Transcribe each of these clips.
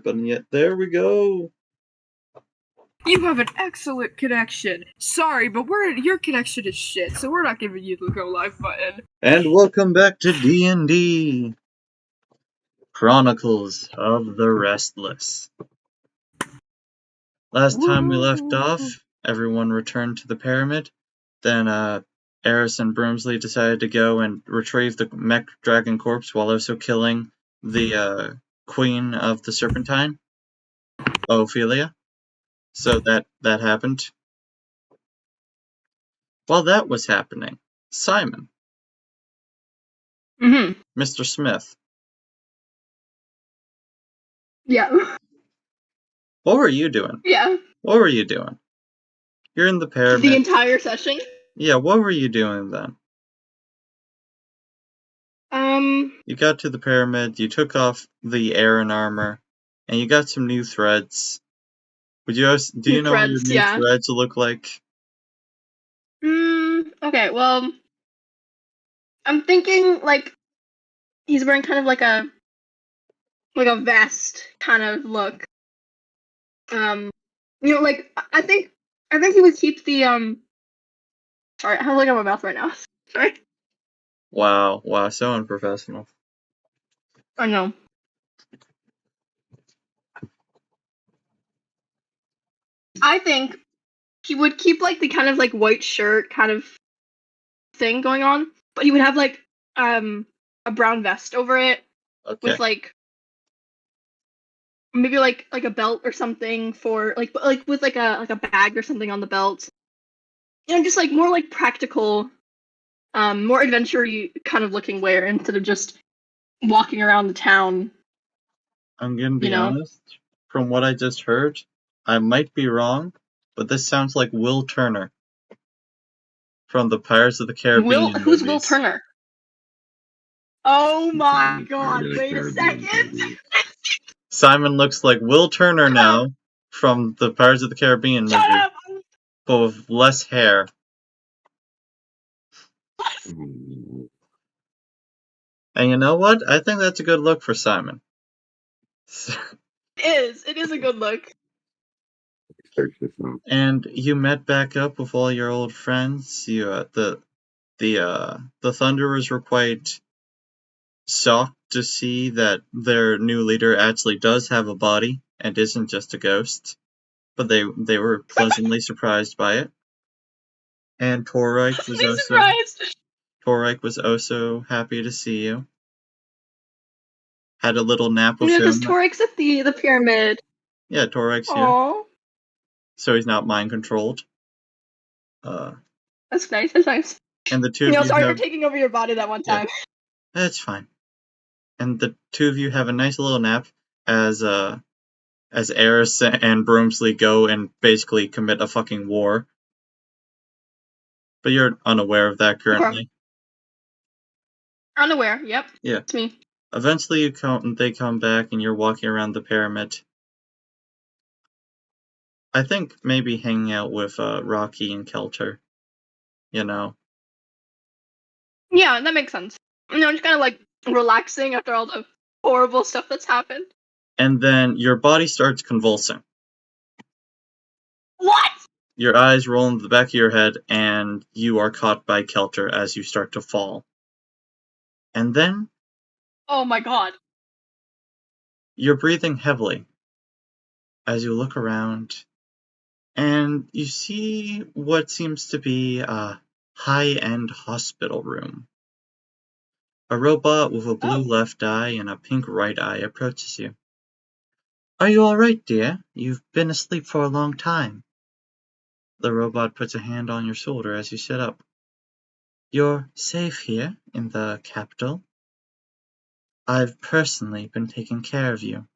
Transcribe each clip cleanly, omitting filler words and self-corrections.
button yet. There we go. You have an excellent connection. Sorry, but your connection is shit, so we're not giving you the go live button. And welcome back to D&D Chronicles of the Restless. Last time we left off, everyone returned to the pyramid. Then Eris and Broomsley decided to go and retrieve the mech dragon corpse while also killing the queen of the Serpentine, Ophelia. So that happened. While that was happening, Simon, Mr. Smith. Yeah. What were you doing? Yeah. What were you doing? You're in the pyramid. The entire session? Yeah, what were you doing then? You got to the pyramid, you took off the Aaron armor, and you got some new threads. Do you know what your new threads look like? Okay, well, I'm thinking, like, he's wearing kind of like a vest kind of look. Like, I think he would keep the, sorry, I have like on my mouth right now. Sorry. Wow, so unprofessional. I know. I think he would keep like the kind of like white shirt kind of thing going on, but he would have like a brown vest over it with like maybe like a belt or something for like with like a bag or something on the belt. Just like more like practical, more adventure-y kind of looking wear instead of just walking around the town. I'm gonna be honest, from what I just heard, I might be wrong, but this sounds like Will Turner from the Pirates of the Caribbean movies. Who's Will Turner? Oh my god, wait a second! Simon looks like Will Turner now from the Pirates of the Caribbean movie, but with less hair. And you know what? I think that's a good look for Simon. It is a good look. And you met back up with all your old friends. The Thunderers were quite shocked to see that their new leader actually does have a body and isn't just a ghost. But they were pleasantly surprised by it. And Torike was also happy to see you. Had a little nap with him. Because Torike's at the pyramid. Yeah, Torike's here. So he's not mind controlled. That's nice. That's nice. And the two of you sorry for taking over your body that one time. That's fine. And the two of you have a nice little nap as Eris and Broomsley go and basically commit a fucking war. But you're unaware of that currently. Okay. Unaware, yep. Yeah. It's me. Eventually they come back and you're walking around the pyramid. I think maybe hanging out with Rocky and Kelter. Yeah, that makes sense. Just kind of like relaxing after all the horrible stuff that's happened. And then your body starts convulsing. What? Your eyes roll into the back of your head, and you are caught by Kelter as you start to fall. And then... Oh my god. You're breathing heavily as you look around, and you see what seems to be a high-end hospital room. A robot with a blue left eye and a pink right eye approaches you. Are you alright, dear? You've been asleep for a long time. The robot puts a hand on your shoulder as you sit up. You're safe here in the capital. I've personally been taking care of you.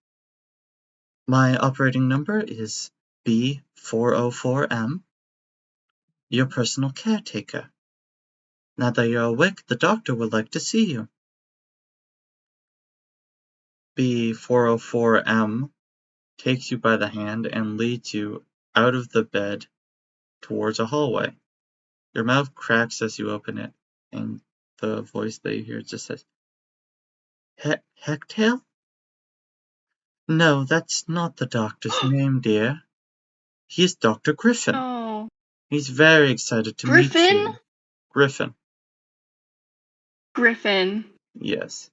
My operating number is B404M. Your personal caretaker. Now that you're awake, the doctor would like to see you. B404M takes you by the hand and leads you out of the bed towards a hallway. Your mouth cracks as you open it, and the voice that you hear just says, Hecktail? No, that's not the doctor's name, dear. He is Dr. Griffin. Oh. He's very excited to meet Griffin? you. Griffin. Griffin. Yes.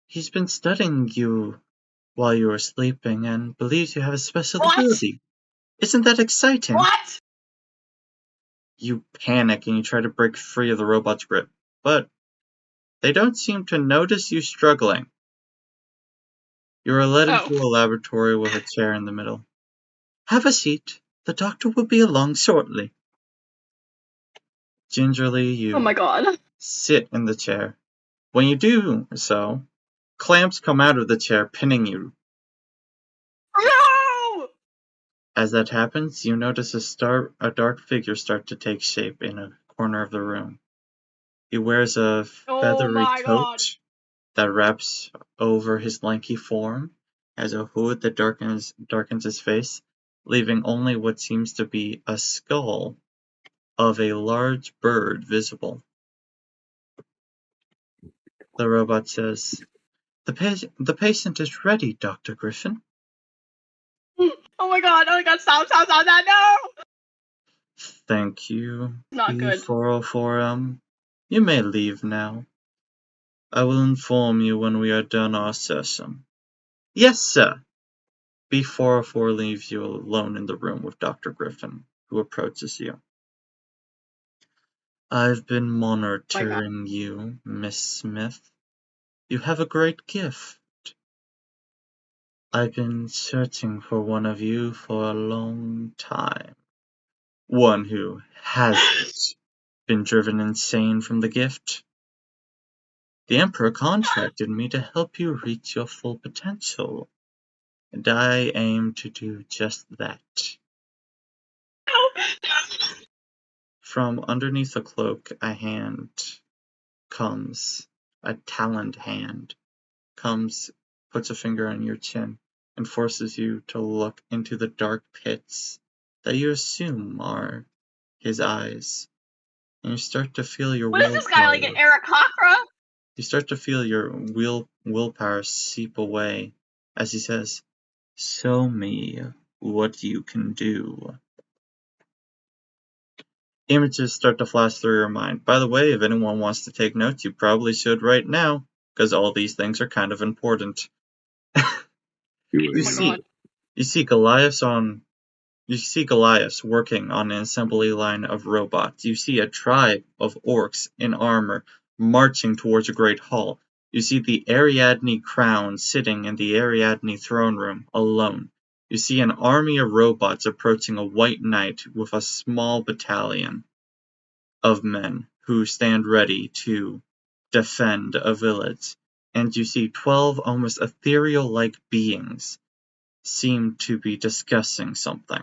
He's been studying you while you were sleeping and believes you have a special What? ability. Isn't that exciting? What? You panic and you try to break free of the robot's grip, but they don't seem to notice you struggling. You are led into a laboratory with a chair in the middle. Have a seat. The doctor will be along shortly. Gingerly, you Oh my god. sit in the chair. When you do so, clamps come out of the chair, pinning you. No! As that happens, you notice a dark figure start to take shape in a corner of the room. He wears a Oh feathery my god. coat that wraps over his lanky form, has a hood that darkens his face, leaving only what seems to be a skull of a large bird visible. The robot says, The patient is ready, Dr. Griffin. Oh my god, stop, no! Thank you, Not good. B404M. You may leave now. I will inform you when we are done our session. Yes, sir. B404 leaves you alone in the room with Dr. Griffin, who approaches you. I've been monitoring you, Miss Smith. You have a great gift. I've been searching for one of you for a long time. One who hasn't been driven insane from the gift. The Emperor contracted me to help you reach your full potential, and I aim to do just that. From underneath the cloak, a hand comes, a taloned hand comes, puts a finger on your chin, and forces you to look into the dark pits that you assume are his eyes. And you start to feel your What is this guy, like an Aarakocra? You start to feel your willpower seep away as he says, Show me what you can do. Images start to flash through your mind. By the way, if anyone wants to take notes, you probably should right now, because all these things are kind of important. You see Goliaths working on an assembly line of robots. You see a tribe of orcs in armor marching towards a great hall. You see the Ariadne crown sitting in the Ariadne throne room alone. You see an army of robots approaching a white knight with a small battalion of men who stand ready to defend a village. And you see 12 almost ethereal-like beings seem to be discussing something.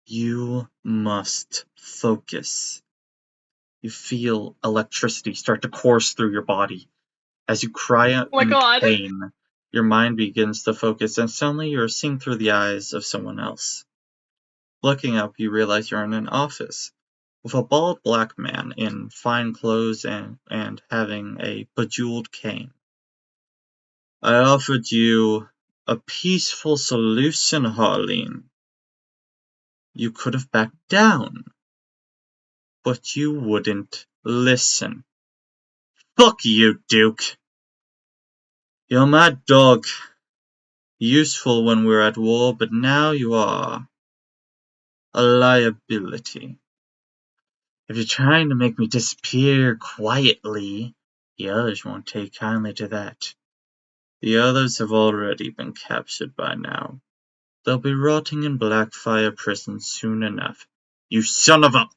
You must focus. You feel electricity start to course through your body. As you cry out in pain, your mind begins to focus, and suddenly you're seeing through the eyes of someone else. Looking up, you realize you're in an office with a bald black man in fine clothes and having a bejeweled cane. I offered you a peaceful solution, Harleen. You could have backed down, but you wouldn't listen. Fuck you, Duke. You're my dog. Useful when we're at war, but now you are a liability. If you're trying to make me disappear quietly, the others won't take kindly to that. The others have already been captured by now. They'll be rotting in Blackfire Prison soon enough. You son of a...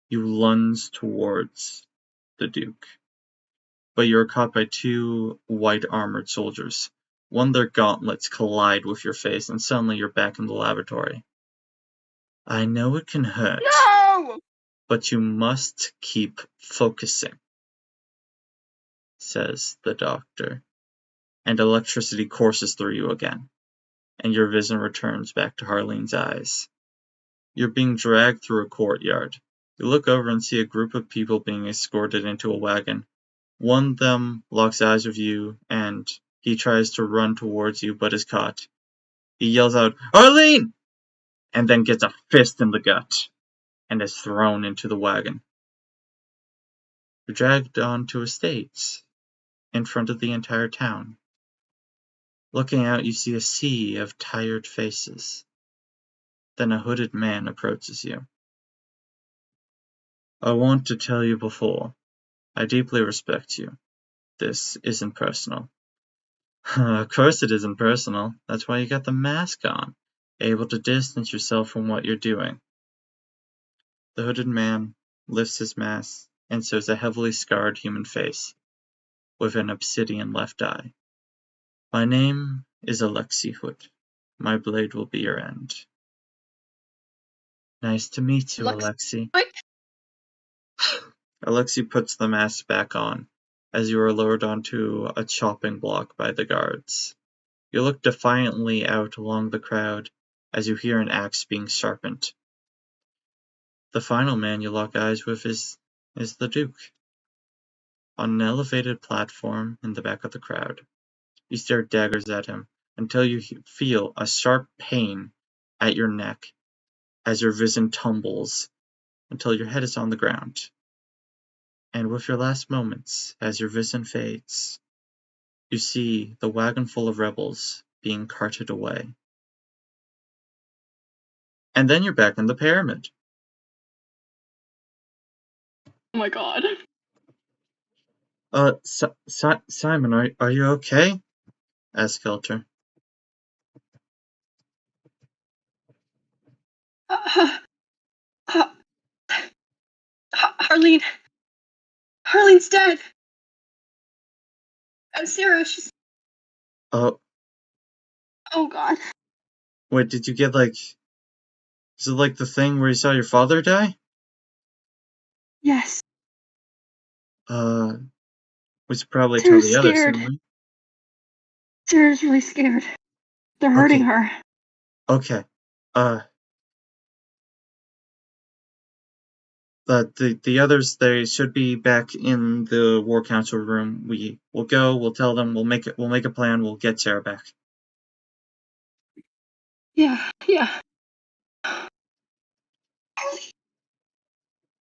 You lunge towards the Duke. But you are caught by two white-armored soldiers. One of their gauntlets collide with your face, and suddenly you're back in the laboratory. I know it can hurt. No! But you must keep focusing, says the doctor. And electricity courses through you again, and your vision returns back to Harleen's eyes. You're being dragged through a courtyard. You look over and see a group of people being escorted into a wagon. One of them locks eyes with you, and He tries to run towards you, but is caught. He yells out, "Arlene!" and then gets a fist in the gut and is thrown into the wagon. You're dragged onto estates in front of the entire town. Looking out, you see a sea of tired faces. Then a hooded man approaches you. "I want to tell you before, I deeply respect you. This isn't personal." Of course it isn't personal. That's why you got the mask on, able to distance yourself from what you're doing. The hooded man lifts his mask and shows a heavily scarred human face with an obsidian left eye. "My name is Alexi Hood. My blade will be your end." "Nice to meet you, Alexi." What? Alexi puts the mask back on as you are lowered onto a chopping block by the guards. You look defiantly out along the crowd as you hear an axe being sharpened. The final man you lock eyes with is the Duke. On an elevated platform in the back of the crowd, you stare daggers at him until you feel a sharp pain at your neck as your vision tumbles until your head is on the ground. And with your last moments, as your vision fades, you see the wagon full of rebels being carted away. And then you're back in the pyramid. Oh my god. Simon, are you okay? Asked Kelter. Harleen. Harleen's dead. And Sarah, she's. Oh, Oh god. wait, did you get is it like the thing where you saw your father die? Yes. We should probably tell Sarah's the others, scared. shouldn't we? Sarah's really scared. They're hurting her. Okay. The others, they should be back in the War Council room. We'll go, we'll tell them, we'll make a plan, we'll get Sarah back. Yeah.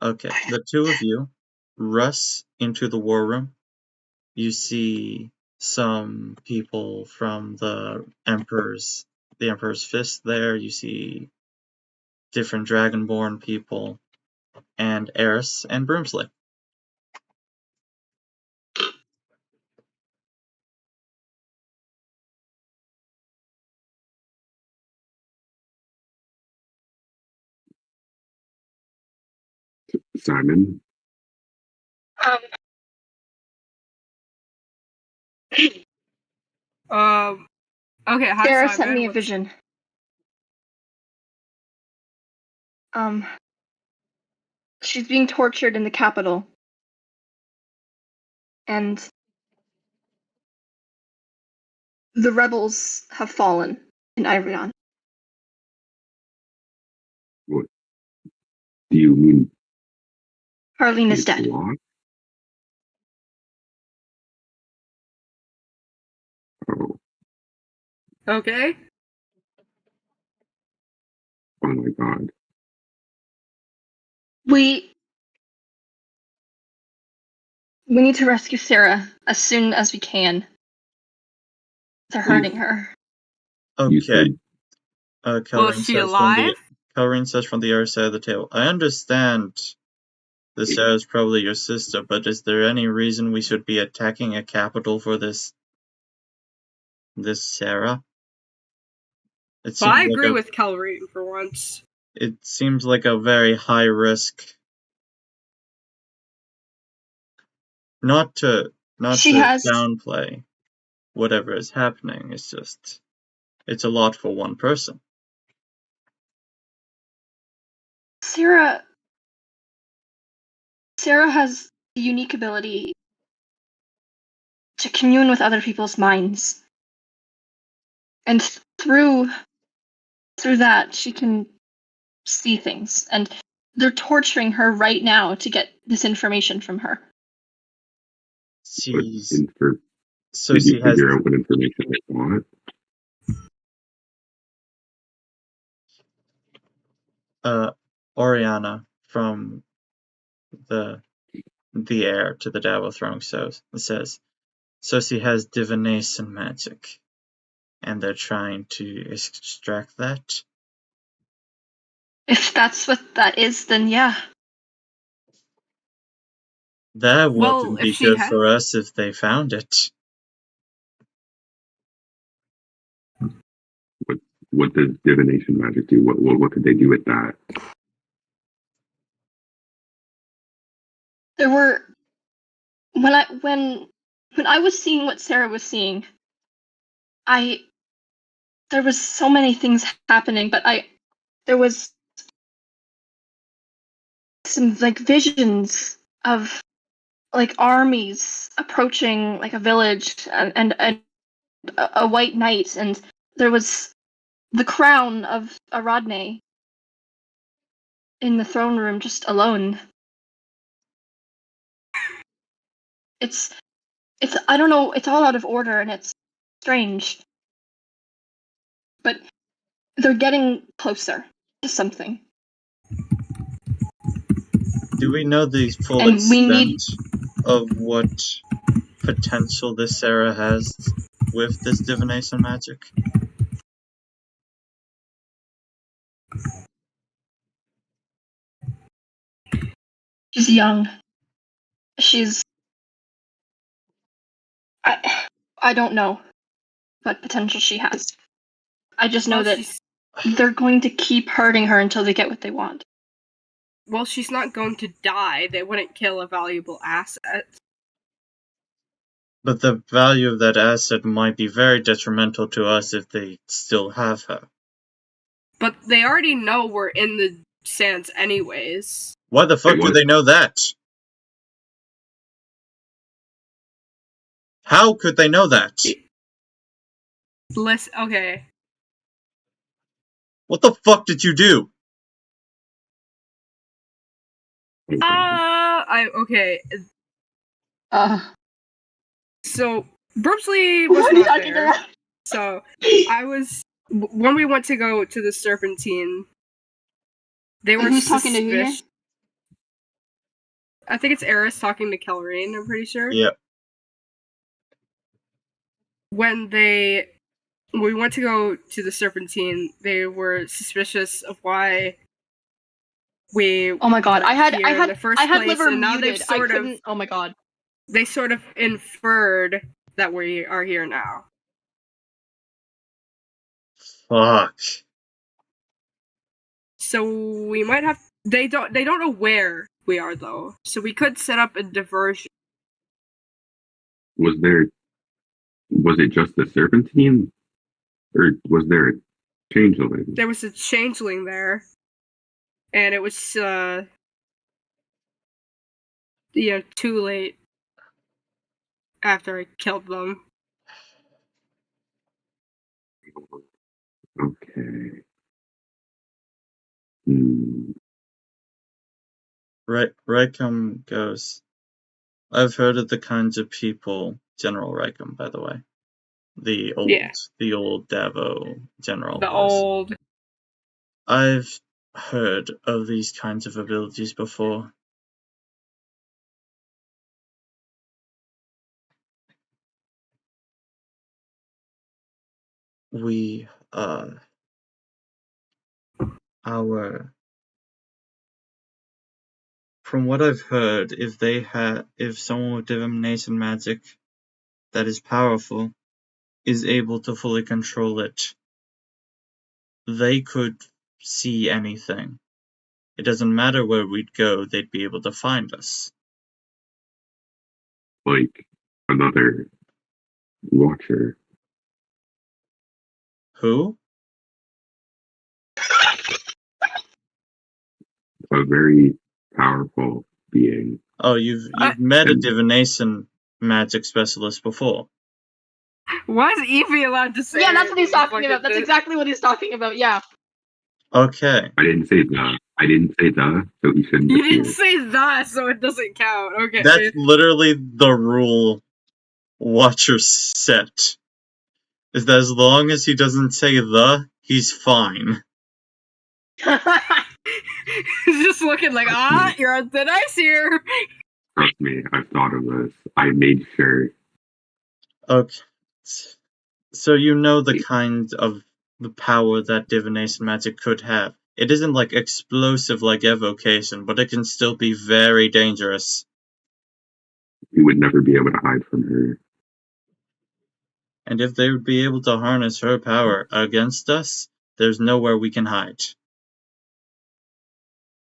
Okay, the two of you rush into the war room. You see some people from the Emperor's Fist there. You see different Dragonborn people, and Eris and Broomsley. Simon, Okay, hi Sarah Simon. sent me a vision. She's being tortured in the capital. And the rebels have fallen in Ivrion. what do you mean? Harleen is It's dead. locked? Oh, Okay. oh my god. We need to rescue Sarah as soon as we can. They're hurting her. You Okay. said Was she alive? Kelreen says from the other side of the table, "I understand this Sarah's probably your sister, but is there any reason we should be attacking a capital for this Sarah?" It Well, I seems agree with Kelreen for once. It seems like a very high risk. Not to downplay whatever is happening. It's just, it's a lot for one person. Sarah has the unique ability to commune with other people's minds. And through that, she can see things. And they're torturing her right now to get this information from her. She's So Did you she has figure out what information they want? Oriana from the heir to the Dabo throne says, Cersei has divination magic, and they're trying to extract that. If that's what that is, then yeah. That Well, wouldn't if be she good had- for us if they found it. What does divination magic do? What could they do with that? There were when I was seeing what Sarah was seeing, there was so many things happening, but there was some like visions of like armies approaching like a village and a white knight, and there was the crown of Aradne in the throne room just alone. It's I don't know, it's all out of order and it's strange. But they're getting closer to something. Do we know the full And we extent need of what potential this Sarah has with this divination magic? she's young. I don't know what potential she has. I just know that they're going to keep hurting her until they get what they want. Well, she's not going to die. They wouldn't kill a valuable asset. But the value of that asset might be very detrimental to us if they still have her. But they already know we're in the sands anyways. Why the fuck Wait, do what? they know that? How could they know that? Listen, okay. What the fuck did you do? Okay. So, Burpsley was What are you not talking there. about? So, when we went to go to the Serpentine, they were Who's talking to who here? suspicious. I think it's Eris talking to Kellerine, I'm pretty sure. Yep. When we went to go to the Serpentine, they were suspicious of why we Oh my god, I had in the first I had place, liver and now muted. they've sort of couldn't. Oh my god. they sort of inferred that we are here now. Fuck. So we might have they don't know where we are though. So we could set up a diversion. Was it just the Serpentine? Or was there a changeling? There was a changeling there. And it was too late after I killed them. Okay. Raikum goes, I've heard of the kinds of people, General Raikum, by the way. The old Davo general. I've heard of these kinds of abilities before. We, from what I've heard, if someone with divination magic that is powerful is able to fully control it, they could see anything. It doesn't matter where we'd go, they'd be able to find us. Like another watcher. Who? A very powerful being. Oh, you've met a divination magic specialist before. Why is Evie allowed to say? Yeah, that's what he's talking about. That's exactly what he's talking about. Yeah. Okay. I didn't say the, so he shouldn't. You didn't say that, so it doesn't count. Okay. That's literally the rule watch your set. Is that as long as he doesn't say he's fine. He's just looking like, you're on thin ice here. Trust me, I've thought of this. I made sure. Okay. So you know the kind of the power that divination magic could have. It isn't like explosive like evocation, but it can still be very dangerous. We would never be able to hide from her. And if they would be able to harness her power against us, there's nowhere we can hide.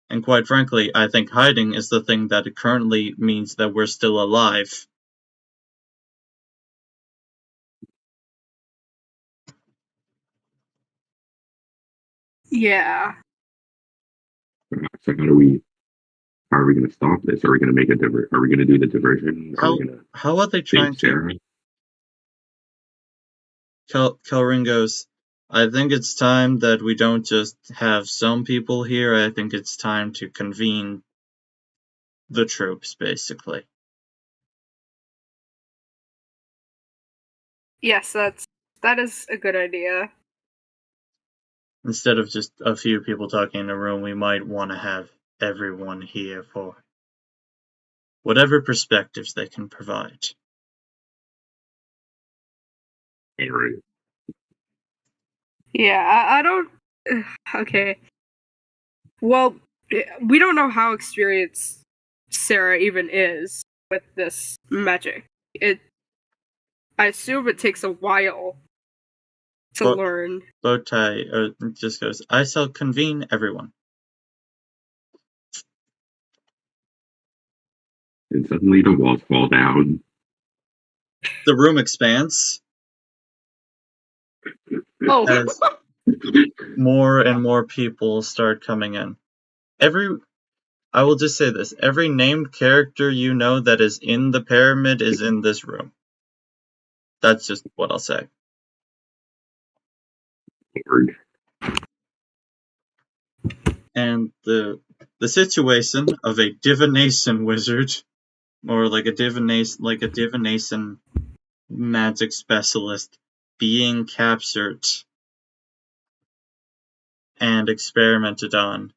And quite frankly, I think hiding is the thing that currently means that we're still alive. Yeah. So how are we going to stop this? Are we going to make are we going to do the diversion? Are we going to How are they trying save to? Sarah? Kelrin goes, I think it's time that we don't just have some people here. I think it's time to convene the troops, basically. Yes, that is a good idea. Instead of just a few people talking in a room, we might want to have everyone here for whatever perspectives they can provide. All right. Yeah, I don't. Okay. Well, we don't know how experienced Sarah even is with this magic. I assume it takes a while to learn. Bowtie just goes, I shall convene everyone. And suddenly the walls fall down. The room expands. Oh. As more and more people start coming in. I will just say this, every named character you know that is in the pyramid is in this room. That's just what I'll say. Lord. And the situation of a divination wizard, or like a divination magic specialist being captured and experimented on,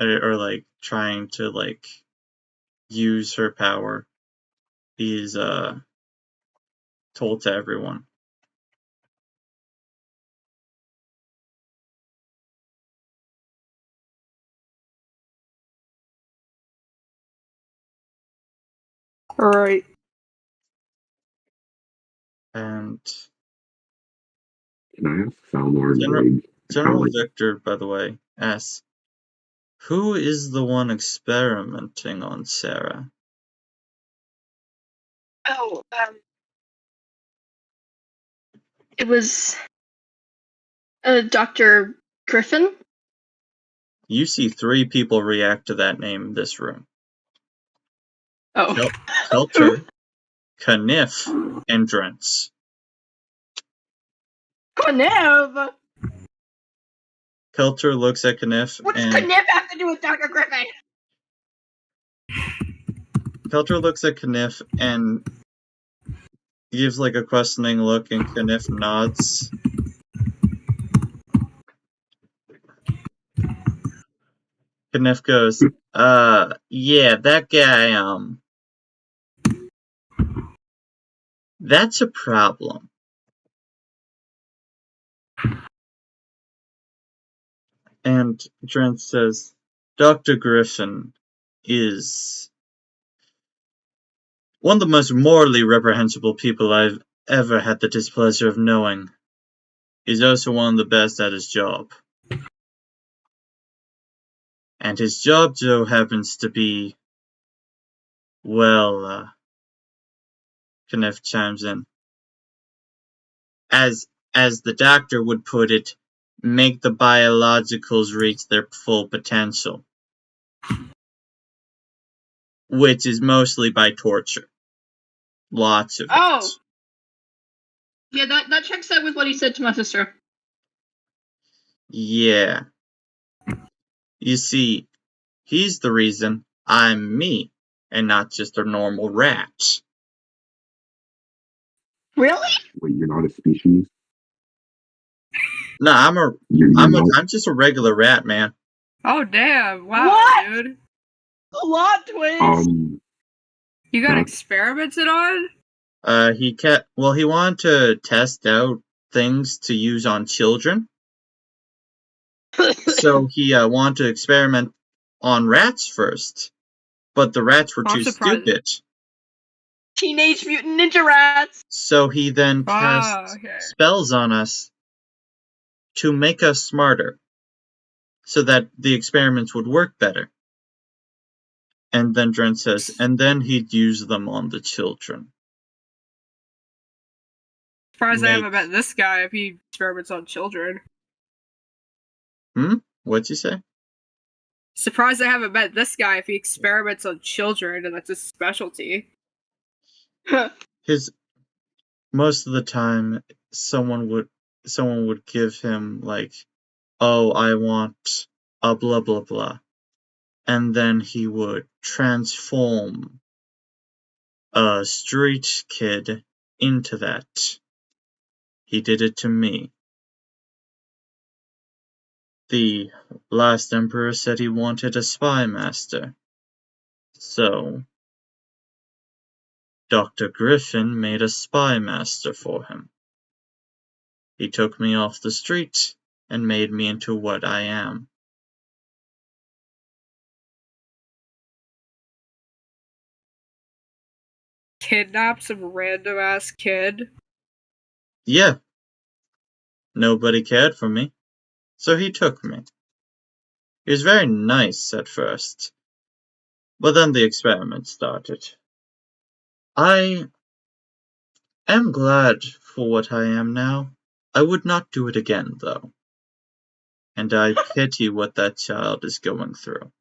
or like trying to like use her power, is told to everyone. Alright. And Can I ask Salmor and General, Briggs? General Victor, by the way, asks, who is the one experimenting on Sarah? Oh, it was Dr. Griffin. You see 3 people react to that name in this room. Oh. Kelter, Kniff, and Drentz. Kniff! Kelter looks at Kniff What does and Kniff have to do with Dr. Griffin? Kelter looks at Kniff and gives like a questioning look, and Kniff nods. Kniff goes, yeah, that guy, that's a problem. And Trent says, Dr. Griffin is one of the most morally reprehensible people I've ever had the displeasure of knowing. He's also one of the best at his job. And his job, Joe, happens to be, well, Kniff chimes in. As the doctor would put it, make the biologicals reach their full potential. Which is mostly by torture. Lots of it. Oh. Yeah, that checks out with what he said to my sister. Yeah. You see, he's the reason I'm me, and not just a normal rat. Really? Wait, you're not a species? No, You're I'm just a regular rat, man. Oh damn! Wow, What? dude. Plot twist. You got That's- experimented on? He wanted to test out things to use on children. So he wanted to experiment on rats first, but the rats were I'm too surprised. stupid. Teenage Mutant Ninja Rats. So he then cast okay. spells on us to make us smarter, so that the experiments would work better. And then Dren says, and then he'd use them on the children. Surprised I haven't met this guy if he experiments on children. What'd you say? Surprised I haven't met this guy if he experiments on children and that's his specialty. Most of the time someone would give him like, oh, I want a blah blah blah. And then he would transform a street kid into that. He did it to me. The last emperor said he wanted a spy master. So Dr. Griffin made a spy master for him. He took me off the street and made me into what I am. Kidnap some random ass kid? Yeah. Nobody cared for me, so he took me. He was very nice at first, but then the experiment started. I am glad for what I am now. I would not do it again, though. And I pity what that child is going through.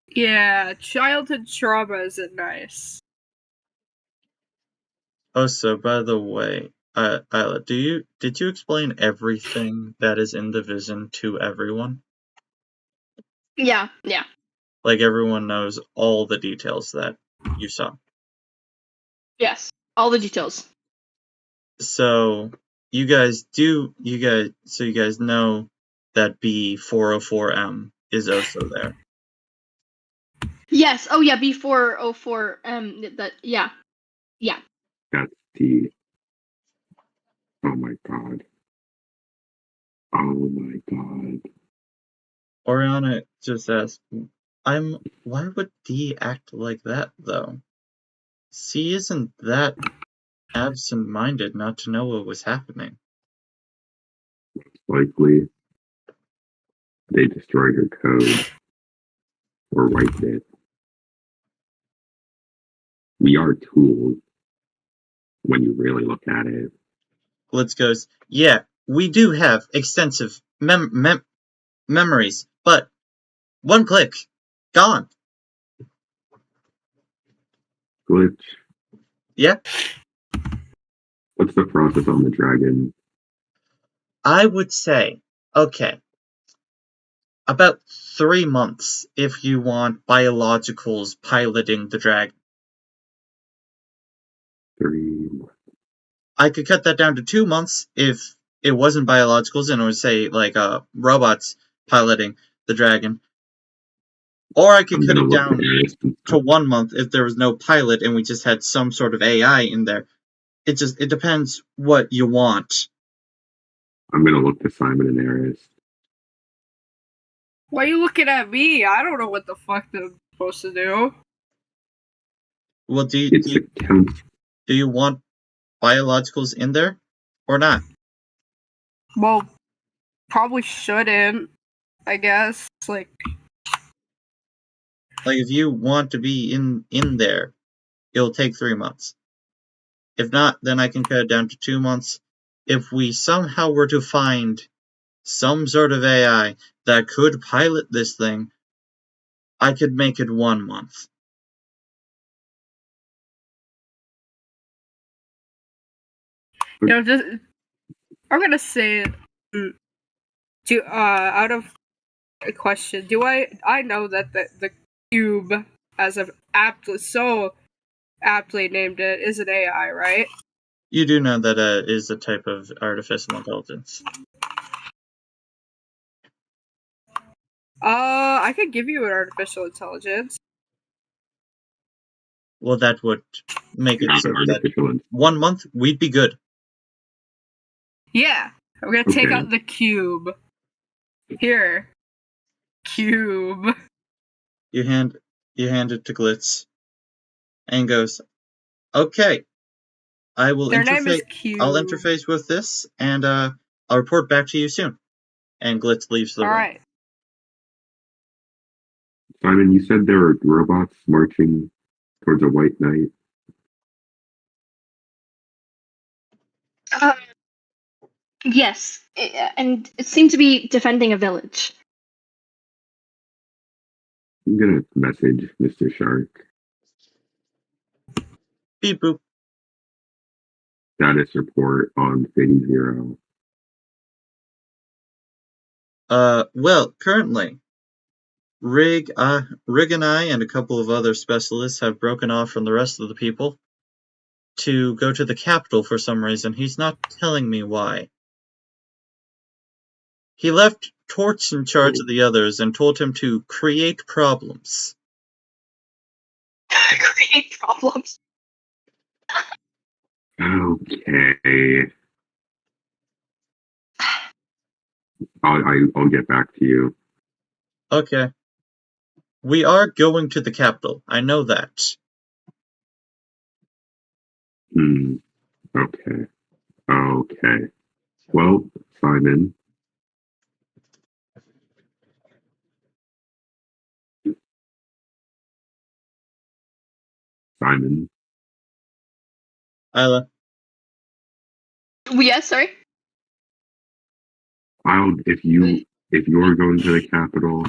Yeah, childhood trauma isn't nice. Oh, so by the way, Isla, did you explain everything that is in the vision to everyone? Yeah. Like everyone knows all the details that you saw. Yes. All the details. So you guys know that B404M is also there. Yes. Oh yeah. B404. That. Yeah. That's the. Oh my god. Oh my god. Oriana just asked, why would D act like that, though? C isn't that absent-minded not to know what was happening. Likely, they destroyed her code or wiped it. We are tools when you really look at it. Blitz goes, yeah, we do have extensive memories, but one click, gone. Glitch. Yeah? What's the process on the dragon? I would say, okay, about 3 months if you want biologicals piloting the dragon. 3 I could cut that down to 2 months if it wasn't biologicals and it was, say, like robots piloting the dragon. Or I could cut it down to 1 month if there was no pilot and we just had some sort of AI in there. It depends what you want. I'm gonna look to Simon and Eris. Why are you looking at me? I don't know what the fuck I'm supposed to do. Well, do you want biologicals in there or not? Well, probably shouldn't, I guess. Like if you want to be in there, it'll take 3 months. If not, then I can cut it down to 2 months. If we somehow were to find some sort of AI that could pilot this thing, I could make it 1 month. I'm gonna say, out of a question, I know that the cube as I've so aptly named it, is an AI, right? You do know that is a type of artificial intelligence. I could give you an artificial intelligence. Well, that would make it Not so an that artificial one. 1 month we'd be good. Yeah, I'm gonna take Okay. out the cube. Here, cube. You hand it to Glitz, and goes, "Okay, I will Their name is interface. Cube. I'll interface with this, and I'll report back to you soon." And Glitz leaves the room. All right. Simon, you said there were robots marching towards a white knight. Yes, and it seemed to be defending a village. I'm gonna message Mr. Shark. Beep boop. Status report on City Zero. Well, currently, Rig and I and a couple of other specialists have broken off from the rest of the people to go to the capital for some reason. He's not telling me why. He left Torch in charge of the others and told him to create problems. Create problems. Okay. I'll get back to you. Okay. We are going to the capital. I know that. Okay. Okay. Well, Simon. Simon. Isla. Yes, sorry. If you're going to the capital,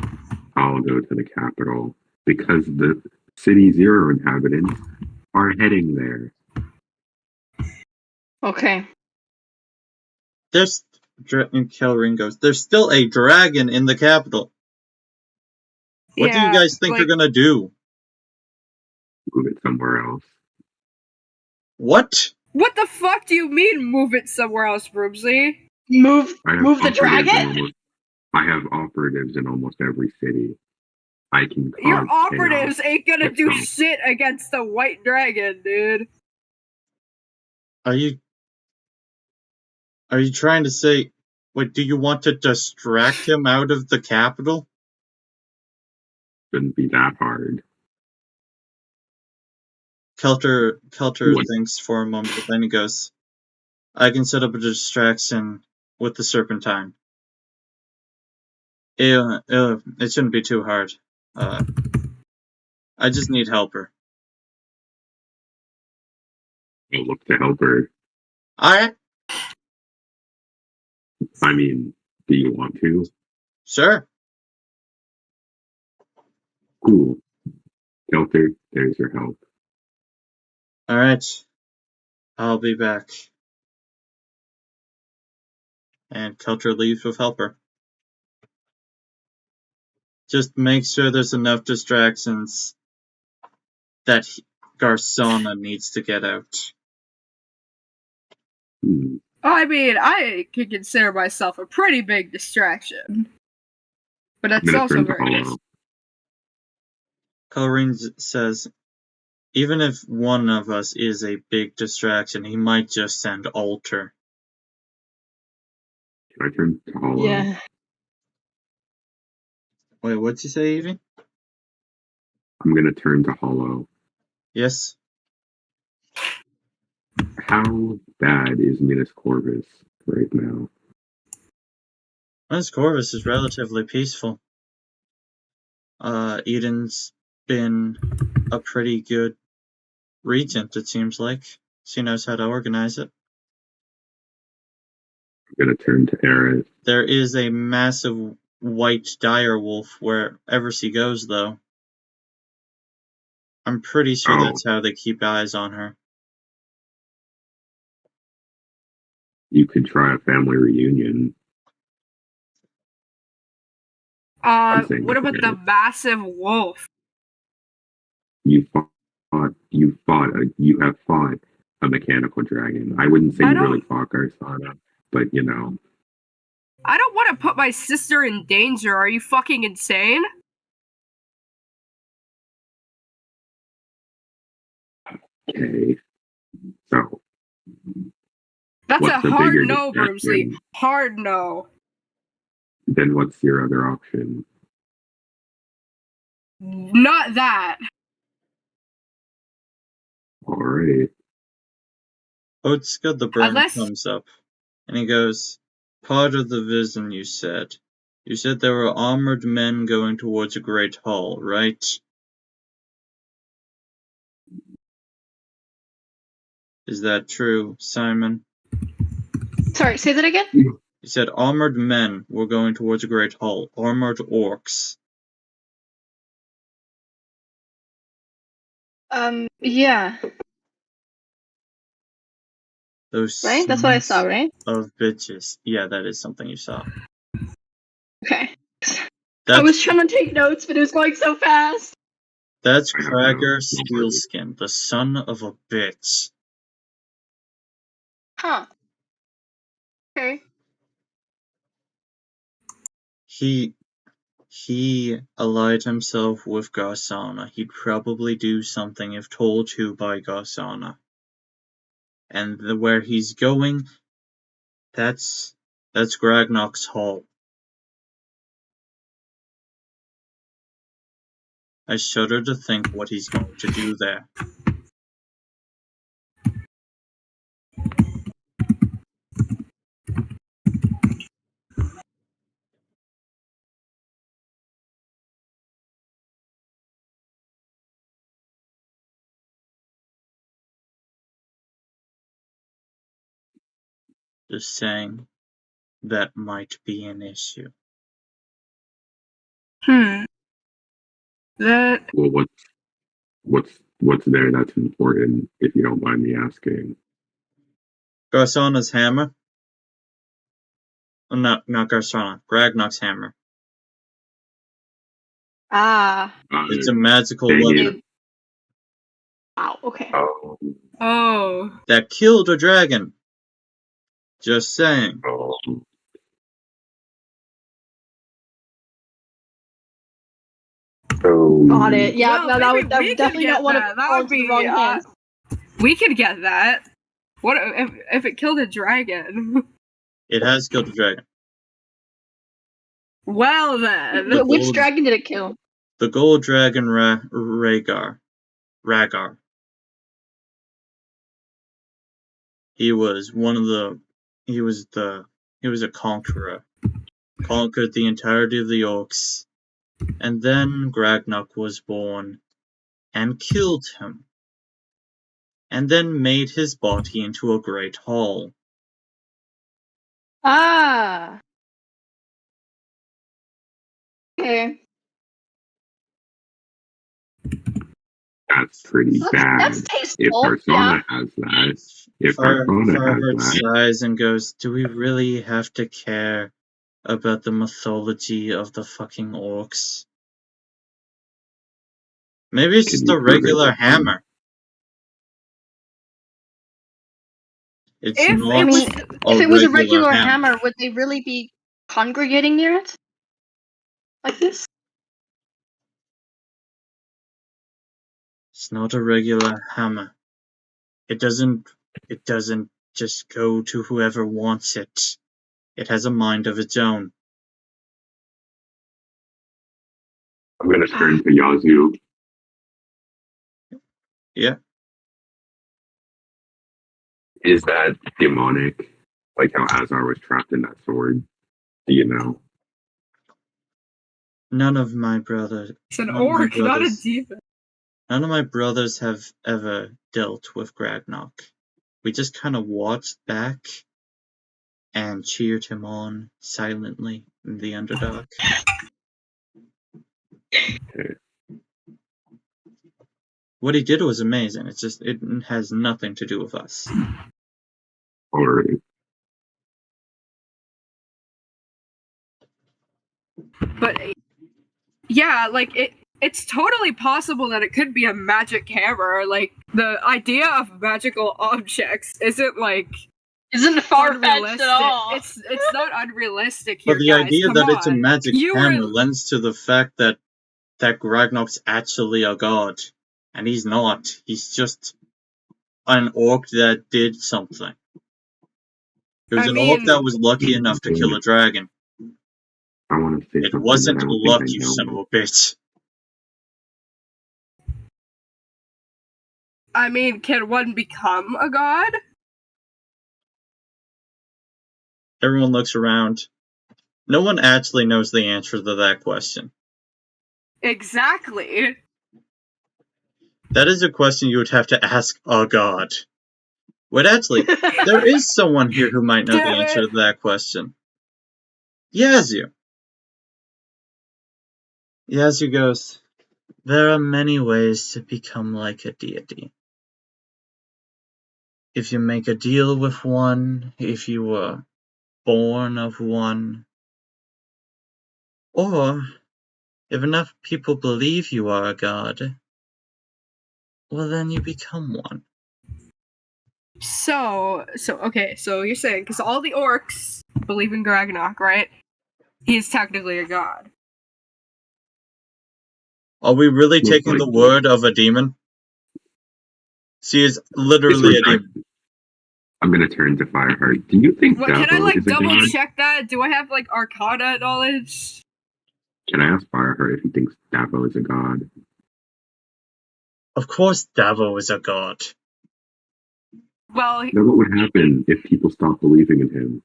I'll go to the capital because the City Zero inhabitants are heading there. Okay. And Kelrin goes, "There's still a dragon in the capital. What do you guys think you're gonna do? Move it somewhere else." What? What the fuck do you mean move it somewhere else, Broomsley? Move the dragon? I have operatives in almost every city. I can cause Your operatives chaos. ain't gonna do shit against the white dragon, dude. Are you trying to say, wait, do you want to distract him out of the capital? Shouldn't be that hard. Kelter thinks for a moment, but then he goes, "I can set up a distraction with the Serpentine. It shouldn't be too hard. I just need helper." I'll look to help her. Alright. I mean, do you want to? Sure. Cool. Kelter, there's your help. Alright. I'll be back. And Kelter leaves with helper. Just make sure there's enough distractions that Garsauna needs to get out. I mean, I can consider myself a pretty big distraction. But that's also very nice. Colreen says, even if one of us is a big distraction, he might just send Alter. Can I turn to Hollow? Yeah. Wait, what'd you say, Evie? I'm gonna turn to Hollow. Yes? How bad is Minas Corvus right now? Minas Corvus is relatively peaceful. Eden's been a pretty good regent, it seems like. She knows how to organize it. I'm gonna turn to Aerith. There is a massive white direwolf wherever she goes, though. I'm pretty sure that's how they keep eyes on her. You could try a family reunion. What about the massive wolf? you have fought a mechanical dragon. I wouldn't say I you don't- really fought Garsauna, but you know. I don't want to put my sister in danger. Are you fucking insane? Okay. So That's what's a the hard bigger no, Broomsley. distraction? Hard no. Then what's your other option? Not that. Alrighty. Otska the Burn Unless comes up, and he goes, "Part of the vision you said. You said there were armored men going towards a great hall, right? Is that true, Simon?" Sorry, say that again? He said armored men were going towards a great hall. Armored orcs. Yeah. Those Right? That's what I sons saw, right? of bitches. Yeah, that is something you saw. Okay. I That's was trying to take notes, but it was going so fast. that's I have no Krager clue. Steelskin, the son of a bitch. Huh. Okay. He allied himself with Garsauna. He'd probably do something if told to by Garsauna. And where he's going, that's Gragnok's hall. I shudder to think what he's going to do there. Just saying, that might be an issue. that Well, what's there that's important, if you don't mind me asking? Garsauna's hammer? Oh, not Garsauna. Gragnok's hammer. Ah. It's a magical Dang it. weapon Wow, okay. Oh, oh. that killed a dragon. Just saying. oh. So Got it. Yeah, Well, no, that would, maybe that we would could definitely get not want that. to That fall would into the be, wrong hands. We could get that. What if it killed a dragon? It has killed a dragon. Well then. The Which gold- dragon did it kill? The gold dragon Rhaegar. He was he was a conqueror. Conquered the entirety of the orcs. And then Gragnok was born and killed him. And then made his body into a great hall. Ah. Okay. that's pretty bad. That's If tasteful. Garsauna Yeah. has that, if Garsauna has Farhart that, sighs and goes, "Do we really have to care about the mythology of the fucking orcs? Maybe it's can just you a prove it regular with hammer." It's If not it was, If it was a regular hammer. hammer, would they really be congregating near it? Like this? It's not a regular hammer. It doesn't just go to whoever wants it. It has a mind of its own. I'm gonna turn to Yazoo. Yeah. Is that demonic? Like how Azar was trapped in that sword? Do you know? None of my brothers it's an None of my orc, not a brothers- demon. None of my brothers have ever dealt with Gragnok. We just kind of watched back and cheered him on silently in the underdog. Okay. What he did was amazing. It's just it has nothing to do with us. Alright. But yeah, like it's totally possible that it could be a magic hammer. Like, the idea of magical objects isn't far-fetched unrealistic. at all. It's not unrealistic But here, the guys. idea Come that it's a on. magic You hammer were lends to the fact that Ragnar's actually a god. And he's not. He's just an orc that did something. He was I an orc mean, that was lucky enough to kill a dragon. I want to say It something that wasn't I don't think luck, I you know. son of a bitch. can one become a god? Everyone looks around. No one actually knows the answer to that question. Exactly. That is a question you would have to ask a god. Wait, actually, there is someone here who might know the Damn answer it. to that question. Yazoo. Yazoo goes, there are many ways to become like a deity. If you make a deal with one, if you were born of one, or if enough people believe you are a god, well then you become one. So you're saying, because all the orcs believe in Ragnarok, right? He's technically a god. Are we really Most taking the likely. word of a demon? She is literally a demon. I'm gonna turn to Fireheart. Do you think What, can I Davo is a double god? check that? Do I have Arcana knowledge? Can I ask Fireheart if he thinks Davo is a god? Of course Davo is a god. Well, Then what would happen if people stop believing in him?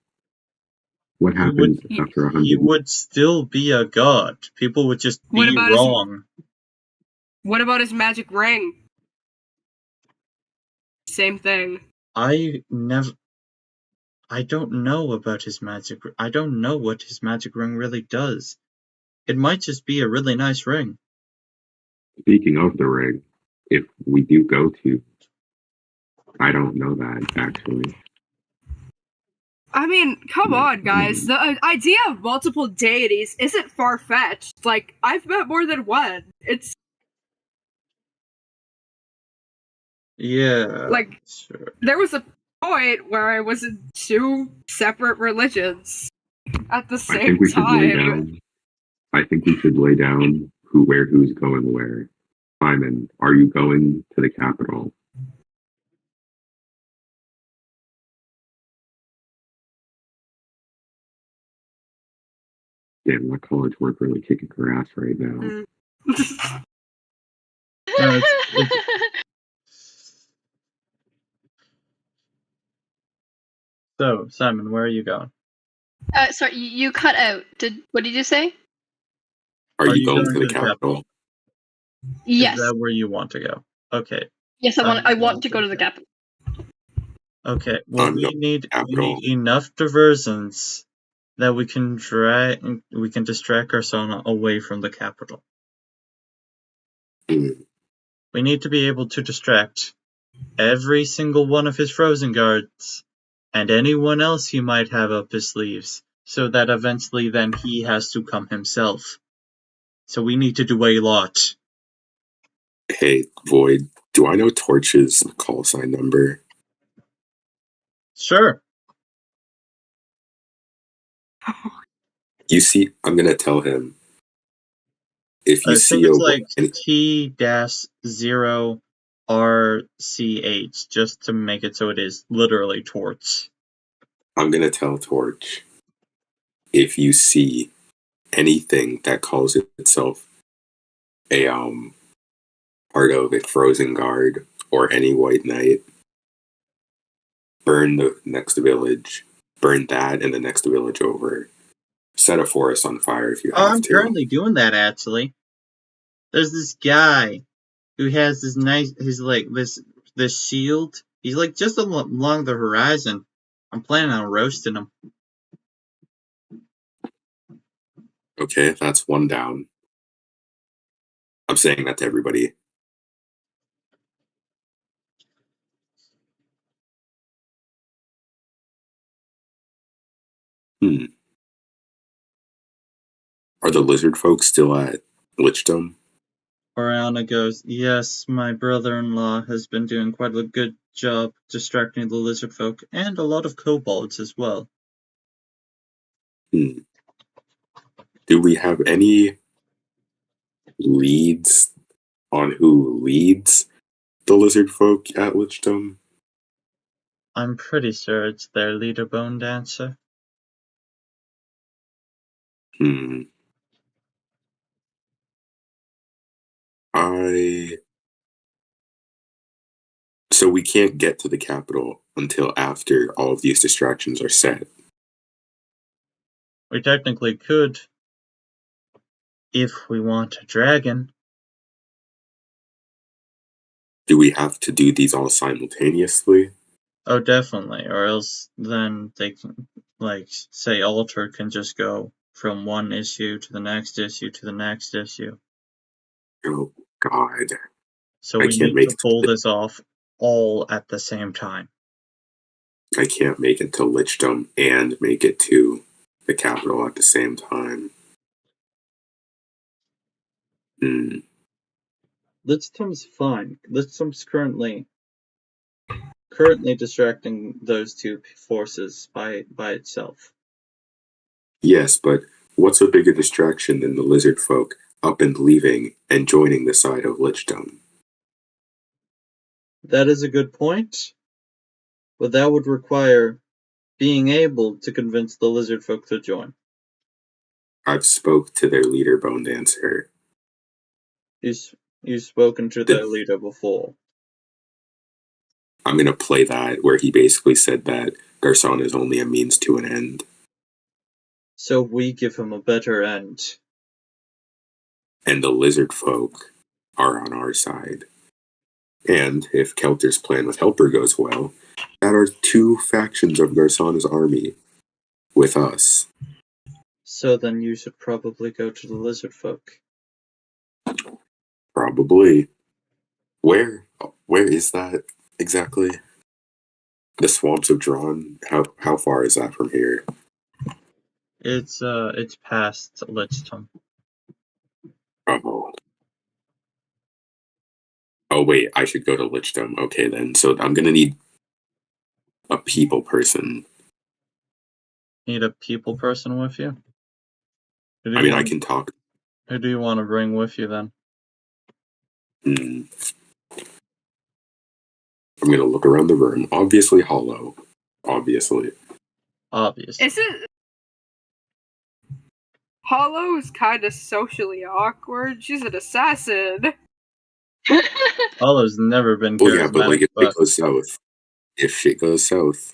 What happens after 100 He would still be a god. People would just What be about his- wrong. what about his magic ring? Same thing. I don't know about his magic. I don't know what his magic ring really does. It might just be a really nice ring. Speaking of the ring, if we do go to, I don't know that actually. I mean, come on, guys. The idea of multiple deities isn't far-fetched. I've met more than one. It's Yeah. Sure. there was a point where I was in two separate religions at the I same think we should lay time. down. I think we should lay down who's going where. Simon, are you going to the capital? Damn, my college work really kicking her ass right now. No, So, Simon, where are you going? Sorry, you cut out. What did you say? Are you going to the capital? Yes. Is that where you want to go? Okay. Yes, Simon, I want to go to the capital. Okay. Well, we need capital. enough diversions that we can distract Garsauna away from the capital. We need to be able to distract every single one of his frozen guards and anyone else he might have up his sleeves, so that eventually then he has to come himself. So we need to do a lot. Hey, Void, do I know Torch's call sign number? Sure. You see, I'm gonna tell him. If you I see think it's T-0RCH, just to make it so it is literally Torch. I'm gonna tell Torch. If you see anything that calls itself a part of a frozen guard or any white knight, burn the next village, burn that and the next village over. Set a forest on fire if you have I'm to. currently doing that, actually. There's this guy who has this this shield. He's just along the horizon. I'm planning on roasting him. Okay, that's one down. I'm saying that to everybody. Are the lizard folks still at Lichdom? Oriana goes, yes, my brother-in-law has been doing quite a good job distracting the lizard folk, and a lot of kobolds as well. Do we have any leads on who leads the lizard folk at Lichdom? I'm pretty sure it's their leader, Bone Dancer. So we can't get to the capital until after all of these distractions are set. We technically could, if we want a dragon. Do we have to do these all simultaneously? Oh, definitely. Or else then they can, like, say Alter can just go from one issue to the next issue to the next issue. Oh, God. So I we can't need make to it pull this off all at the same time. I can't make it to Lichdom and make it to the capital at the same time. Lichtum's fine. Lichtum's currently distracting those two forces by itself. Yes, but what's a bigger distraction than the lizard folk up and leaving and joining the side of Lichdom? That is a good point, but that would require being able to convince the lizard folk to join. I've spoke to their leader, Bone Dancer. You've spoken to their leader before. I'm gonna play that where he basically said that Garsauna is only a means to an end. So we give him a better end. And the lizard folk are on our side. And if Kelter's plan with Helper goes well, that are two factions of Garsauna's army with us. So then you should probably go to the lizard folk. Probably. Where is that exactly? The swamps of Drawn? How far is that from here? It's past Lichdom. Oh wait, I should go to Lichdom. Okay then. So I'm gonna need a people person. Need a people person with you? I can talk. Who do you want to bring with you then? I'm gonna look around the room. Obviously Hollow. Obviously. Is it? Hollow is kind of socially awkward. She's an assassin. Hollow's never been charismatic. Well, yeah, but like if it goes south. If shit goes south.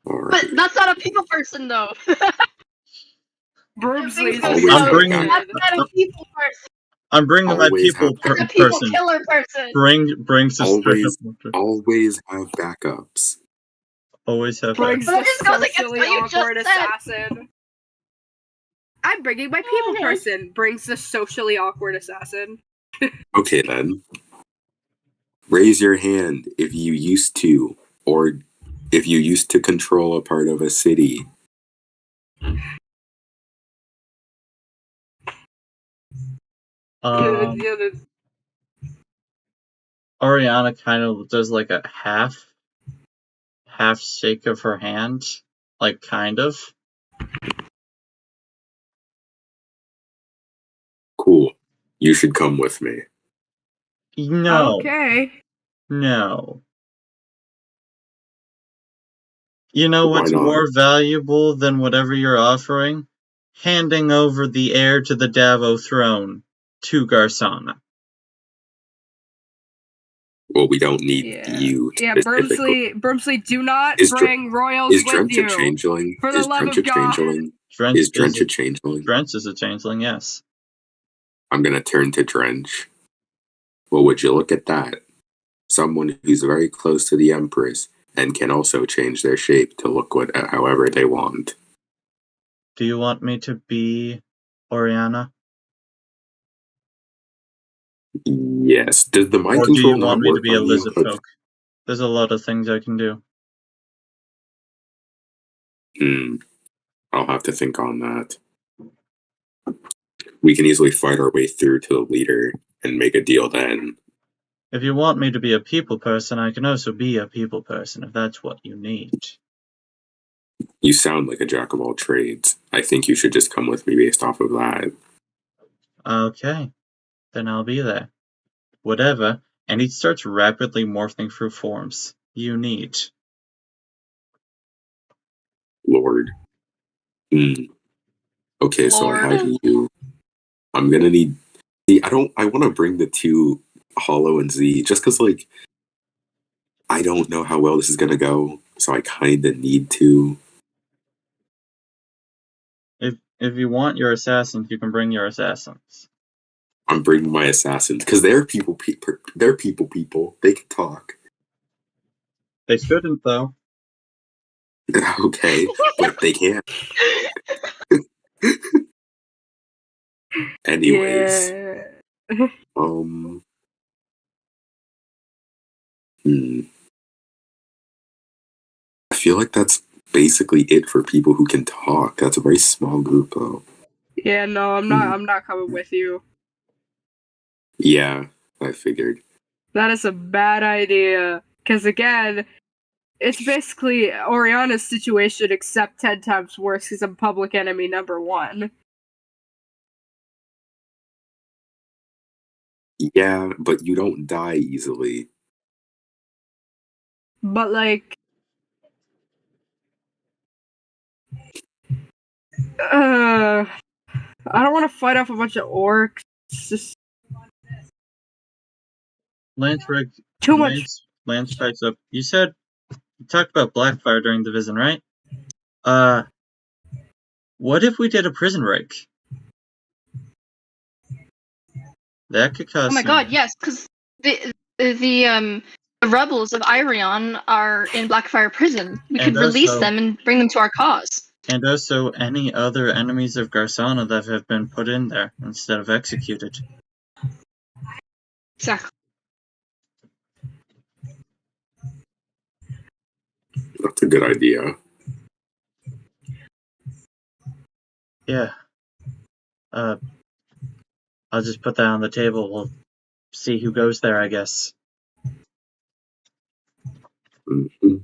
But that's not a people person, though. Broomsley's I'm bringing. That's not a people person. I'm bringing my people That's a people person. killer person. Brings always have backups. Always have brings backups. the socially awkward assassin. I'm bringing my people person. Brings the socially awkward assassin. Okay then. Raise your hand if you used to, or if you used to control a part of a city. Oriana kind of does like a half shake of her hand, like kind of. Cool. You should come with me. No. Okay. No. You know Why what's not? more valuable than whatever you're offering? Handing over the heir to the Davo throne to Garsauna. Well, we don't need you. Yeah, Broomsley, do not bring royals with Drench you. A changeling? For the love of God. Is Drench a changeling? Drench is a changeling, yes. I'm gonna turn to Drench. Well, would you look at that? Someone who's very close to the Empress and can also change their shape to look however they want. Do you want me to be Oriana? Yes. Does the mind or control do you not want me to work be a on lizard you? folk? There's a lot of things I can do. I'll have to think on that. We can easily fight our way through to the leader and make a deal then. If you want me to be a people person, I can also be a people person, if that's what you need. You sound like a jack of all trades. I think you should just come with me based off of that. Okay, then I'll be there. Whatever, and he starts rapidly morphing through forms you need. Lord. Okay, so I have Lord. you. I'm gonna need. See, I want to bring the two Hollow and Z just because, like, I don't know how well this is gonna go, so I kind of need to. If you want your assassins, you can bring your assassins. I'm bringing my assassins because they're people. They're people. They can talk. They shouldn't, though. Okay, but they can. Anyways, Yeah. I feel like that's basically it for people who can talk. That's a very small group, though. Yeah, no, I'm not coming with you. Yeah, I figured. That is a bad idea. Because again, it's basically Oriana's situation except 10 times worse because I'm public enemy number 1. Yeah, but you don't die easily. But like, I don't want to fight off a bunch of orcs. It's just too much. Lance pipes up. You talked about Blackfire during the vision, right? What if we did a prison break? That could cause. Oh my god, yes, because the rebels of Irion are in Blackfire prison. We could release them and bring them to our cause. And also any other enemies of Garsauna that have been put in there instead of executed. Exactly. That's a good idea. Yeah. I'll just put that on the table. We'll see who goes there, I guess. Mm-hmm.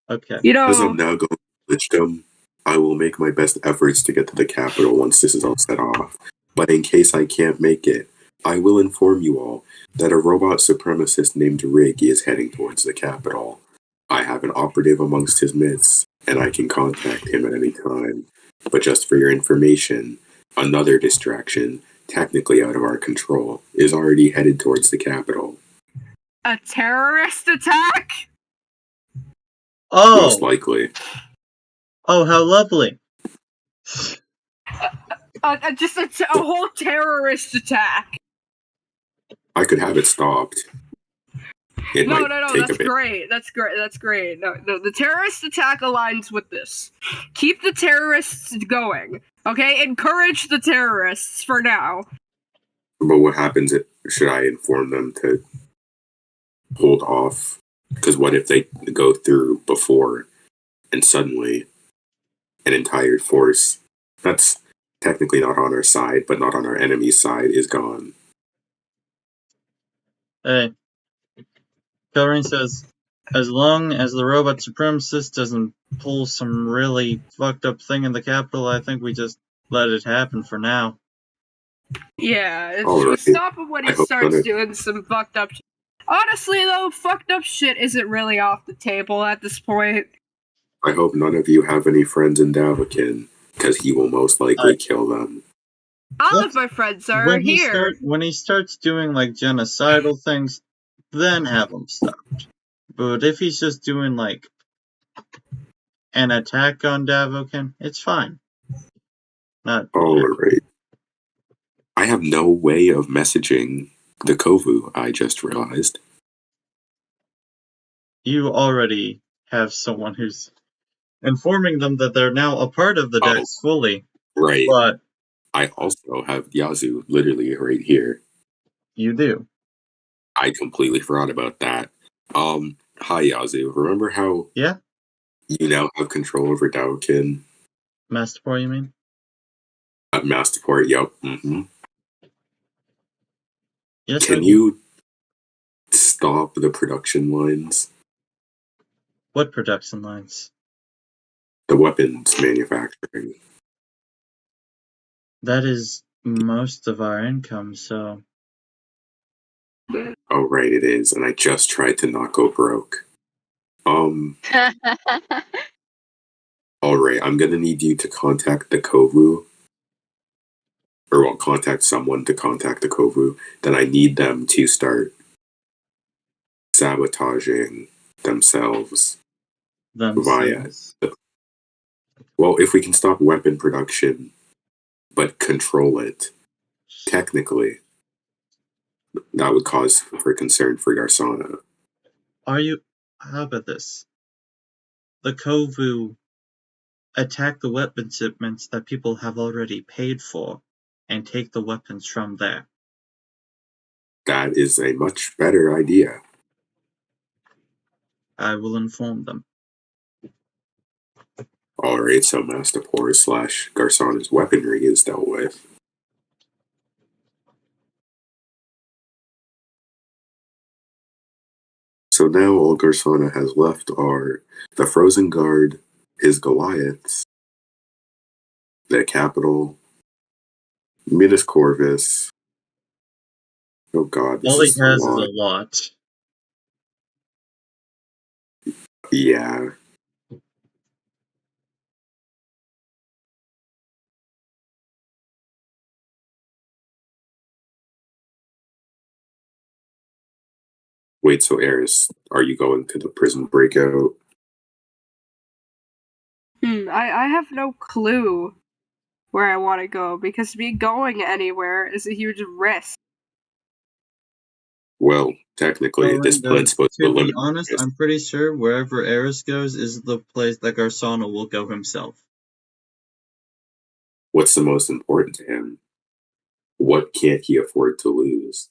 Okay. As I'm now going to Lichdom, I will make my best efforts to get to the capital once this is all set off. But in case I can't make it, I will inform you all that a robot supremacist named Rig is heading towards the capital. I have an operative amongst his midst, and I can contact him at any time. But just for your information, another distraction, technically out of our control, is already headed towards the capital. A terrorist attack? Oh! Most likely. Oh, how lovely! Just a whole terrorist attack. I could have it stopped. No, that's great. That's great. No, the terrorist attack aligns with this. Keep the terrorists going, okay? Encourage the terrorists for now. But what happens should I inform them to hold off? Because what if they go through before and suddenly an entire force that's technically not on our side, but not on our enemy's side, is gone? Hey. Kelrain says, as long as the robot supremacist doesn't pull some really fucked up thing in the capital, I think we just let it happen for now. Yeah, Right. Stop him when he starts doing some fucked up shit. Honestly, though, fucked up shit isn't really off the table at this point. I hope none of you have any friends in Davakin, because he will most likely kill them. All of my friends are here. When he starts doing, like, genocidal things, then have him stopped. But if he's just doing, like, an attack on Davokin, it's fine. Alright. I have no way of messaging the Kovu, I just realized. You already have someone who's informing them that they're now a part of the Dex fully. Right. But I also have Yazoo literally right here. You do. I completely forgot about that. Hi Yazoo. Remember how Yeah? you now have control over Daokin? Mastapor, you mean? Mastaport, yep. Mm-hmm. Yes, I Can do. you stop the production lines? What production lines? The weapons manufacturing. That is most of our income, so Oh, right, it is. And I just tried to not go broke. Alright, I'm gonna need you to contact the Kovu. Or, well, contact someone to contact the Kovu. Then I need them to start sabotaging themselves via. themselves. Well, if we can stop weapon production, but control it, technically, that would cause for concern for Garsauna. How about this? The Kovu attack the weapon shipments that people have already paid for and take the weapons from there. That is a much better idea. I will inform them. Alright, so Mastapor / Garsauna's weaponry is dealt with. So now all Garsauna has left are the Frozen Guard, his Goliaths, the Capital, Minas Corvus. Oh god, this All he is a has is a lot. lot. Yeah. Wait, so Eris, are you going to the prison breakout? I have no clue where I want to go because me going anywhere is a huge risk. Well, technically, Well, this plan's supposed to to be eliminate honest, this. I'm pretty sure wherever Eris goes is the place that Garsauna will go himself. What's the most important to him? What can't he afford to lose?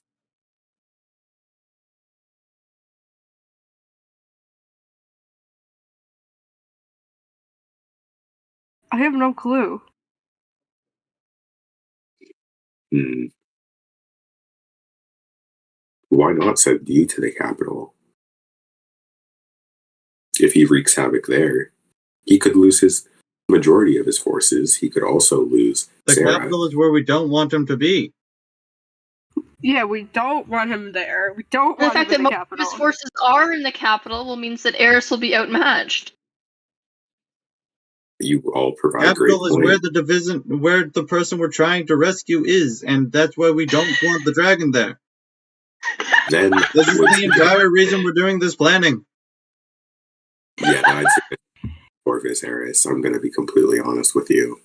I have no clue. Hmm. Why not send you to the capital? If he wreaks havoc there, he could lose his majority of his forces. He could also lose The Sarah. capital is where we don't want him to be. Yeah, we don't want him there. We don't The want him fact in that the most of capital. his forces are in the capital will means that Eris will be outmatched. You all provide great Capital is where points. where the person we're trying to rescue is, and that's why we don't want the dragon there. Then, This is the entire reason we're doing this planning. yeah, that's Corvus Eris. I'm going to be completely honest with you.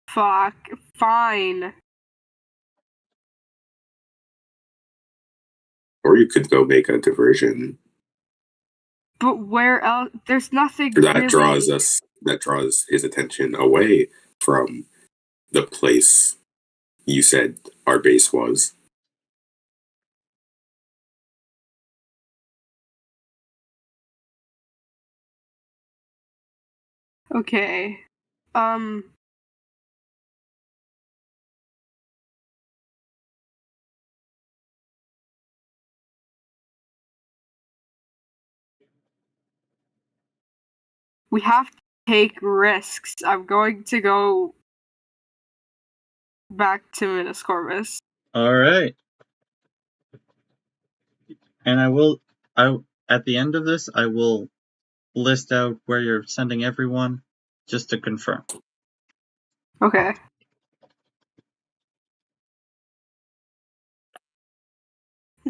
Fuck. Fine. Or you could go make a diversion. But where else? There's nothing That really. draws his attention away from the place you said our base was. Okay. We have to take risks. I'm going to go back to Minas Corvus. All right. And at the end of this, I will list out where you're sending everyone, just to confirm. Okay.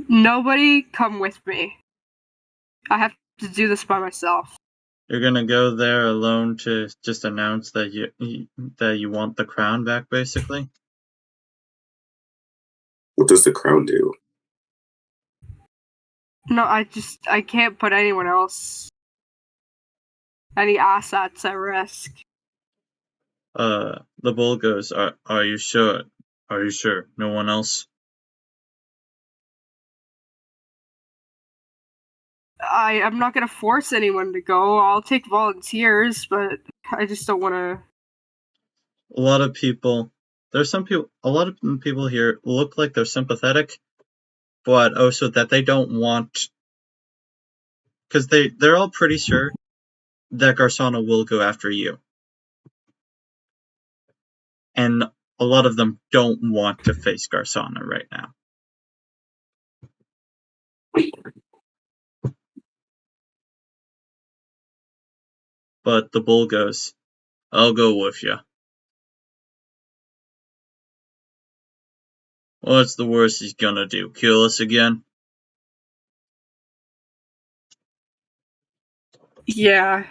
Nobody come with me. I have to do this by myself. You're gonna go there alone to just announce that you want the crown back, basically? What does the crown do? No, I can't put anyone else, any assets at risk. The bull goes, are you sure? Are you sure? No one else? I'm not gonna force anyone to go. I'll take volunteers, but I just don't want to. A lot of people. There's some people. A lot of people here look like they're sympathetic, but also that they don't want, because they're all pretty sure that Garsauna will go after you, and a lot of them don't want to face Garsauna right now. But the bull goes, "I'll go with you. What's the worst he's gonna do? Kill us again?" Yeah.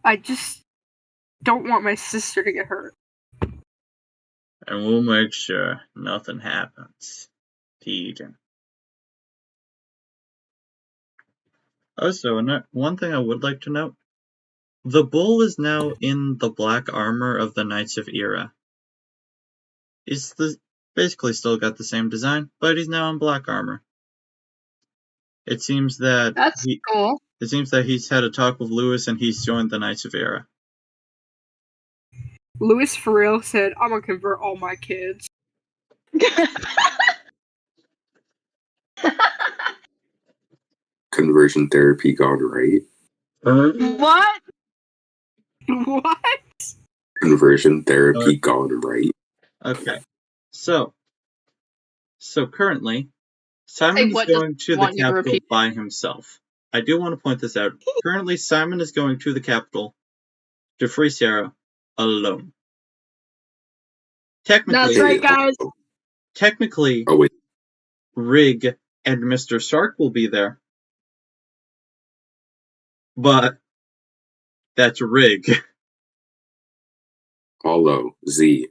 I just don't want my sister to get hurt. And we'll make sure nothing happens to Eden. Also, one thing I would like to note, the bull is now in the black armor of the Knights of Era. He's basically still got the same design, but he's now in black armor. It seems that That's cool. It seems that he's had a talk with Lewis and he's joined the Knights of Era. Lewis for real said, "I'm gonna convert all my kids." Conversion therapy gone right. What? What? Conversion therapy gone right. Okay. So currently, Simon is what going does to he the want you to capital repeat? by himself. I do want to point this out. Currently, Simon is going to the capital to free Sarah alone. That's right, guys. Technically, Oh wait, Rig and Mr. Sark will be there. But that's Rig. follow Z.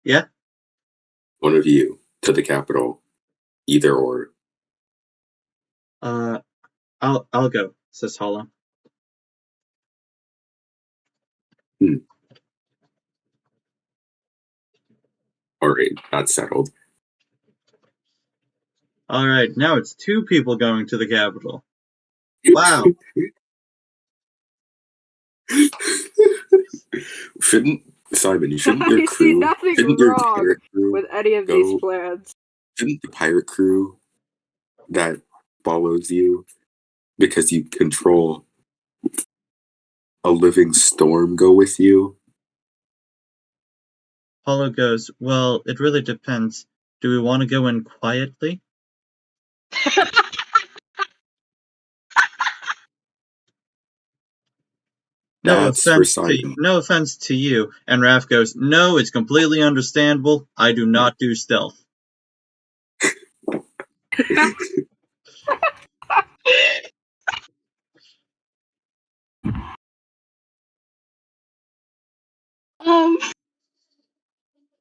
Yeah? One of you to the capital. Either or. I'll go, says Hollow. Alright, that's settled. Alright, now it's 2 people going to the capital. Wow. Shouldn't Simon, shouldn't I your see crew nothing shouldn't your wrong pirate crew with any of these plans. shouldn't the pirate crew that follows you because you control a living storm go with you? Hollow goes, well, it really depends. Do we want to go in quietly? That's for Simon. No offense to you. And Raph goes, no, it's completely understandable. I do not do stealth.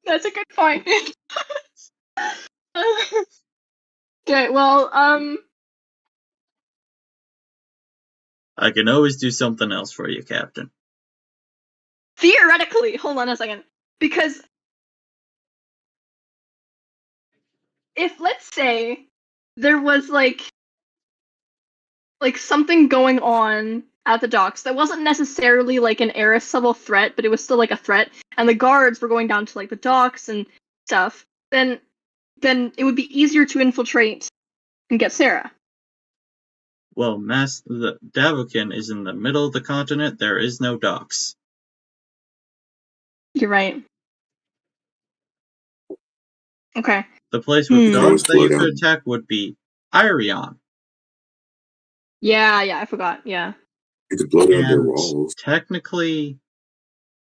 That's a good point. Okay, well, I can always do something else for you, Captain. theoretically, hold on a second. Because if, let's say, there was like something going on at the docks that wasn't necessarily like an Eris level threat, but it was still like a threat, and the guards were going down to like the docks and stuff, then it would be easier to infiltrate and get Sarah. Well, the Davokin is in the middle of the continent. There is no docks. You're right. Okay. The place with Always docks that you slow could down. attack would be Irion. Yeah, I forgot. Yeah. You could blow down their And walls. technically,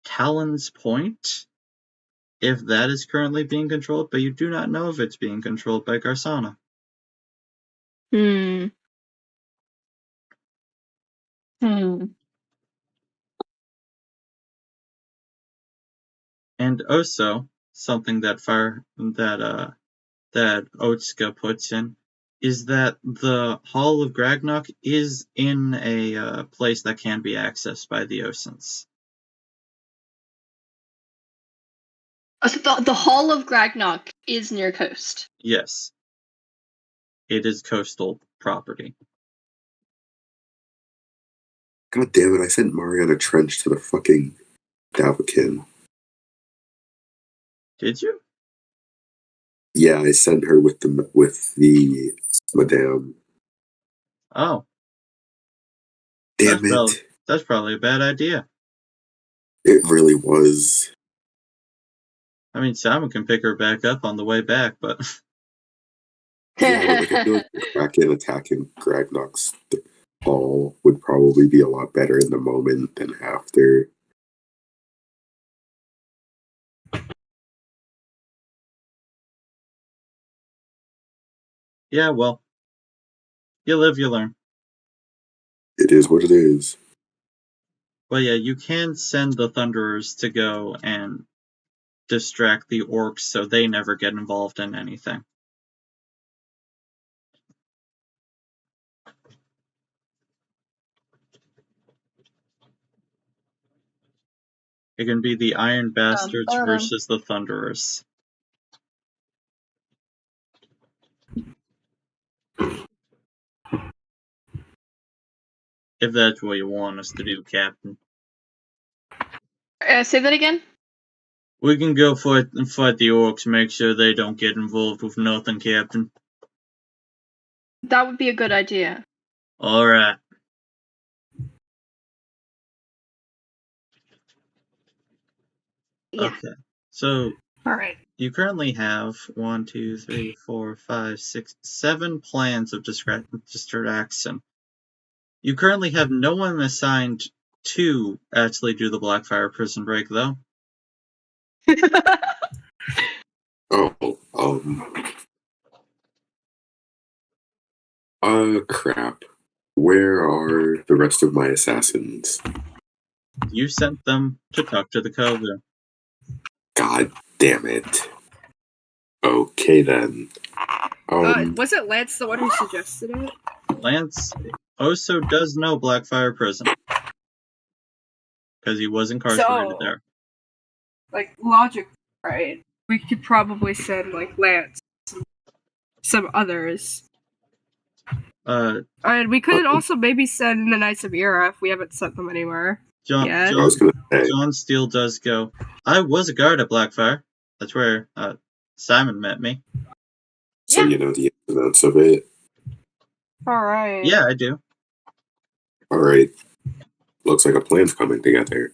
Talon's Point, if that is currently being controlled, but you do not know if it's being controlled by Garsauna. Hmm. And also, something that Otska puts in is that the Hall of Gragnok is in a place that can be accessed by the Osins. So the Hall of Gragnok is near coast. Yes. It is coastal property. God damn it, I sent Mariana Trench to the fucking Davakin. Did you? Yeah, I sent her with the Madame. Oh, Damn it. that's probably a bad idea. It really was. I mean, Simon can pick her back up on the way back, but Yeah, but like, I feel like the Kraken attacking Gragnok's hall would probably be a lot better in the moment than after. yeah, well, you live, you learn. It is what it is. But yeah, you can send the Thunderers to go and distract the orcs so they never get involved in anything. It can be the Iron Bastards versus the Thunderers. If that's what you want us to do, Captain. Say that again? We can go fight the orcs, make sure they don't get involved with nothing, Captain. That would be a good idea. Alright. Yeah. Okay. So Alright. you currently have 1, 2, 3, 4, 5, 6, 7 plans of distraction. You currently have no one assigned to actually do the Blackfire prison break, though. Crap. Where are the rest of my assassins? You sent them to talk to the Kovu. God damn it. Okay then. Was it Lance the one who suggested it? Lance also does know Blackfire prison. Because he was incarcerated there. Like, logic, right? We could probably send, like, Lance, some others. And we could also maybe send the Knights of Era if we haven't sent them anywhere. John Steele does go, I was a guard at Blackfire. That's where Simon met me. So you know the ins and outs of it? Alright. Yeah, I do. Alright. Looks like a plan's coming together.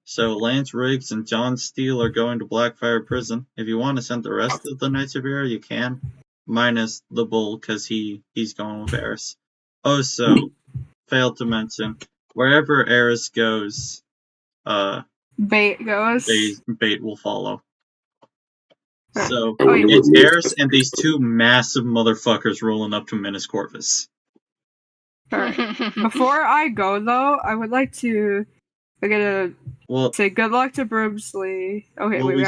So Lance Riggs and John Steele are going to Blackfire prison. If you want to send the rest of the Knights of Era, you can. Minus the Bull, because he's going with Eris. Also, failed to mention, wherever Eris goes, Bait goes. Bait will follow. So, yeah. it's Eris and these two massive motherfuckers rolling up to Minas Corvus. Before I go, though, I would like to say good luck to Broomsley. Okay, wait, we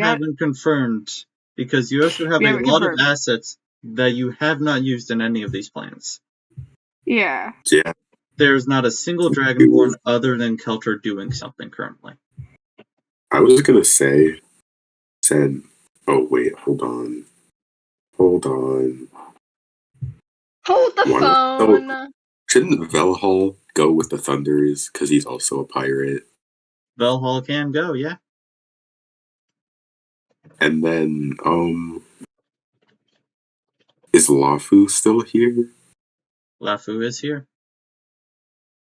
haven't confirmed, because you also have a lot of assets that you have not used in any of these plans. Yeah. There's not a single Dragonborn other than Kelter doing something currently. I was gonna say, oh wait, hold on. Hold the phone! Oh, shouldn't Velhall go with the Thunders, because he's also a pirate? Velhall can go, yeah. And then, is Lafu still here? Lafu is here.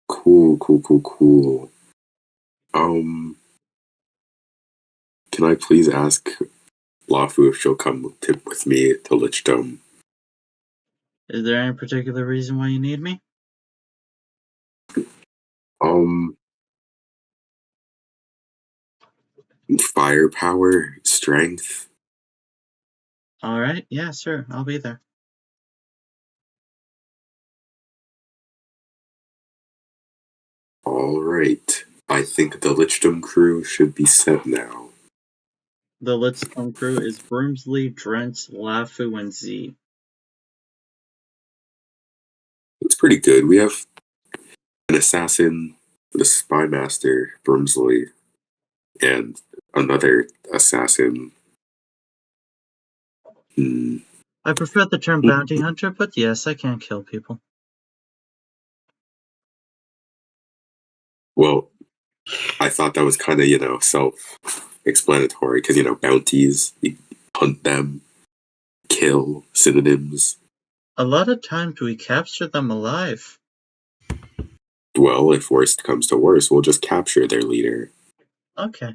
Cool. Can I please ask Lafu if she'll come with me to Lichdom? Is there any particular reason why you need me? Firepower, strength. Alright, yeah, sure, I'll be there. Alright. I think the Lichdom crew should be set now. The Lichdom crew is Broomsley, Drench, Lafu, and Z. It's pretty good. We have an assassin, the spy master, Broomsley, and another assassin. I prefer the term bounty hunter, but yes, I can kill people. Well, I thought that was kind of, self-explanatory because, bounties, you hunt them, kill, synonyms. A lot of times we capture them alive. Well, if worst comes to worst, we'll just capture their leader. Okay.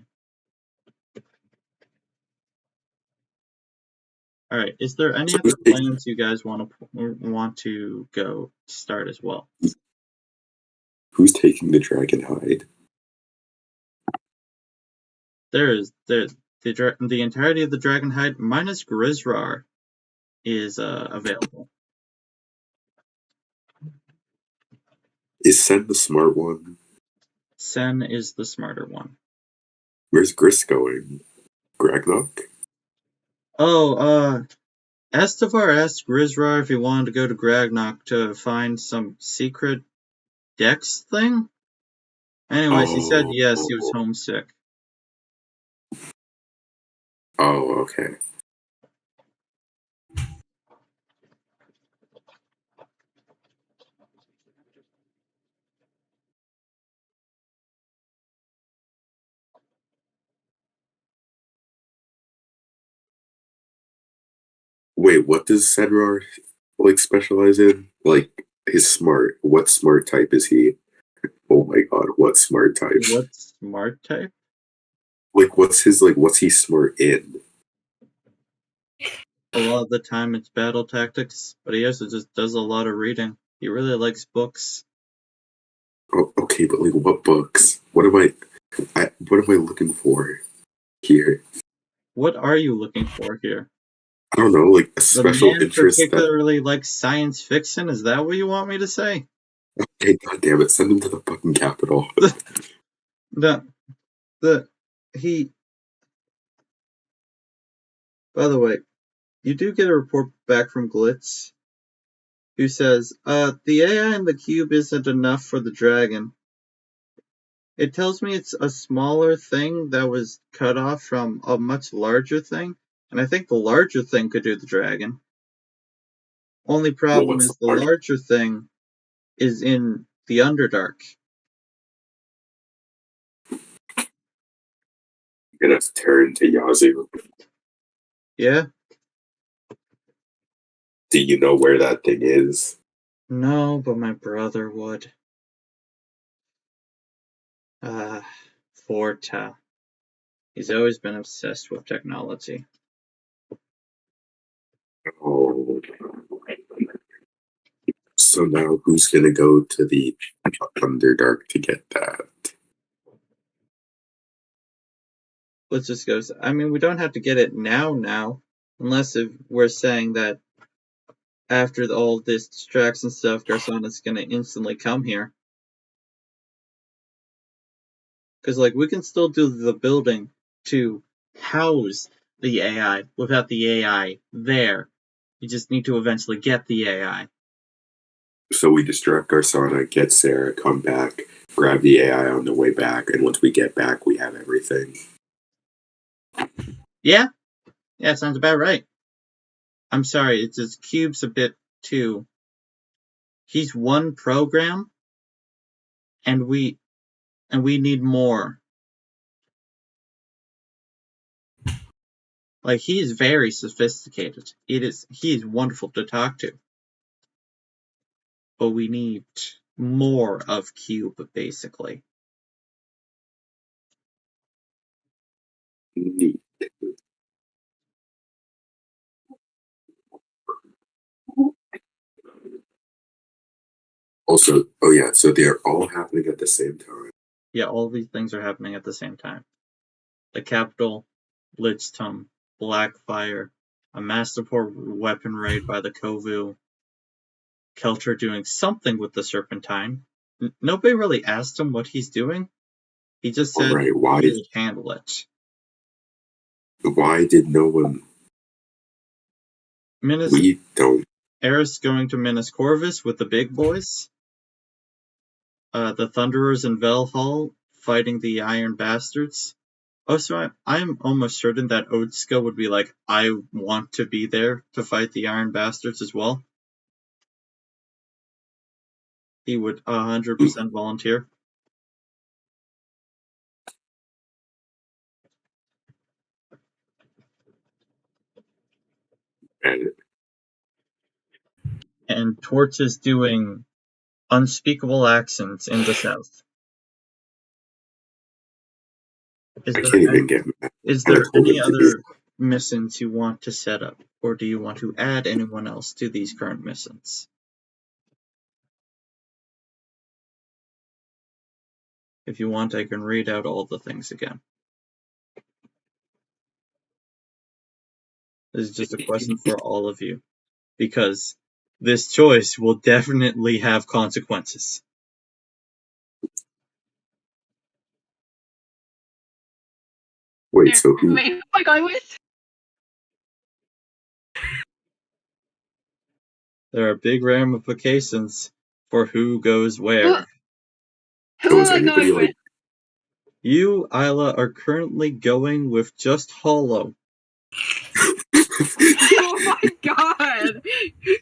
All right. Is there any So other plans you guys want to go start as well? Who's taking the dragon hide? There's the entirety of the dragon hide minus Grisrar is available. Is Sen the smart one? Sen is the smarter one. Where's Gris going? Gragnok? Oh, Estevar asked Grisrar if he wanted to go to Gragnok to find some secret Dex thing. Anyways, he said yes, he was homesick. Oh, okay. Wait, what does Sedrar specialize in? His smart. What smart type is he? Oh my god, what smart type? What smart type? What's he smart in? A lot of the time it's battle tactics, but he also just does a lot of reading. He really likes books. Oh, okay, but what books? What am I looking for here? What are you looking for here? I don't know, a special the man interest particularly likes science fiction? Is that what you want me to say? Okay, goddamn it, send him to the fucking capital. By the way, you do get a report back from Glitz, who says, the AI in the cube isn't enough for the dragon. It tells me it's a smaller thing that was cut off from a much larger thing, and I think the larger thing could do the dragon. Only problem is the larger thing is in the Underdark. You're gonna have to turn to Yazoo. Yeah? Do you know where that thing is? No, but my brother would. Forta. He's always been obsessed with technology. Oh. So now who's gonna go to the Underdark to get that? Let's just go. I mean, we don't have to get it now, unless if we're saying that after all this distraction stuff, Garsauna's gonna instantly come here. Because, we can still do the building to house the AI without the AI there. You just need to eventually get the AI. So we distract Garsauna, get Sarah, come back, grab the AI on the way back, and once we get back, we have everything. Yeah, sounds about right. I'm sorry, it's just Cube's a bit too. He's one program, and we need more. He is very sophisticated. He is wonderful to talk to. But we need more of Cube, basically. Neat. Also, so they're all happening at the same time. Yeah, all these things are happening at the same time. The Capital, Lichtum, Blackfire, a Mastapor weapon raid by the Kovu, Kelter doing something with the Serpentine. Nobody really asked him what he's doing. He just said why he would handle it. Why did no one... We don't... Eris going to Minas Corvus with the big boys. The Thunderers in Velhall fighting the Iron Bastards. Oh, so I'm almost certain that Oatska would be like, I want to be there to fight the Iron Bastards as well. He would 100% volunteer. And And Torch is doing unspeakable accents in the south. I can't even get mad. Is And I there told any him to be. other missions you want to set up, or do you want to add anyone else to these current missions? If you want, I can read out all the things again. This is just a question for all of you, because this choice will definitely have consequences. Wait, so who? Wait, who am I going with? There are big ramifications for who goes where. Who So is am I anybody going with? You, Isla, are currently going with just Hollow. Oh my god!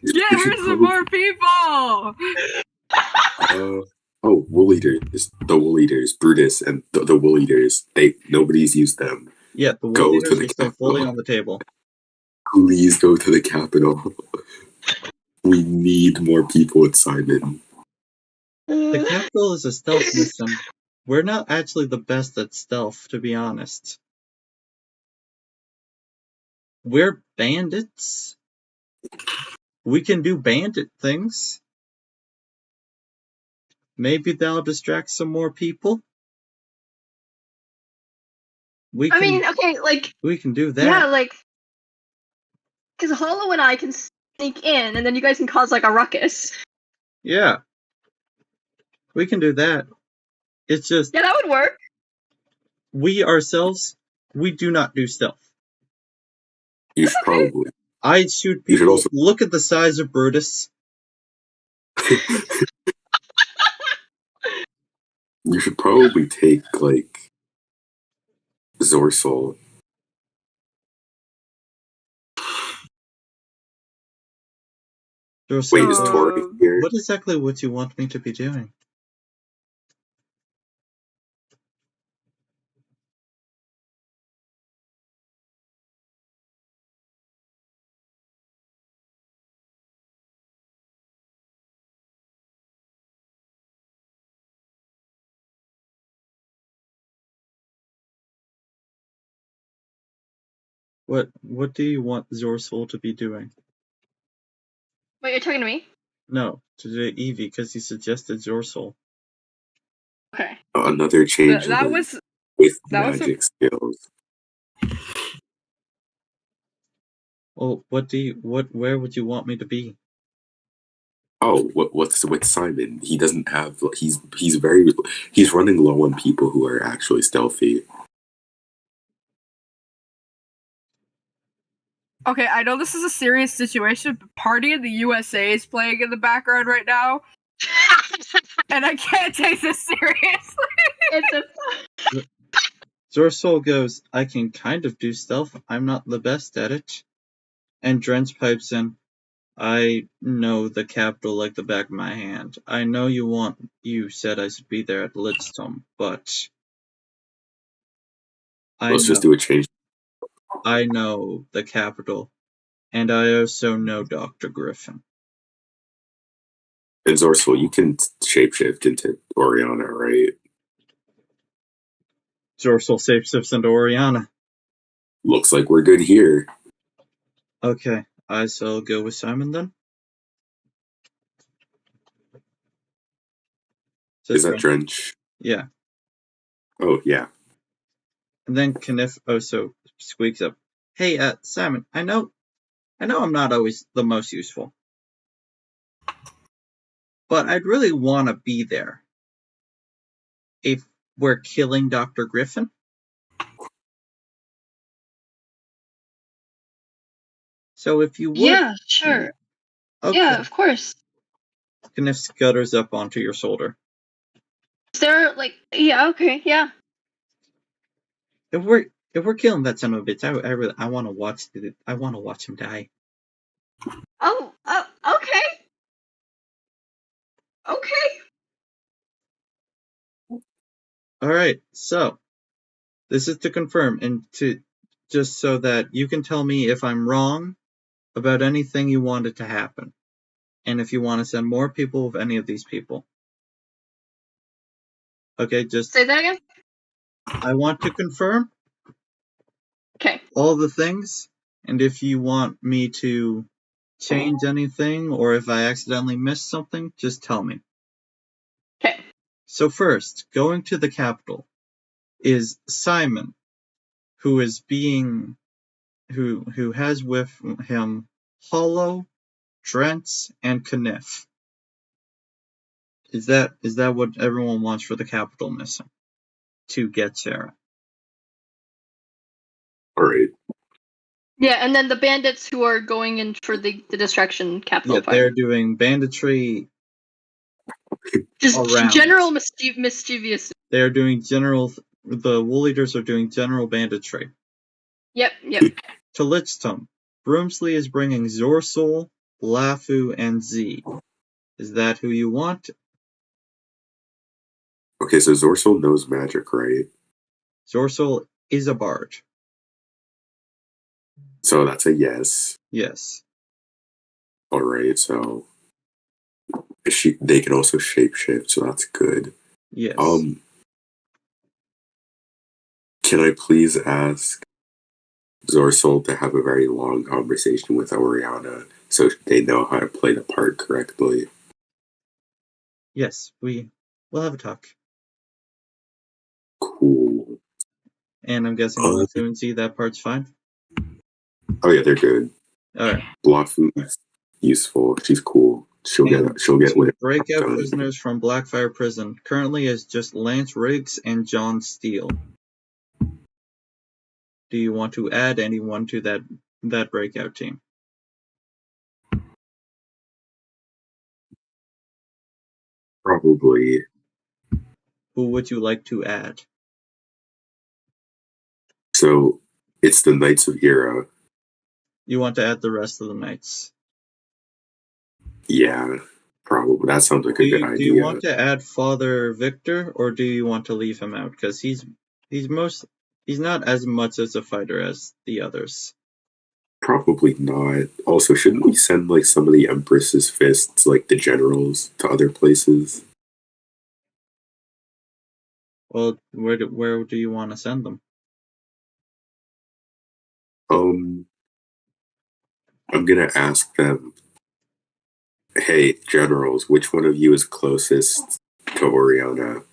Get her some more people! Wool Eaters, the Wool Eaters, Brutus, and the Wool Eaters. Nobody's used them. Yeah, the Wool Go to Eaters the are still fully capital. on the table. Please go to the capital. We need more people with Simon. The capital is a stealth mission. We're not actually the best at stealth, to be honest. We're bandits. We can do bandit things. Maybe that'll distract some more people. We I can mean, okay, like, we can do that. yeah, like, because Hollow and I can sneak in, and then you guys can cause, like, a ruckus. Yeah. We can do that. It's just, Yeah, that would work. we ourselves, we do not do stealth. You should Okay. probably. I shoot You should people. also. Look at the size of Brutus. You should probably take like Zorsol. Wait, is Tori here? What exactly would you want me to be doing? What do you want Zorsol to be doing? Wait, you're talking to me? No, to do Eevee, because he suggested Zorsol. Okay. Another change That was with that was magic skills. Well, where would you want me to be? Oh, what's with Simon? He doesn't have. He's running low on people who are actually stealthy. okay. I know this is a serious situation, but Party in the USA is playing in the background right now, and I can't take this seriously. It's a Zorsol goes, I can kind of do stealth. I'm not the best at it. And Drench pipes in, I know the capital like the back of my hand. I know you said I should be there at Lidstone, but Let's just do a change. I know the capital, and I also know Dr. Griffin. And Zorsol, you can shapeshift into Oriana, right? Zorsol shapeshifts into Oriana. Looks like we're good here. Okay, I shall go with Simon then. Is that Drench? Yeah. Oh, yeah. And then Kniff also squeaks up, hey, Simon, I know I'm not always the most useful, but I'd really want to be there if we're killing Dr. Griffin. So if you would... Yeah, sure. Okay. Yeah, of course. Kniff scutters up onto your shoulder. Is there, like, yeah, okay, yeah. If we're killing that son of a bitch, I want to watch him die. Oh, okay. Okay. All right, so this is to confirm and to just so that you can tell me if I'm wrong about anything you wanted to happen, and if you want to send more people with any of these people. Okay, just Say that again. I want to confirm Okay. all the things, and if you want me to change anything or if I accidentally missed something, just tell me. Okay. So first, going to the capital is Simon, who is being who has with him Hollow, Drents, and Kniff. Is that what everyone wants for the capital mission? To get Sarah. Alright. Yeah, and then the bandits who are going in for the distraction capital Yeah, part. they're doing banditry Just around. general mischievous. They're doing general. The Wool Eaters are doing general banditry. Yep. To Lichtum, Broomsley is bringing Zorsol, Lafu, and Z. Is that who you want? Okay, so Zorsol knows magic, right? Zorsol is a bard. So that's a yes. Yes. Alright, so they can also shapeshift, so that's good. Yes. Can I please ask Zorsol to have a very long conversation with Oriana so they know how to play the part correctly? Yes, we'll have a talk. Cool. And I'm guessing Lafu and Z, that part's fine? Oh yeah, they're good. Alright. Lafu is useful. She's cool. She'll get To what break out done. prisoners from Blackfire Prison currently is just Lance Riggs and John Steele. Do you want to add anyone to that breakout team? Probably. Who would you like to add? So it's the Knights of Hera. You want to add the rest of the knights? Yeah, probably. That sounds like a good idea. Do you want to add Father Victor, or do you want to leave him out? Because he's not as much as a fighter as the others. Probably not. Also, shouldn't we send like some of the Empress's fists, like the generals, to other places? Well, where do you want to send them? I'm gonna ask them, hey, generals, which one of you is closest to Oriana?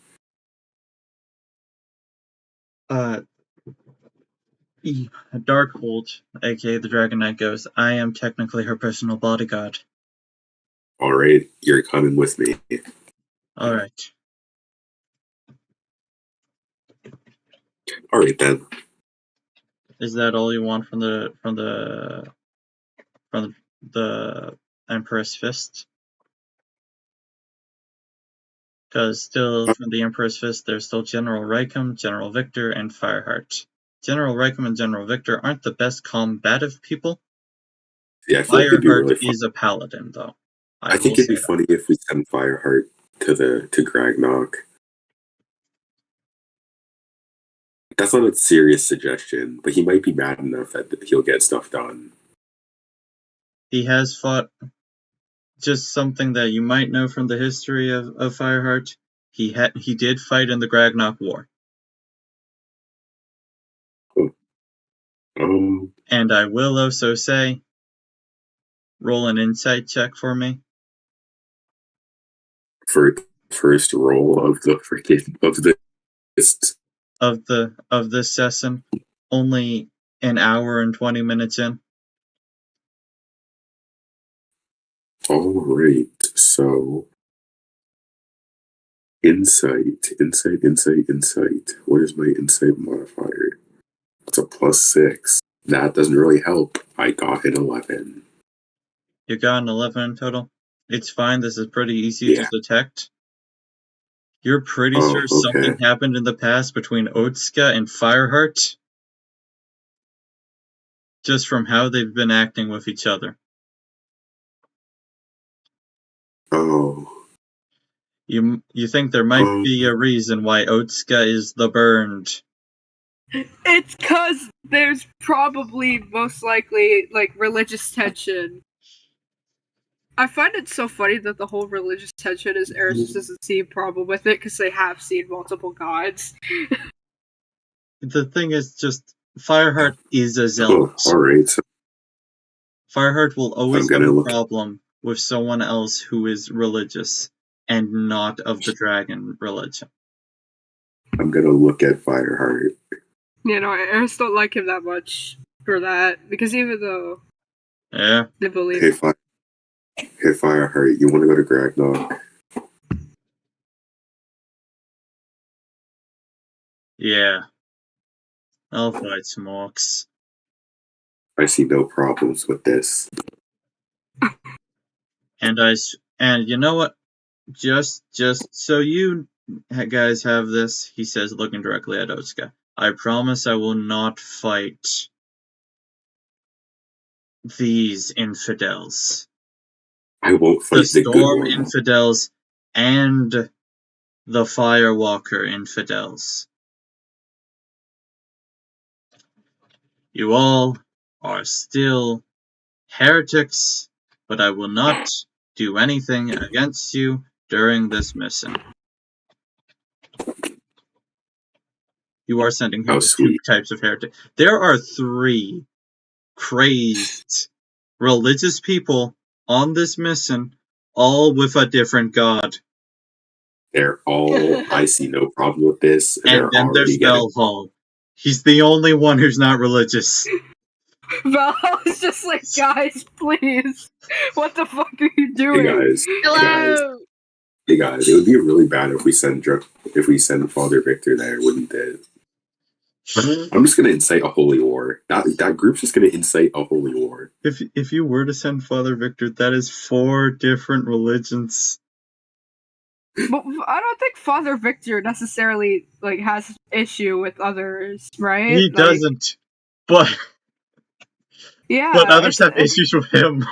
Darkhold, aka the Dragon Knight, goes, I am technically her personal bodyguard. Alright, you're coming with me. Alright. Alright then. Is that all you want from the Emperor's Fist? Because still, from the Emperor's Fist, there's still General Raikum, General Victor, and Fireheart. General Raikum and General Victor aren't the best combative people. Yeah, I feel like it'd be Fireheart really fun. is a paladin, though. I think it'd be funny if we send Fireheart to Gragnok. That's not a serious suggestion, but he might be mad enough that he'll get stuff done. He has fought. Just something that you might know from the history of Fireheart. He did fight in the Gragnok War. And I will also say, roll an insight check for me. For first roll of the of this session, only an hour and 20 minutes in. Alright, so insight. What is my insight modifier? It's a +6. That doesn't really help. I got an 11. You got an 11 in total? It's fine, this is pretty easy to detect. You're pretty Oh, sure okay. something happened in the past between Otska and Fireheart? Just from how they've been acting with each other. Oh. You think there might be a reason why Otska is the burned. It's cause there's probably most likely like religious tension. I find it so funny that the whole religious tension is Eris doesn't see a problem with it because they have seen multiple gods. The thing is just Fireheart is a zealot. Oh, alright. So Fireheart will always I'm have gonna a look- problem with someone else who is religious and not of the dragon religion. I'm gonna look at Fireheart. You know, Eris don't like him that much for that because even though Yeah. they believe. Hey, Fireheart, you wanna go to Gragnog? Yeah. I'll fight some orcs. I see no problems with this. And you know what? Just so you guys have this, he says, looking directly at Otska. I promise I will not fight these infidels. I won't The fight the good Storm one. infidels and the Firewalker infidels. You all are still heretics, but I will not do anything against you during this mission. You are sending How him to two sweet. types of heretics. There are 3 crazed religious people on this mission, all with a different god. They're all, I see no problem with this. And They're then there's already getting. Velhall. He's the only one who's not religious. Val's just like, guys, please. What the fuck are you Hey doing? guys, Hello. hey guys, it would be really bad if we send Father Victor there, wouldn't it? I'm just gonna incite a holy war. That group's just gonna incite a holy war. If you were to send Father Victor, that is 4 different religions. But I don't think Father Victor necessarily like has issue with others, right? He Like, doesn't. But yeah. but others have issues with him.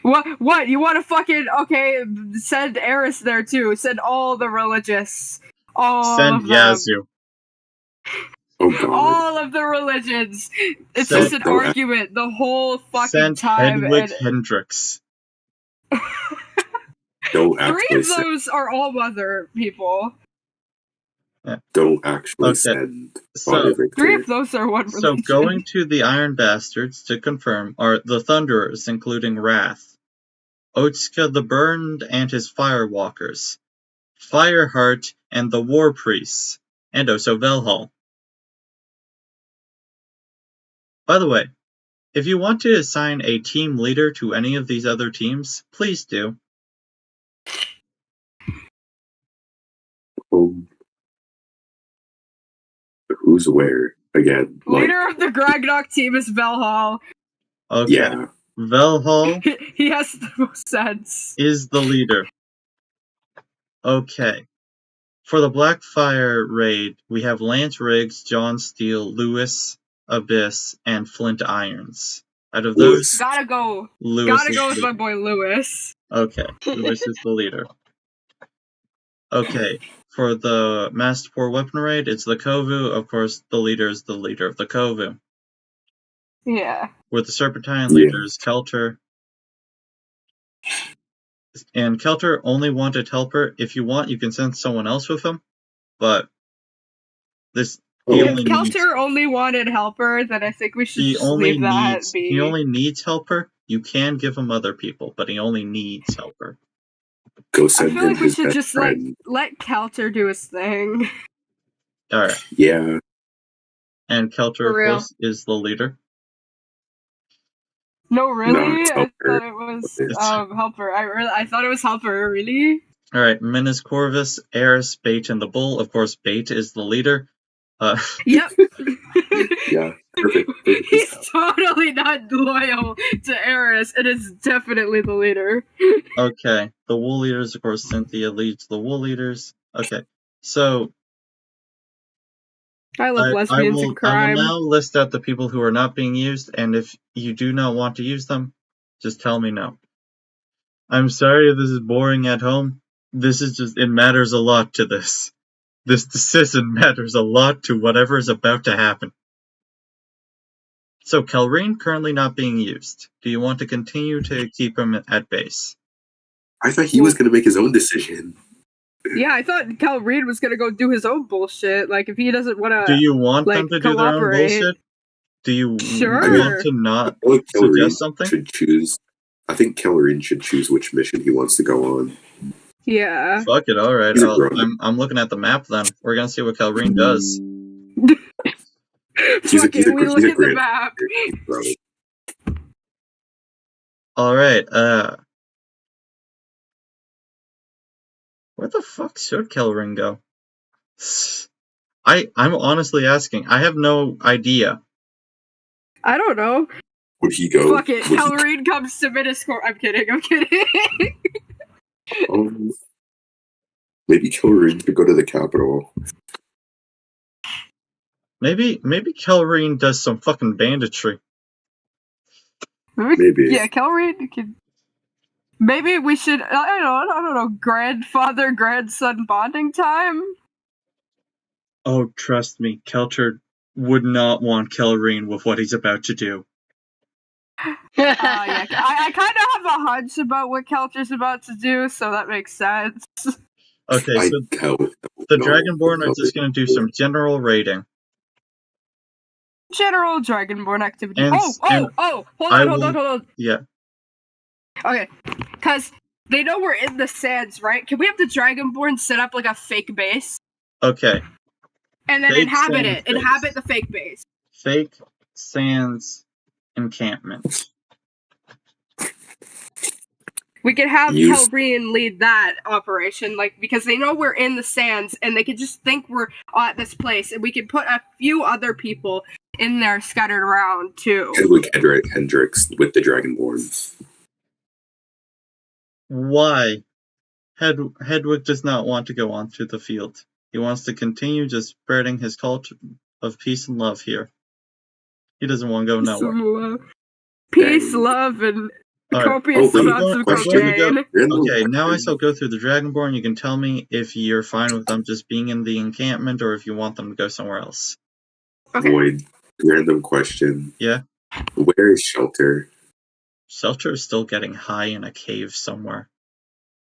What? You want to fucking send Eris there too? Send all the religious, all Send of them, Yazoo. Oh god. all of the religions. It's Send- just an argument the whole fucking Send time. Hedwig And Hendricks. Don't 3 actually of those are all mother people. don't actually Okay. send So- Father Victor. 3 of those are one So religion. going to the Iron Bastards to confirm are the Thunderers, including Wrath, Otska the Burned and his Firewalkers, Fireheart and the War Priests, and also Velhall. By the way, if you want to assign a team leader to any of these other teams, please do. Who's where again? Leader of the Gragnog team is Velhall. Okay, Yeah. Velhall He has the most sense. is the leader. Okay. For the Blackfire raid, we have Lance Riggs, John Steele, Lewis, Abyss, and Flint Irons. Out of those, Gotta go. Lewis Gotta is go with the my boy Lewis. Okay, Lewis is the leader. Okay, for the Masterport weapon raid, it's the Kovu. Of course, the leader is the leader of the Kovu. Yeah. With the Serpentine leader is Kelter. And Kelter only wanted helper. If you want, you can send someone else with him. But this he If only needs Kelter only wanted helper, then I think we should he just only leave that needs be. he only needs helper. You can give him other people, but he only needs helper. Go I send feel him like we his should best just friend. let Kelter do his thing. Alright. Yeah. And Kelter, For of real. course, is the leader. No, really? it's I Helper. thought it was It's- helper. I thought it was helper. Really? Alright, Minas Corvus, Eris, Bait, and the Bull. Of course, Bait is the leader. Yep. Yeah, perfect. He's totally not loyal to Eris. It is definitely the leader. Okay, the Wool Eaters, of course, Cynthia leads the Wool Eaters. Okay, so I love lesbians and I will crime. now list out the people who are not being used, and if you do not want to use them, just tell me no. I'm sorry if this is boring at home. This is just, it matters a lot to this. This decision matters a lot to whatever is about to happen. So, Kelreen currently not being used. Do you want to continue to keep him at base? I thought he was going to make his own decision. Yeah, I thought Cal Reed was gonna go do his own bullshit. Like, if he doesn't want Do to, you want them to do their own cooperate. bullshit? Do you Sure. want to not I think suggest something? should choose. I think Kellerin should choose which mission he wants to go on. Yeah. Fuck it, alright. He's a grown-up. I'm looking at the map then. We're gonna see what Kelreen does. Fuck it, we look at the map. Alright, where the fuck should Kelreen go? I'm honestly asking. I have no idea. I don't know. Would he go? Fuck it, Kelreen comes to Miniscore. I'm kidding. Maybe Kellerin should go to the capital. Maybe Kelreen does some fucking banditry. Maybe. Yeah, Kelreen can. Maybe we should. I don't know. Grandfather grandson bonding time. Oh, trust me, Kelter would not want Kelreen with what he's about to do. Yeah, I kind of have a hunch about what Kelter's about to do, so that makes sense. Okay, so the Dragonborn are just going to do some general raiding. General Dragonborn activity. And- Hold on. Yeah. Okay, because they know we're in the sands, right? Can we have the Dragonborn set up like a fake base? Okay. And then Fake inhabit sands it. base. Inhabit the fake base. Fake sands encampment. We could have Use- Kelreen lead that operation, like, because they know we're in the sands, and they could just think we're at this place, and we could put a few other people in there scattered around too. Hedwig Hendricks with the Dragonborn. Why? Hedwig does not want to go on through the field. He wants to continue just spreading his culture of peace and love here. He doesn't want to go nowhere. Peace, love, and copious amounts of cocaine. Okay, now I shall go through the Dragonborn. You can tell me if you're fine with them just being in the encampment or if you want them to go somewhere else. Okay. Void. Random question. Yeah? Where is Shelter? Shelter is still getting high in a cave somewhere.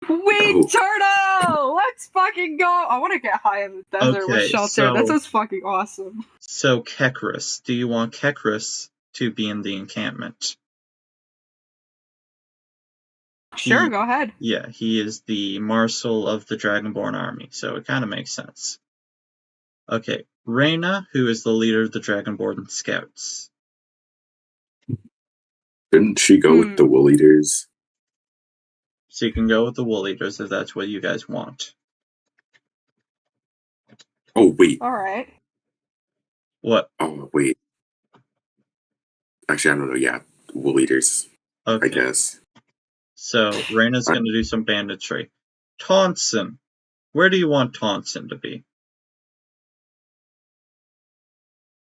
Wind turtle! Let's fucking go! I want to get high in the desert with Okay, Shelter. That so- sounds fucking awesome. So, Kekris. Do you want Kekris to be in the encampment? Sure, go ahead. Yeah, he is the marshal of the Dragonborn army, so it kind of makes sense. Okay, Reyna, who is the leader of the Dragonborn scouts. Couldn't she go with the Wool Eaters? So you can go with the Wool Eaters if that's what you guys want. Oh, wait. Alright. What? Oh, wait. Actually, I don't know. Yeah, Wool Eaters, Okay, I guess. so Reyna's going to do some banditry. Taunson. Where do you want Taunson to be?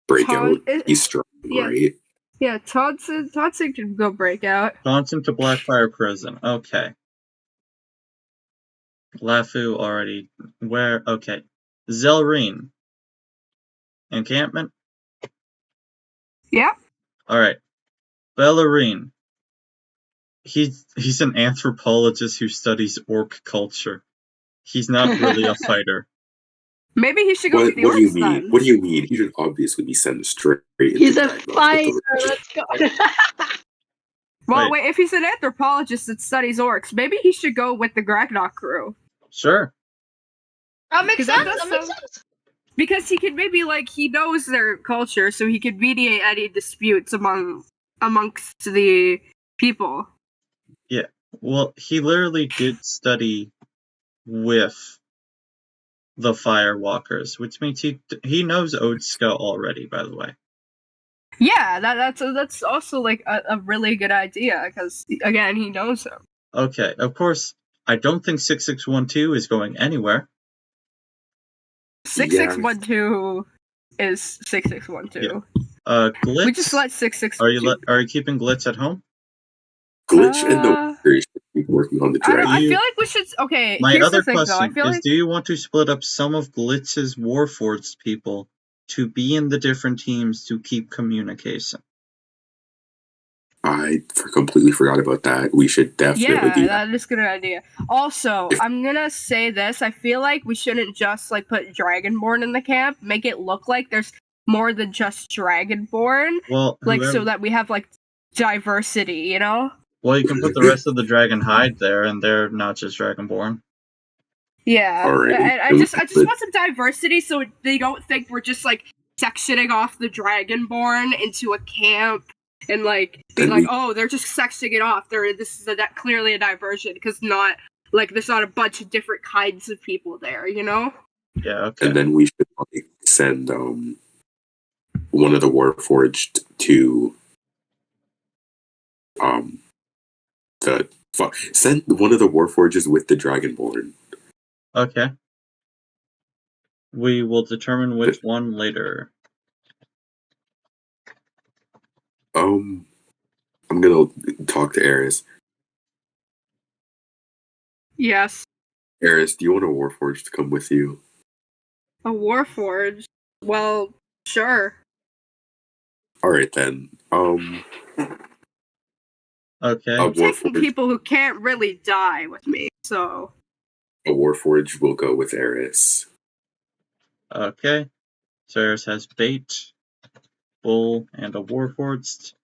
Breakout. He's strong, yeah. right? Yeah, Taunson can go break out. Taunson to Blackfire Prison. Okay. Lafu already. Where? Okay. Zelrine. Encampment? Yeah. Alright. Bellarine. He's an anthropologist who studies orc culture. He's not really a fighter. Maybe he should go with the What do you orcs mean? then. What do you mean? He should obviously be sent straight. He's into a Ragnarok with fighter. the- Let's go. Well, wait, if he's an anthropologist that studies orcs, maybe he should go with the Gragnock crew. Sure. That makes 'Cause sense. that does That makes sound- sense. Because he could maybe, like, he knows their culture, so he could mediate any disputes amongst the people. Well, he literally did study with the Firewalkers, which means he knows Oatska already, by the way. Yeah, that's also like a really good idea because again he knows him. Okay, of course, I don't think 6612 is going anywhere. 6612 is 6612. Glitz, We just let 66. are you keeping Glitz at home? Glitch and the Warriors should be working on the I dragon. feel like we should. Okay, My here's other the thing, though. I question feel is, like do you want to split up some of Glitz's Warforged people to be in the different teams to keep communication? I completely forgot about that. We should definitely do that. that is a good idea. Also, I'm gonna say this. I feel like we shouldn't just like put Dragonborn in the camp. Make it look like there's more than just Dragonborn. Well, Like so that we have like diversity. You know? Well, you can put the rest of the Dragon Hide there, and they're not just Dragonborn. Yeah. Alrighty. And I just want some diversity so they don't think we're just like sectioning off the Dragonborn into a camp. And like be like, oh, they're just sectioning it off. This is clearly a diversion because not like there's not a bunch of different kinds of people there, you know? Yeah. Okay. And then we should like send one of the Warforged to send one of the Warforges with the Dragonborn. Okay. We will determine which one later. I'm gonna talk to Eris. Yes. Eris, do you want a Warforged to come with you? A Warforged? Well, sure. Alright then. Okay. I'm taking people who can't really die with me, so a Warforged will go with Eris. Okay. So Eris has Bait, Bull, and a Warforged.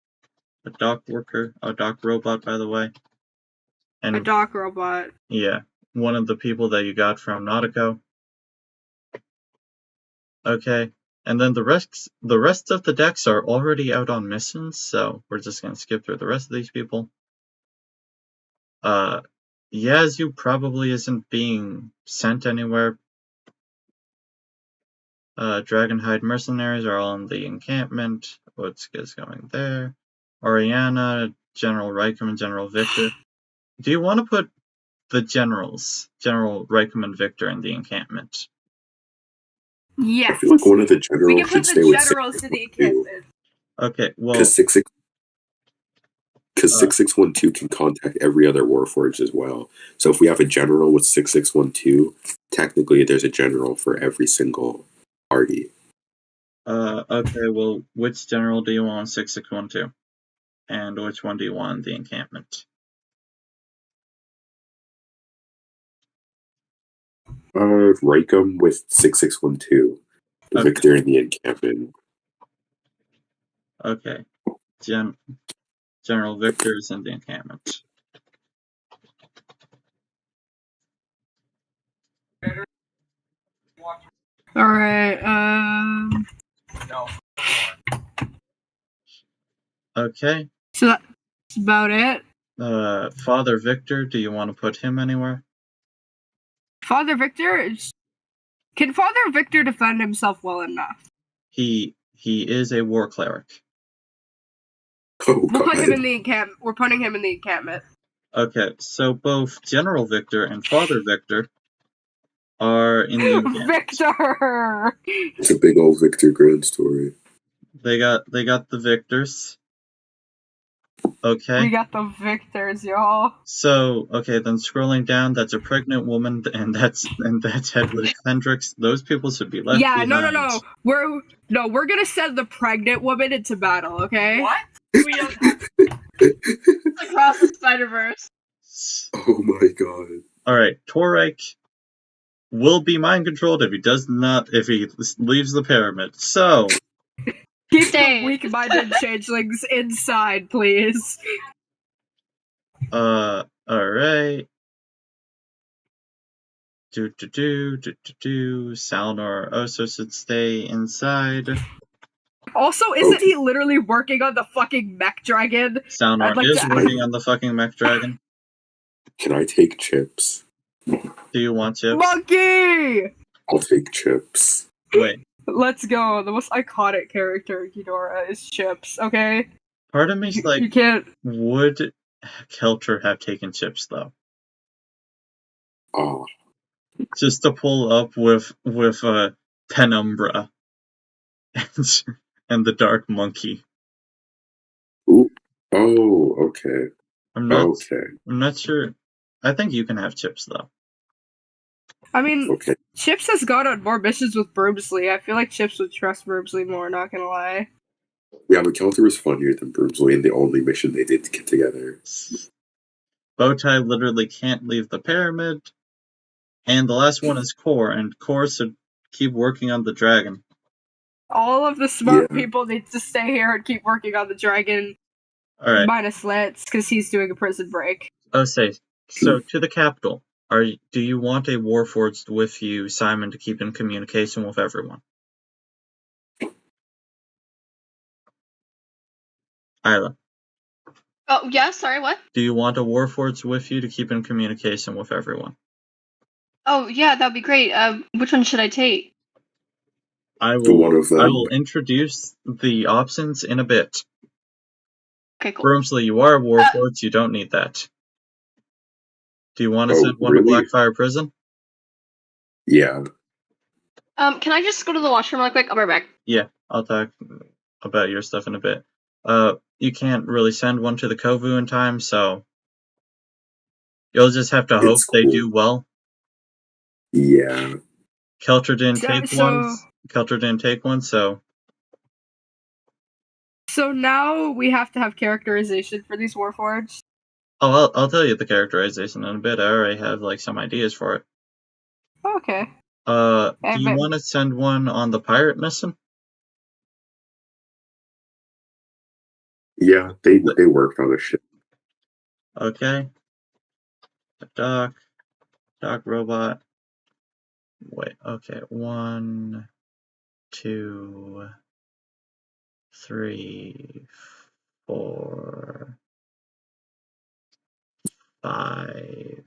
A dock worker, a dock robot, by the way. And a dock robot. Yeah, one of the people that you got from Nautico. Okay, and then the rest of the decks are already out on missions, so we're just gonna skip through the rest of these people. Yazoo probably isn't being sent anywhere. Dragonhide mercenaries are all in the encampment. What's going there? Oriana, General Raikum, and General Victor. Do you want to put the generals, General Raikum and Victor, in the encampment? Yes. I feel like one of the generals should stay with 6612. Okay, well, because 6612 can contact every other Warforged as well. So if we have a general with 6612, technically there's a general for every single party. Okay, well, which general do you want on 6612? And which one do you want in the encampment? Raikum with 6612. Okay. Victor in the encampment. Okay. General Victor is in the encampment. Alright, No. Okay. So that's about it. Father Victor, do you want to put him anywhere? Father Victor? Can Father Victor defend himself well enough? He is a war cleric. Oh, we'll put him in the encampment. We're putting him in the encampment. Okay, so both General Victor and Father Victor are in the encampment. Victor! It's a big old Victor Grand story. They got the Victors. Okay. We got the Victors, y'all. So, okay, then scrolling down, that's a pregnant woman, and that's Hedwig Hendricks. Those people should be left behind. No. We're gonna send the pregnant woman into battle, okay? What? It's across the Spider-Verse. Oh my god. Alright, Torek will be mind controlled if he leaves the pyramid. So keep the weak-minded changelings inside, please. Alright. Salnor also should stay inside. Also, isn't he literally working on the fucking mech dragon? Salnor is working on the fucking mech dragon. Can I take chips? Do you want chips? Monkey! I'll take chips. Wait. Let's go. The most iconic character in Ghidorah is Chips, okay? Part of me's like, You can't... would Kelter have taken Chips though? Oh, Just to pull up with Penumbra and the Dark Monkey. ooh, oh, okay, I'm okay, not sure. I think you can have Chips though. I mean, okay. Chips has gone on more missions with Broomsley. I feel like Chips would trust Broomsley more, not gonna lie. Yeah, but Kelter was funnier than Broomsley in the only mission they did to get together. Bowtie literally can't leave the pyramid. And the last one is Core, and Core should keep working on the dragon. All of the smart Yeah. people need to stay here and keep working on the dragon, Alright, minus Lance, because he's doing a prison break. so to the capital. Do you want a Warforged with you, Simon, to keep in communication with everyone? Isla, Oh, yeah, sorry, what? do you want a Warforged with you to keep in communication with everyone? Oh, yeah, that'd be great. Which one should I take? I One of them. will introduce the options in a bit. Okay, cool. Broomsley, you are a Warforged, you don't need that. Do you want to Oh, send one really? to Blackfire Prison? Yeah. Can I just go to the washroom real quick? I'll be right back. Yeah, I'll talk about your stuff in a bit. You can't really send one to the Kovu in time, so you'll just have to hope It's they cool. do well. Yeah. Kelter didn't take So one, so now we have to have characterization for these Warforged. I'll tell you the characterization in a bit. I already have like some ideas for it. Okay. Do you want to send one on the pirate mission? Yeah, they worked on the ship. Okay. Doc robot. Wait, okay. 1, 2, 3, 4, 5.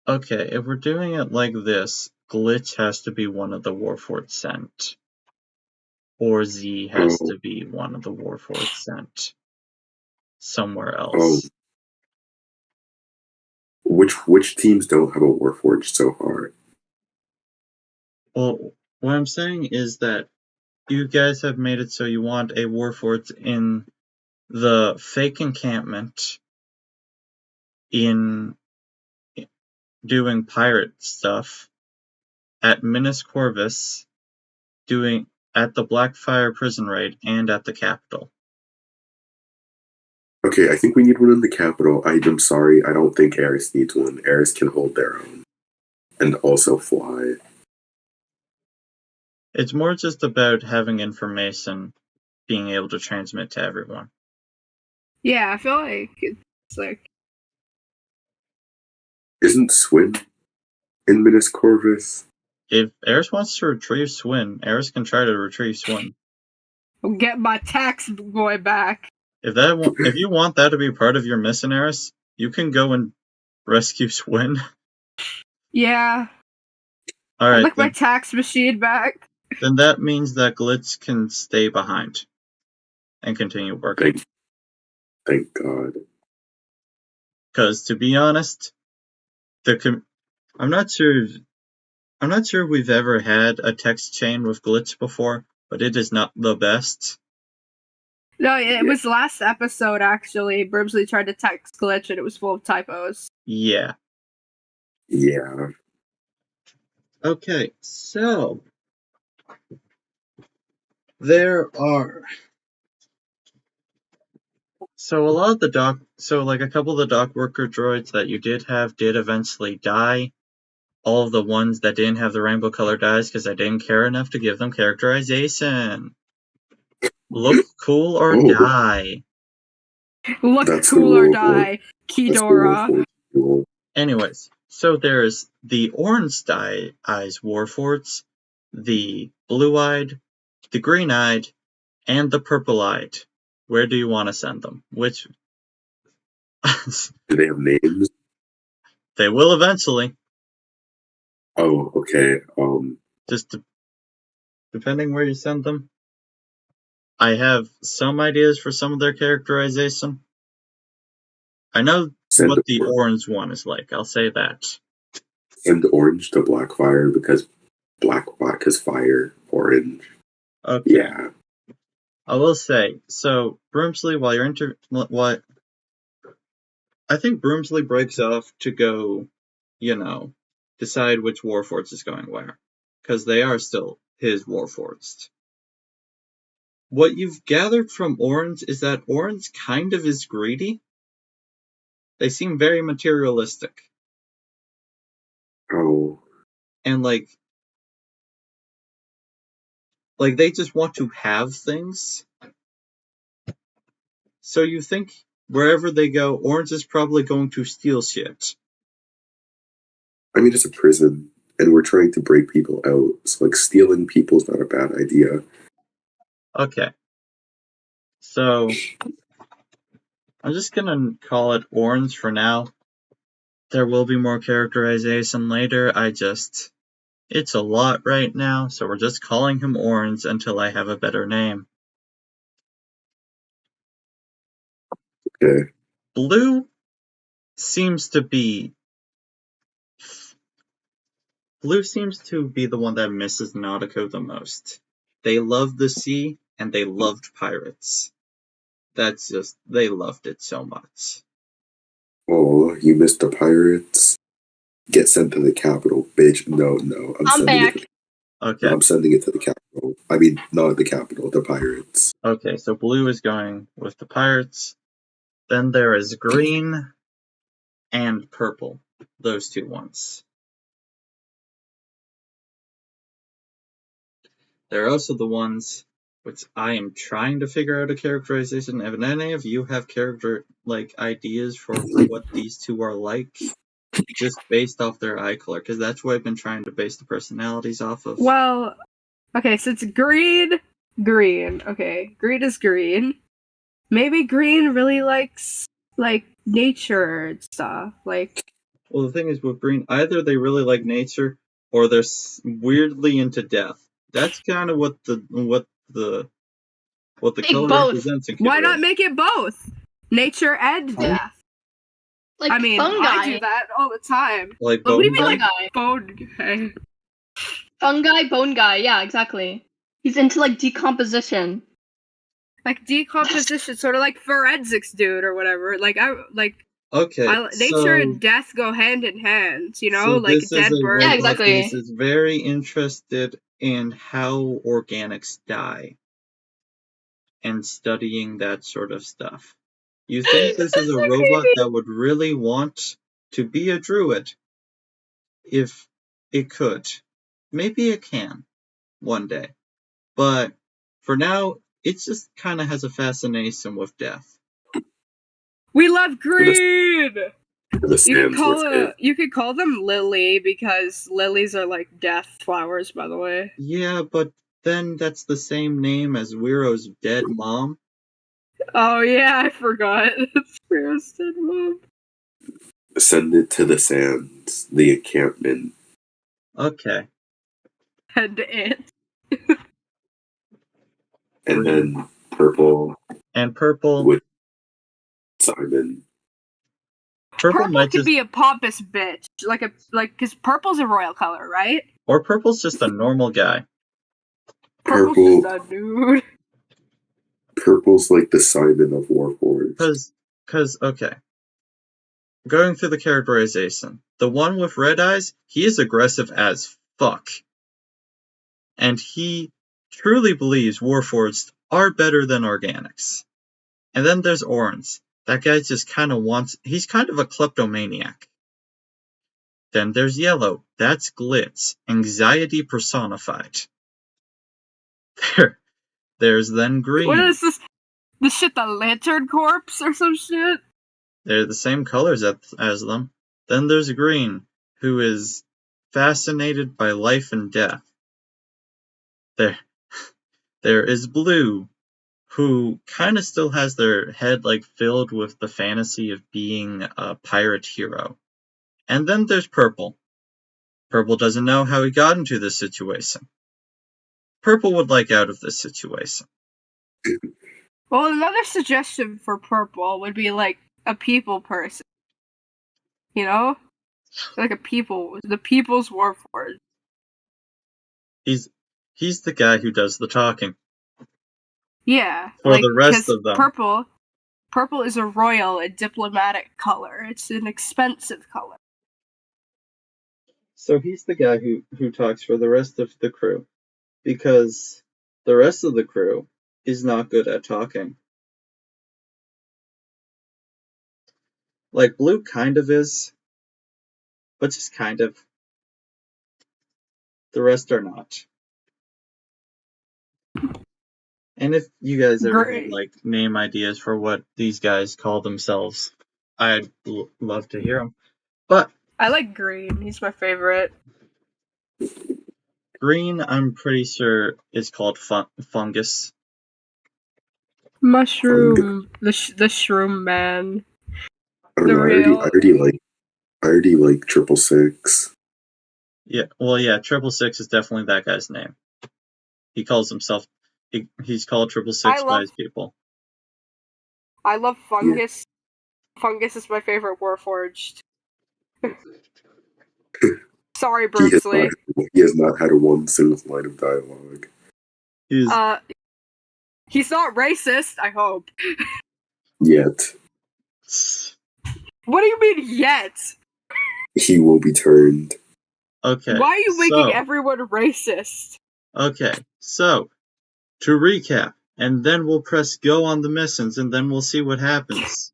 Okay, if we're doing it like this, Glitch has to be one of the Warforged sent. Or Z has to be one of the Warforged sent. Somewhere else. Which teams don't have a Warforged so far? Well, what I'm saying is that you guys have made it so you want a Warforged in the fake encampment, in doing pirate stuff, at Minas Corvus, doing at the Blackfire prison raid, and at the Capitol. Okay, I think we need one in the capital. I'm sorry, I don't think Eris needs one. Eris can hold their own. And also fly. It's more just about having information, being able to transmit to everyone. Yeah, I feel like it's like... Isn't Swin in Minas Corvus? If Eris wants to retrieve Swin, Eris can try to retrieve Swin. I'll get my tax boy back. If you want that to be part of your mission, Eris, you can go and rescue Swin. Yeah. Alright, I'd like my tax machine back. Then that means that Glitz can stay behind and continue working. Thank God. Because to be honest, I'm not sure we've ever had a text chain with Glitch before, but it is not the best. No, it was last episode actually. Brimsley tried to text Glitch and it was full of typos. Yeah. Yeah. Okay, so there are. So a lot of the a couple of the dock worker droids that you did have did eventually die. All of the ones that didn't have the rainbow color dies because I didn't care enough to give them characterization. Look cool or die. Look That's cool the or rule die, Kidora. Anyways, so there's the orange eyes Warforgeds, the blue-eyed, the green-eyed, and the purple-eyed. Where do you want to send them? Which? Do they have names? They will eventually. Oh, okay. Just depending where you send them. I have some ideas for some of their characterization. I know Send what the orange one is like. I'll say that. send orange to Blackfire because black is fire. Orange. Okay. Yeah. I will say, so Broomsley, while you're what I think Broomsley breaks off to go, decide which Warforged is going where, because they are still his Warforged. What you've gathered from Orange is that Orange kind of is greedy. They seem very materialistic. Oh. And like they just want to have things. So you think wherever they go, Orange is probably going to steal shit. I mean, it's a prison, and we're trying to break people out. So, like, stealing people's not a bad idea. Okay. So I'm just gonna call it Orange for now. There will be more characterization later. It's a lot right now, so we're just calling him Orange until I have a better name. Okay. Blue seems to be the one that misses Nautico the most. They love the sea, and they loved pirates. They loved it so much. Oh, you missed the pirates? Get sent to the capital, bitch. No, I'm back. Okay. I'm sending it to the capital. I mean, not the capital, the pirates. Okay, so blue is going with the pirates. Then there is green and purple. Those two ones. There are also the ones which I am trying to figure out a characterization. If any of you have ideas for what these two are like, just based off their eye color, because that's what I've been trying to base the personalities off of. Well, okay, so it's green. Okay, green is green. Maybe green really likes nature and stuff. Well, the thing is with green, either they really like nature or they're weirdly into death. That's kind of what the color both. represents. Why not make it both? Nature and Yeah. death. Like I mean, fungi. I do that all the time. Like But what do you bone mean, guy? bone guy? Fungi, bone guy. Yeah, exactly. He's into decomposition. Like decomposition, sort of like forensics, dude, or whatever. Okay, nature and death go hand in hand. so like this dead is a birds. Yeah, robot exactly. that is very interested in how organics die and studying that sort of stuff. You think this is a robot that would really want to be a druid if it could. Maybe it can one day. But for now, it just kind of has a fascination with death. We love green! You could call them lily because lilies are like death flowers, by the way. Yeah, but then that's the same name as Wiro's dead mom. Oh yeah, I forgot. It's Wiro's dead mom. Send it to the sands, the encampment. Okay. And it. And then purple. And purple. With Simon. Purple could be a pompous bitch, because purple's a royal color, right? Or purple's just a normal guy. Purple's just a dude. Purple's like the Simon of Warforged. Because, okay. Going through the characterization, the one with red eyes, he is aggressive as fuck. And he truly believes Warforged are better than organics. And then there's Orange. That guy just he's kind of a kleptomaniac. Then there's Yellow. That's Glitz. Anxiety personified. There's then Green. What is this? This shit, the Lantern Corps or some shit? They're the same colors as them. Then there's Green, who is fascinated by life and death. There is Blue, who kind of still has their head filled with the fantasy of being a pirate hero. And then there's Purple. Purple doesn't know how he got into this situation. Purple would like out of this situation. Well, another suggestion for Purple would be like a people person. You know? Like the people's warforged. He's the guy who does the talking. Yeah, For the rest of them. Purple is a royal and diplomatic color. It's an expensive color. So he's the guy who talks for the rest of the crew. Because the rest of the crew is not good at talking. Like, Blue kind of is, but just kind of. The rest are not. And if you guys ever have, like, name ideas for what these guys call themselves, I'd love to hear them. But I like Green. He's my favorite. Green, I'm pretty sure, is called Fungus. Mushroom. The shroom man. I don't know. I already like 666. Yeah, well, yeah, 666 is definitely that guy's name. He calls himself. He's called 666 by his people. I love Fungus. Yeah. Fungus is my favorite Warforged. Sorry, Broomsley. He has not had one single line of dialogue. He's not racist, I hope. Yet. What do you mean, yet? He will be turned. Okay. Why are you making everyone racist? Okay, so, to recap, and then we'll press go on the missions, and then we'll see what happens.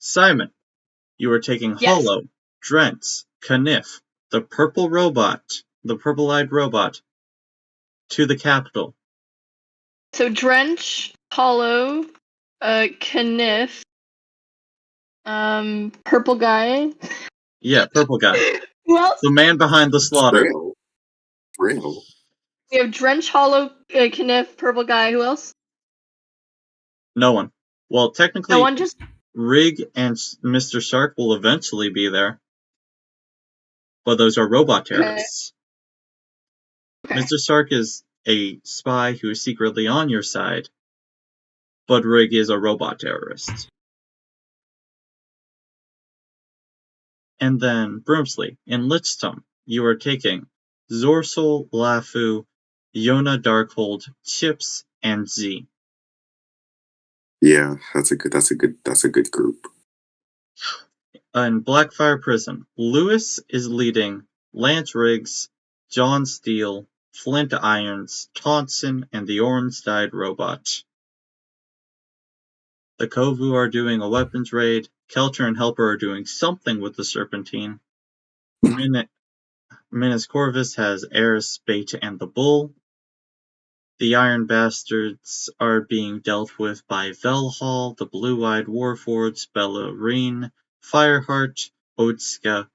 Simon, you are taking Hollow, Drent, Kniff, the purple-eyed robot, to the capital. So Drench, Hollow, Kniff, purple guy. Yeah, purple guy. Who else? The man behind the slaughter. Trail. We have Drench, Hollow, Kniff, purple guy. Who else? No one. Well, technically, No one, just Rig and Mr. Shark will eventually be there. But those are robot terrorists. Okay. Mr. Shark is a spy who is secretly on your side, but Rig is a robot terrorist. And then, Broomsley, in Lichtum, you are taking Zorsal, Lafu, Yona Darkhold, Chips, and Z. Yeah, that's a good group. In Blackfire Prison, Lewis is leading Lance Riggs, John Steele, Flint Irons, Taunson, and the orange-dyed robot. The Kovu are doing a weapons raid. Kelcher and Helper are doing something with the Serpentine. Minas Corvus has Eris, Beta, and the Bull. The Iron Bastards are being dealt with by Velhall, the Blue-Eyed Warforged, Bellarine, Fireheart, Otska,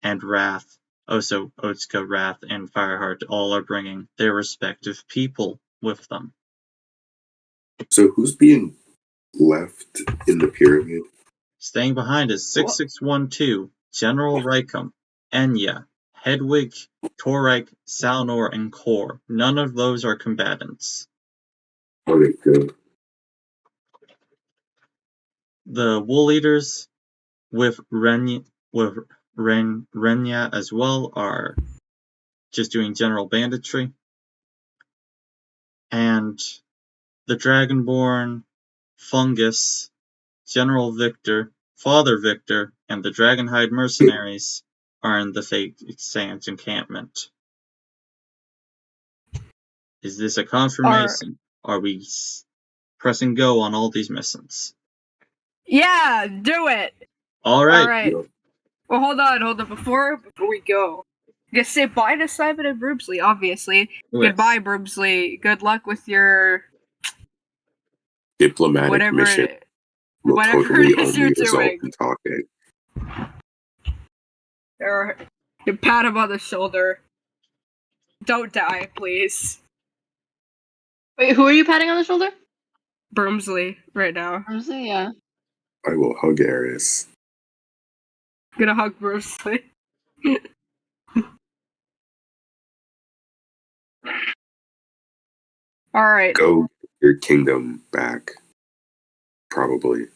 and Wrath. Also, Otska, Wrath, and Fireheart all are bringing their respective people with them. So who's being left in the pyramid? Staying behind is 6612, General Reicham, Enya, Hedwig, Torek, Salnor, and Kor. None of those are combatants. Okay, good. The Wool Eaters, with Renya as well, are just doing general banditry. And the Dragonborn, Fungus, General Victor, Father Victor, and the Dragonhide Mercenaries are in the Fake Sands encampment. Is this a confirmation? Are we pressing go on all these missions? Yeah, do it! Alright. Well, hold on. Before we go, you gotta say bye to Simon and Broomsley, obviously. Yes. Goodbye, Broomsley. Good luck with your diplomatic mission. Whatever it is you're doing. Talking. Or you pat him on the shoulder. Don't die, please. Wait, who are you patting on the shoulder? Broomsley, right now. Broomsley, yeah. I will hug Eris. Gonna hug Bruce Lee. Alright. Go your kingdom back. Probably.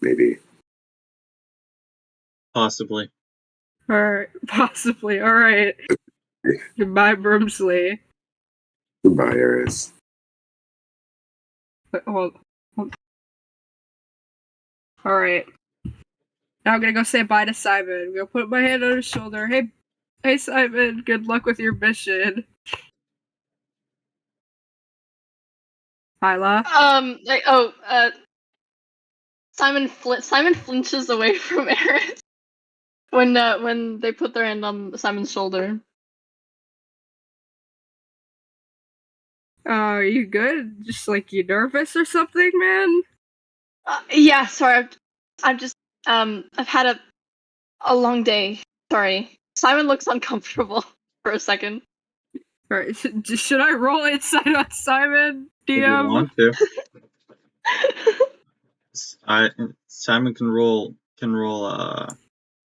Maybe. Possibly. Alright. Possibly. Alright. Goodbye, Broomsley. Goodbye, Eris. Wait, hold. Alright. Now I'm gonna go say bye to Simon. I'm gonna put my hand on his shoulder. Hey Simon, good luck with your mission. Hyla? Simon flinches away from Eris when they put their hand on Simon's shoulder. Are you good? Just like you nervous or something, man? Yeah, sorry. I'm just I've had a long day. Sorry. Simon looks uncomfortable for a second. Alright, should I roll insight on Simon, If you DM? want to. Simon can roll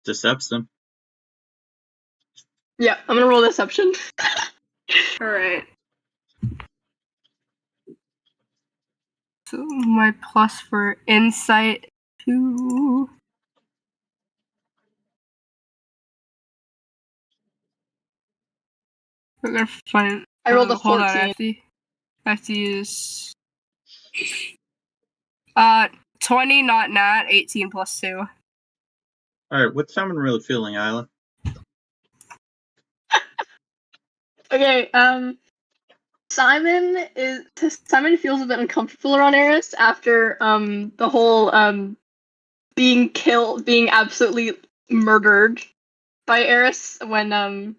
deception. Yeah, I'm gonna roll deception. Alright. So my plus for insight 2. We're gonna find. I rolled a Hold on, 14. I have to use 20, not nat, 18 plus 2. Alright, what's Simon really feeling, Isla? Okay, Simon feels a bit uncomfortable around Eris after the whole being absolutely murdered by Eris when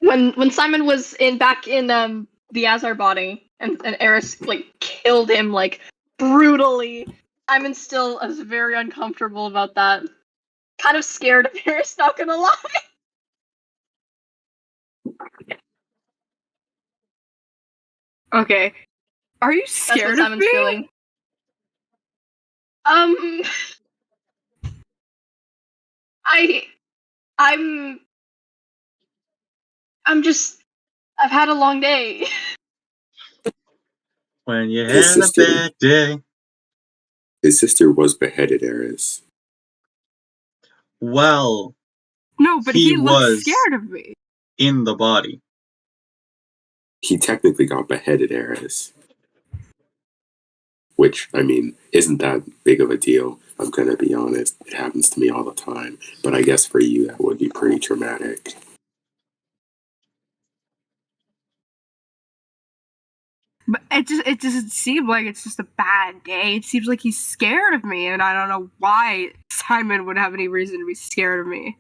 when Simon was back in the Azar body and Eris like killed him like brutally. Simon still is very uncomfortable about that. Kind of scared of Eris, not gonna lie. Okay. Are you That's what scared of Simon's me? feeling. I'm just I've had a long day. When you His had a sister, bad day. his sister was beheaded, Eris. Well, No, but he he looks was scared of me. in the body. He technically got beheaded, Eris. Which, I mean, isn't that big of a deal. I'm gonna be honest. It happens to me all the time. But I guess for you, that would be pretty traumatic. But it doesn't seem like it's just a bad day. It seems like he's scared of me, and I don't know why Simon would have any reason to be scared of me.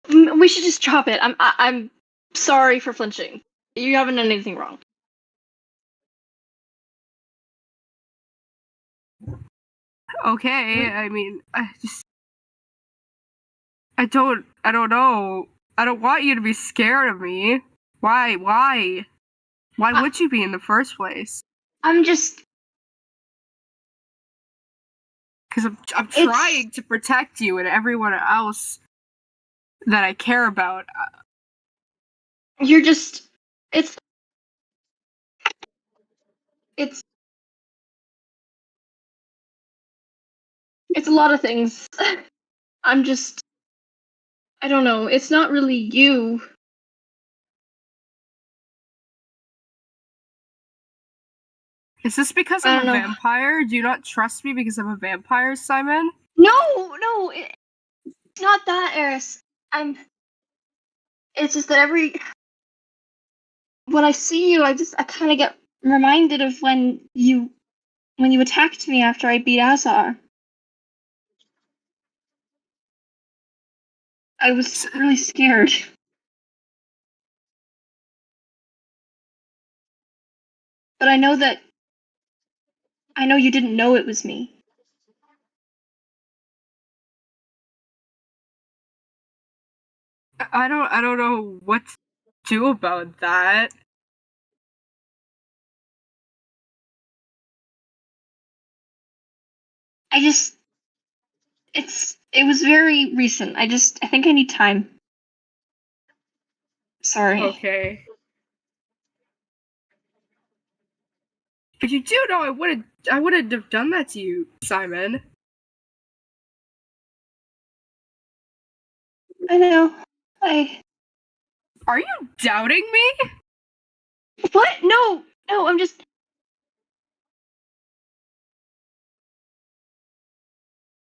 We should just drop it. I'm sorry for flinching. You haven't done anything wrong. Okay, I mean, I don't know. I don't want you to be scared of me. Why? Why would you be in the first place? I'm just Because I'm trying to protect you and everyone else that I care about. You're just it's a lot of things. I'm just I don't know. It's not really you. Is this because I I'm a don't know. vampire? Do you not trust me because I'm a vampire, Simon? No, it's not that, Eris. It's just that when I see you, I kind of get reminded of when you attacked me after I beat Azar. I was really scared. But I know you didn't know it was me. I don't know what to do about that. It was very recent. I think I need time. Sorry. Okay. But you do know I wouldn't have done that to you, Simon. I know. Are you doubting me? What? No, I'm just.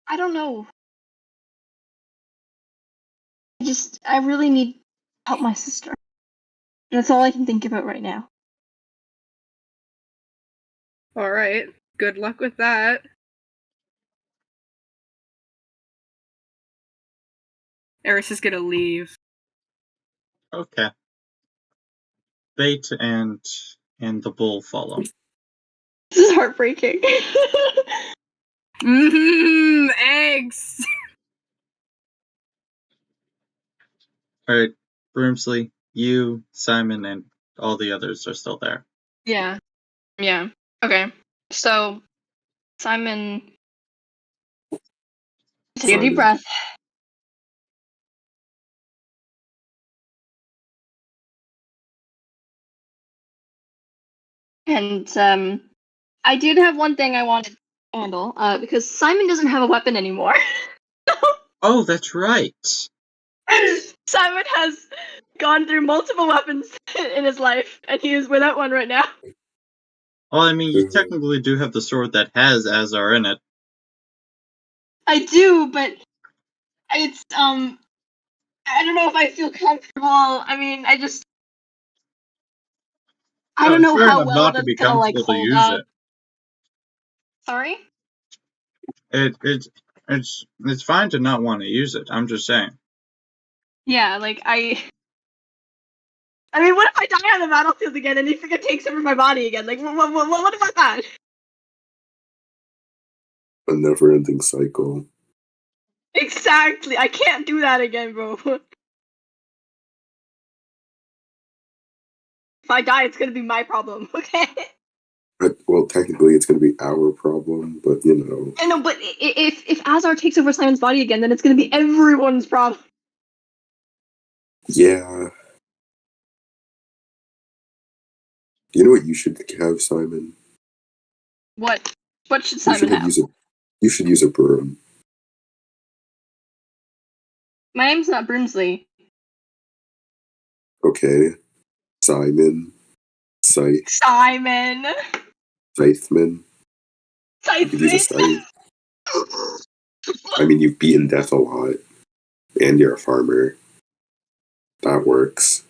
I don't know. I really need to help my sister. That's all I can think about right now. Alright. Good luck with that. Eris is gonna leave. Okay. Bait and the bull follow. This is heartbreaking. Eggs! Alright, Broomsley, you, Simon, and all the others are still there. Yeah. Okay. So, Simon, take a deep Simon. breath. And I did have one thing I wanted to handle, because Simon doesn't have a weapon anymore. Oh, that's right. Simon has gone through multiple weapons in his life, and he is without one right now. Well, I mean, you technically do have the sword that has Azar in it. I do, but it's I don't know if I feel comfortable. I mean, I No, don't it's know fair how enough well not to that's be gonna like comfortable to hold use up. it. Sorry? It's fine to not want to use it. I'm just saying. Yeah, like I mean, what if I die on the battlefield again and he freaking takes over my body again? Like, what about that? A never-ending cycle. Exactly. I can't do that again, bro. If I die, it's gonna be my problem, okay? Well, technically, it's going to be our problem, but you know. I know, but if Azar takes over Simon's body again, then it's gonna be everyone's problem. Yeah. You know what you should have, Simon? What? What should You Simon should have? You should use a broom. My name's not Brimsley. Okay. Simon. Simon. Scytheman. You could use a scythe. I mean, you've beaten death a lot. And you're a farmer. That works.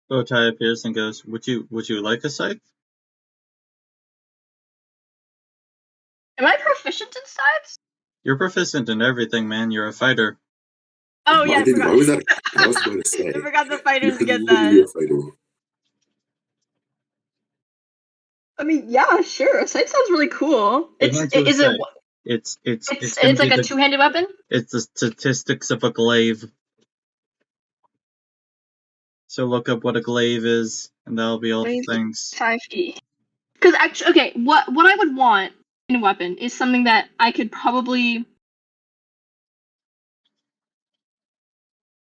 Bowtie appears and goes, Would you like a scythe? Am I proficient in scythes? You're proficient in everything, man. You're a fighter. Oh yeah, I forgot. Why was that? I was going to say. I forgot the You're fighters get literally a that. fighter. I mean, yeah, sure. A scythe sounds really cool. Is It? It's It's like a two-handed weapon. It's the statistics of a glaive. So look up what a glaive is, and that'll be all the things. 5e. Because actually, okay, what I would want in a weapon is something that I could probably.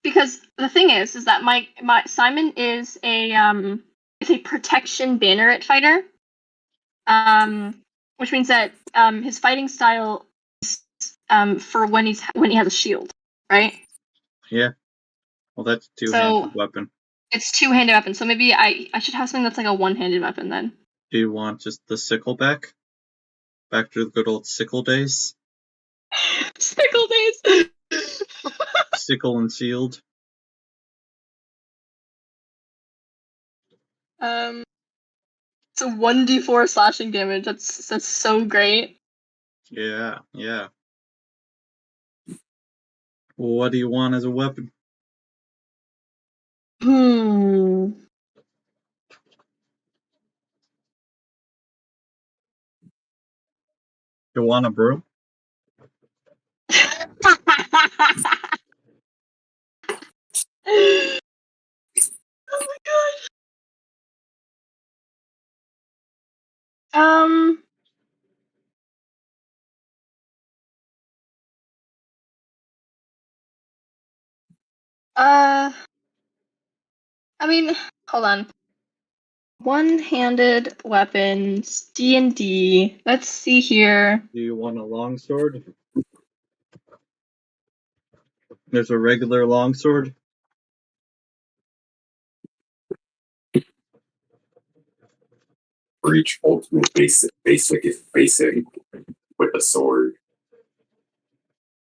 Because the thing is that my Simon is a protection banneret fighter, which means that his fighting style is for when he has a shield, right? Yeah. Well, that's a two-handed weapon. It's two-handed weapon, so maybe I should have something that's like a one-handed weapon then. Do you want just the sickle back? Back to the good old sickle days? Sickle days! Sickle and shield? It's a 1d4 slashing damage. That's so great. Yeah. What do you want as a weapon? You You want a broom? Oh my god. Um. I mean, hold on. One-handed weapons, D&D. Let's see here. Do you want a longsword? There's a regular longsword. Breach ultimate basic is basic with a sword.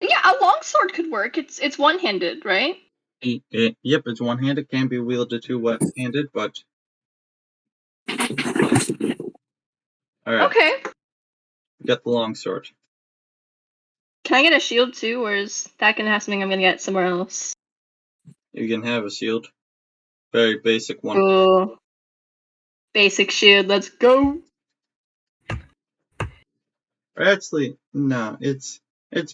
Yeah, a longsword could work. It's one-handed, right? Yep, it's one-handed. Can be wielded two-handed, but all right. Okay. Get the longsword. Can I get a shield too, or is that gonna have something I'm gonna get somewhere else? You can have a shield. Very basic one. Cool. Basic shield. Let's go. Actually, no, it's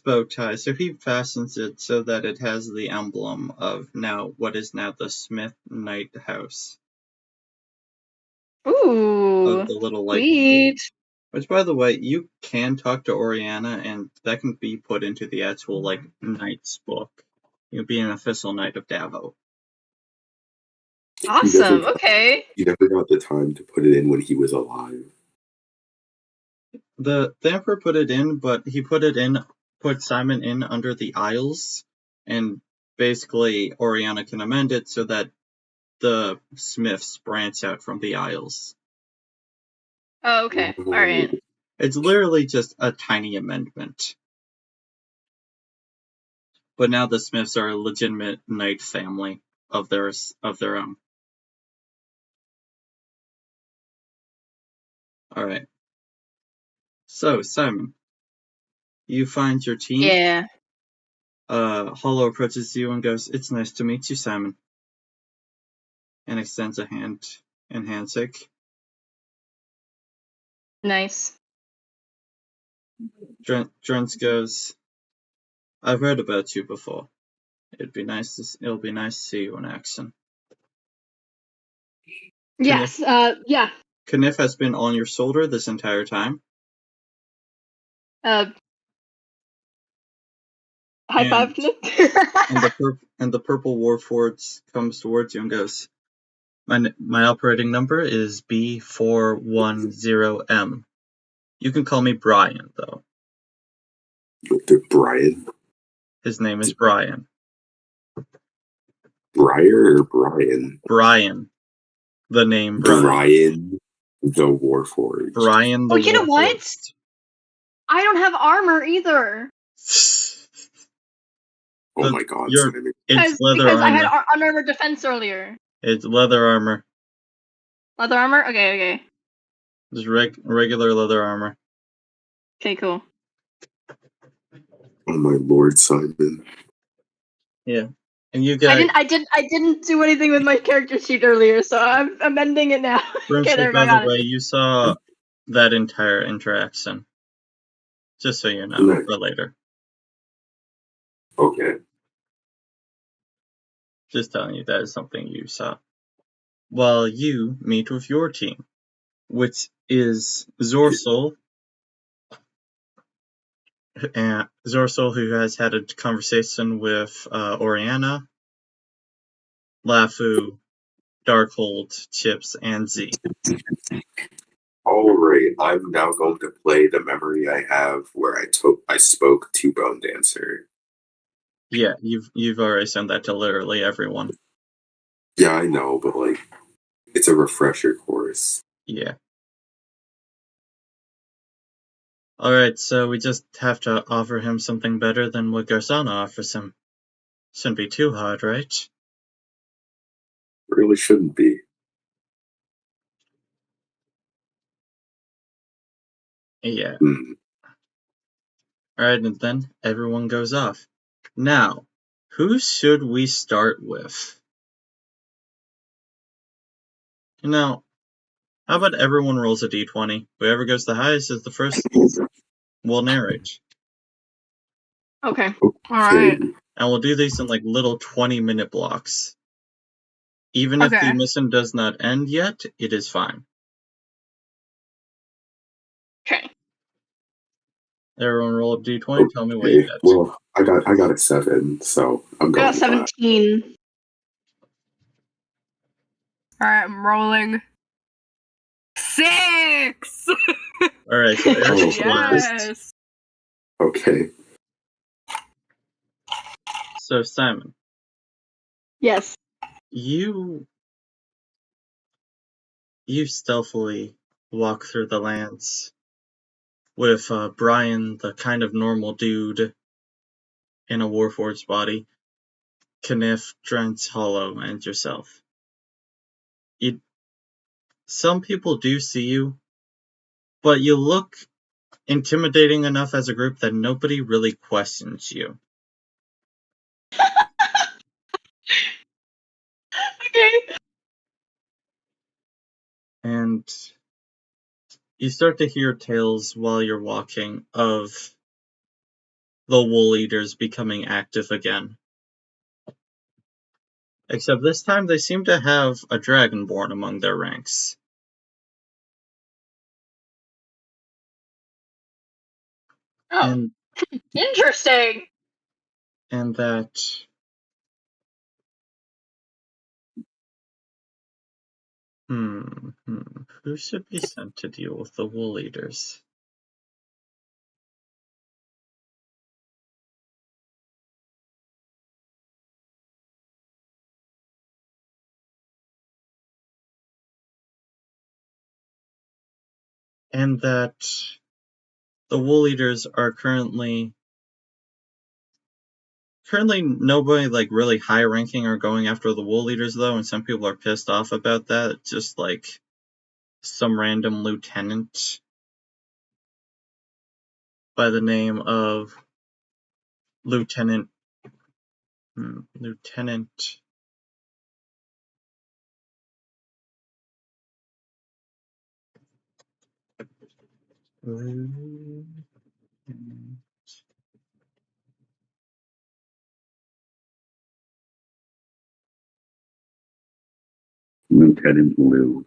bow tie. So he fastens it so that it has the emblem of what is now the Smith Knight House Ooh. of the little Sweet. Which, by the way, you can talk to Oriana, and that can be put into the actual Knight's book. You'll be an official Knight of Davos. Awesome. Okay. He never got the time to put it in when he was alive. The Emperor put it in, but he put Simon in under the Isles, and basically Oriana can amend it so that the Smiths branch out from the Isles. Oh, okay. All right. It's literally just a tiny amendment. But now the Smiths are a legitimate knight family of their own. Alright. So, Simon, you find your team. Yeah. Hollow approaches you and goes, "It's nice to meet you, Simon." And extends a hand in handshake. Nice. Drents goes, "I've heard about you before. It'll be nice to see you in action." Yes. Yeah. Kniff has been on your shoulder this entire time. High five, Kniff. and the purple Warforged comes towards you and goes, My operating number is B410M. You can call me Brian, though. Brian? His name is Brian. Briar or Brian? Brian. The name Brian. Brian the Warforged. Brian the Oh, you know what? Warforged. I don't have armor either. Oh my god, it's leather because armor. I had unarmored defense earlier. It's leather armor. Leather armor? Okay. Just regular leather armor. Okay, cool. Oh my lord, Simon. Yeah. And you guys... I didn't do anything with my character sheet earlier, so I'm amending it now. Okay, there we go. By the way, you saw that entire interaction. Just so you know, for later. Okay. Just telling you that is something you saw. While you meet with your team, which is Zorsol, who has had a conversation with Oriana, Lafu, Darkhold, Chips, and Z. Alright, I'm now going to play the memory I have where I spoke to Bone Dancer. Yeah, you've already sent that to literally everyone. Yeah, I know, but it's a refresher course. Yeah. Alright, so we just have to offer him something better than what Garsauna offers him. Shouldn't be too hard, right? Really shouldn't be. Yeah. Alright, and then everyone goes off. Now, who should we start with? How about everyone rolls a d20? Whoever goes the highest is the first will narrate. Okay. Alright. And we'll do these in little 20-minute blocks. Even if the mission does not end yet, it is fine. Okay. Everyone roll a d20. Tell me what you Okay. get. Well, I got a 7, so I'm I got going by. 17. Alright, I'm rolling. 6! All right, so Eric Oh, is the first. Yes! Okay. So Simon, Yes. you stealthily walk through the lands with Brian, the kind of normal dude in a Warforged body, Kniff, Drent's Hollow, and yourself. Some people do see you, but you look intimidating enough as a group that nobody really questions you. Okay. And you start to hear tales while you're walking of the Wool Eaters becoming active again. Except this time they seem to have a Dragonborn among their ranks. Oh, interesting. And that who should be sent to deal with the Wool Eaters? And that the Wool Eaters are currently nobody like really high ranking are going after the Wool Eaters though, and some people are pissed off about that. It's just like some random lieutenant by the name of Lieutenant Lieutenant Lieutenant Lou.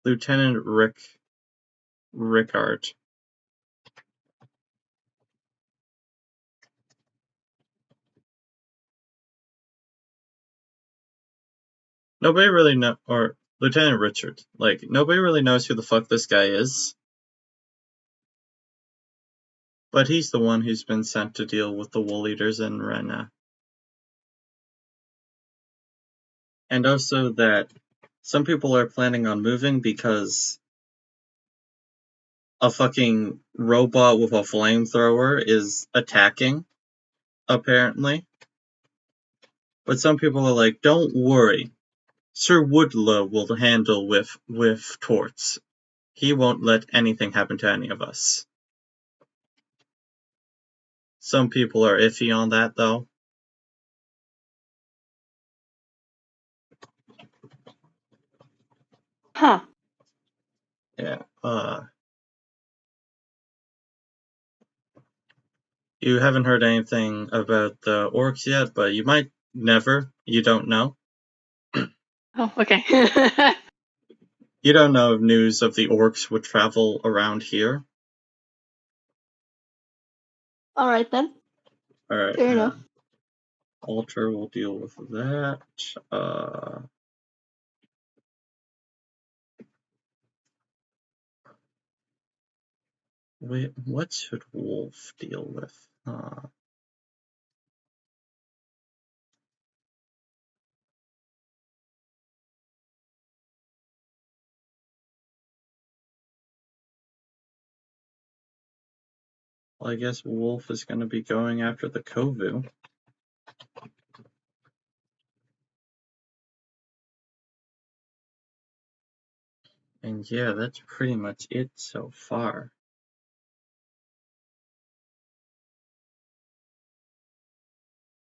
Lieutenant Rickard. Nobody really know, or Lieutenant Richard. Like nobody really knows who the fuck this guy is. But he's the one who's been sent to deal with the Wool Eaters in Rena. And also that some people are planning on moving because a fucking robot with a flamethrower is attacking, apparently. But some people are like, don't worry. Sir Woodlow will handle with torts. He won't let anything happen to any of us. Some people are iffy on that, though. Huh. Yeah, you haven't heard anything about the orcs yet, but you might never. You don't know. Oh, okay. You don't know if news of the orcs would travel around here. All right then. Alright, Fair enough. Alter will deal with that. Wait, what should Wolf deal with? Well, I guess Wolf is going to be going after the Kovu. And yeah, that's pretty much it so far.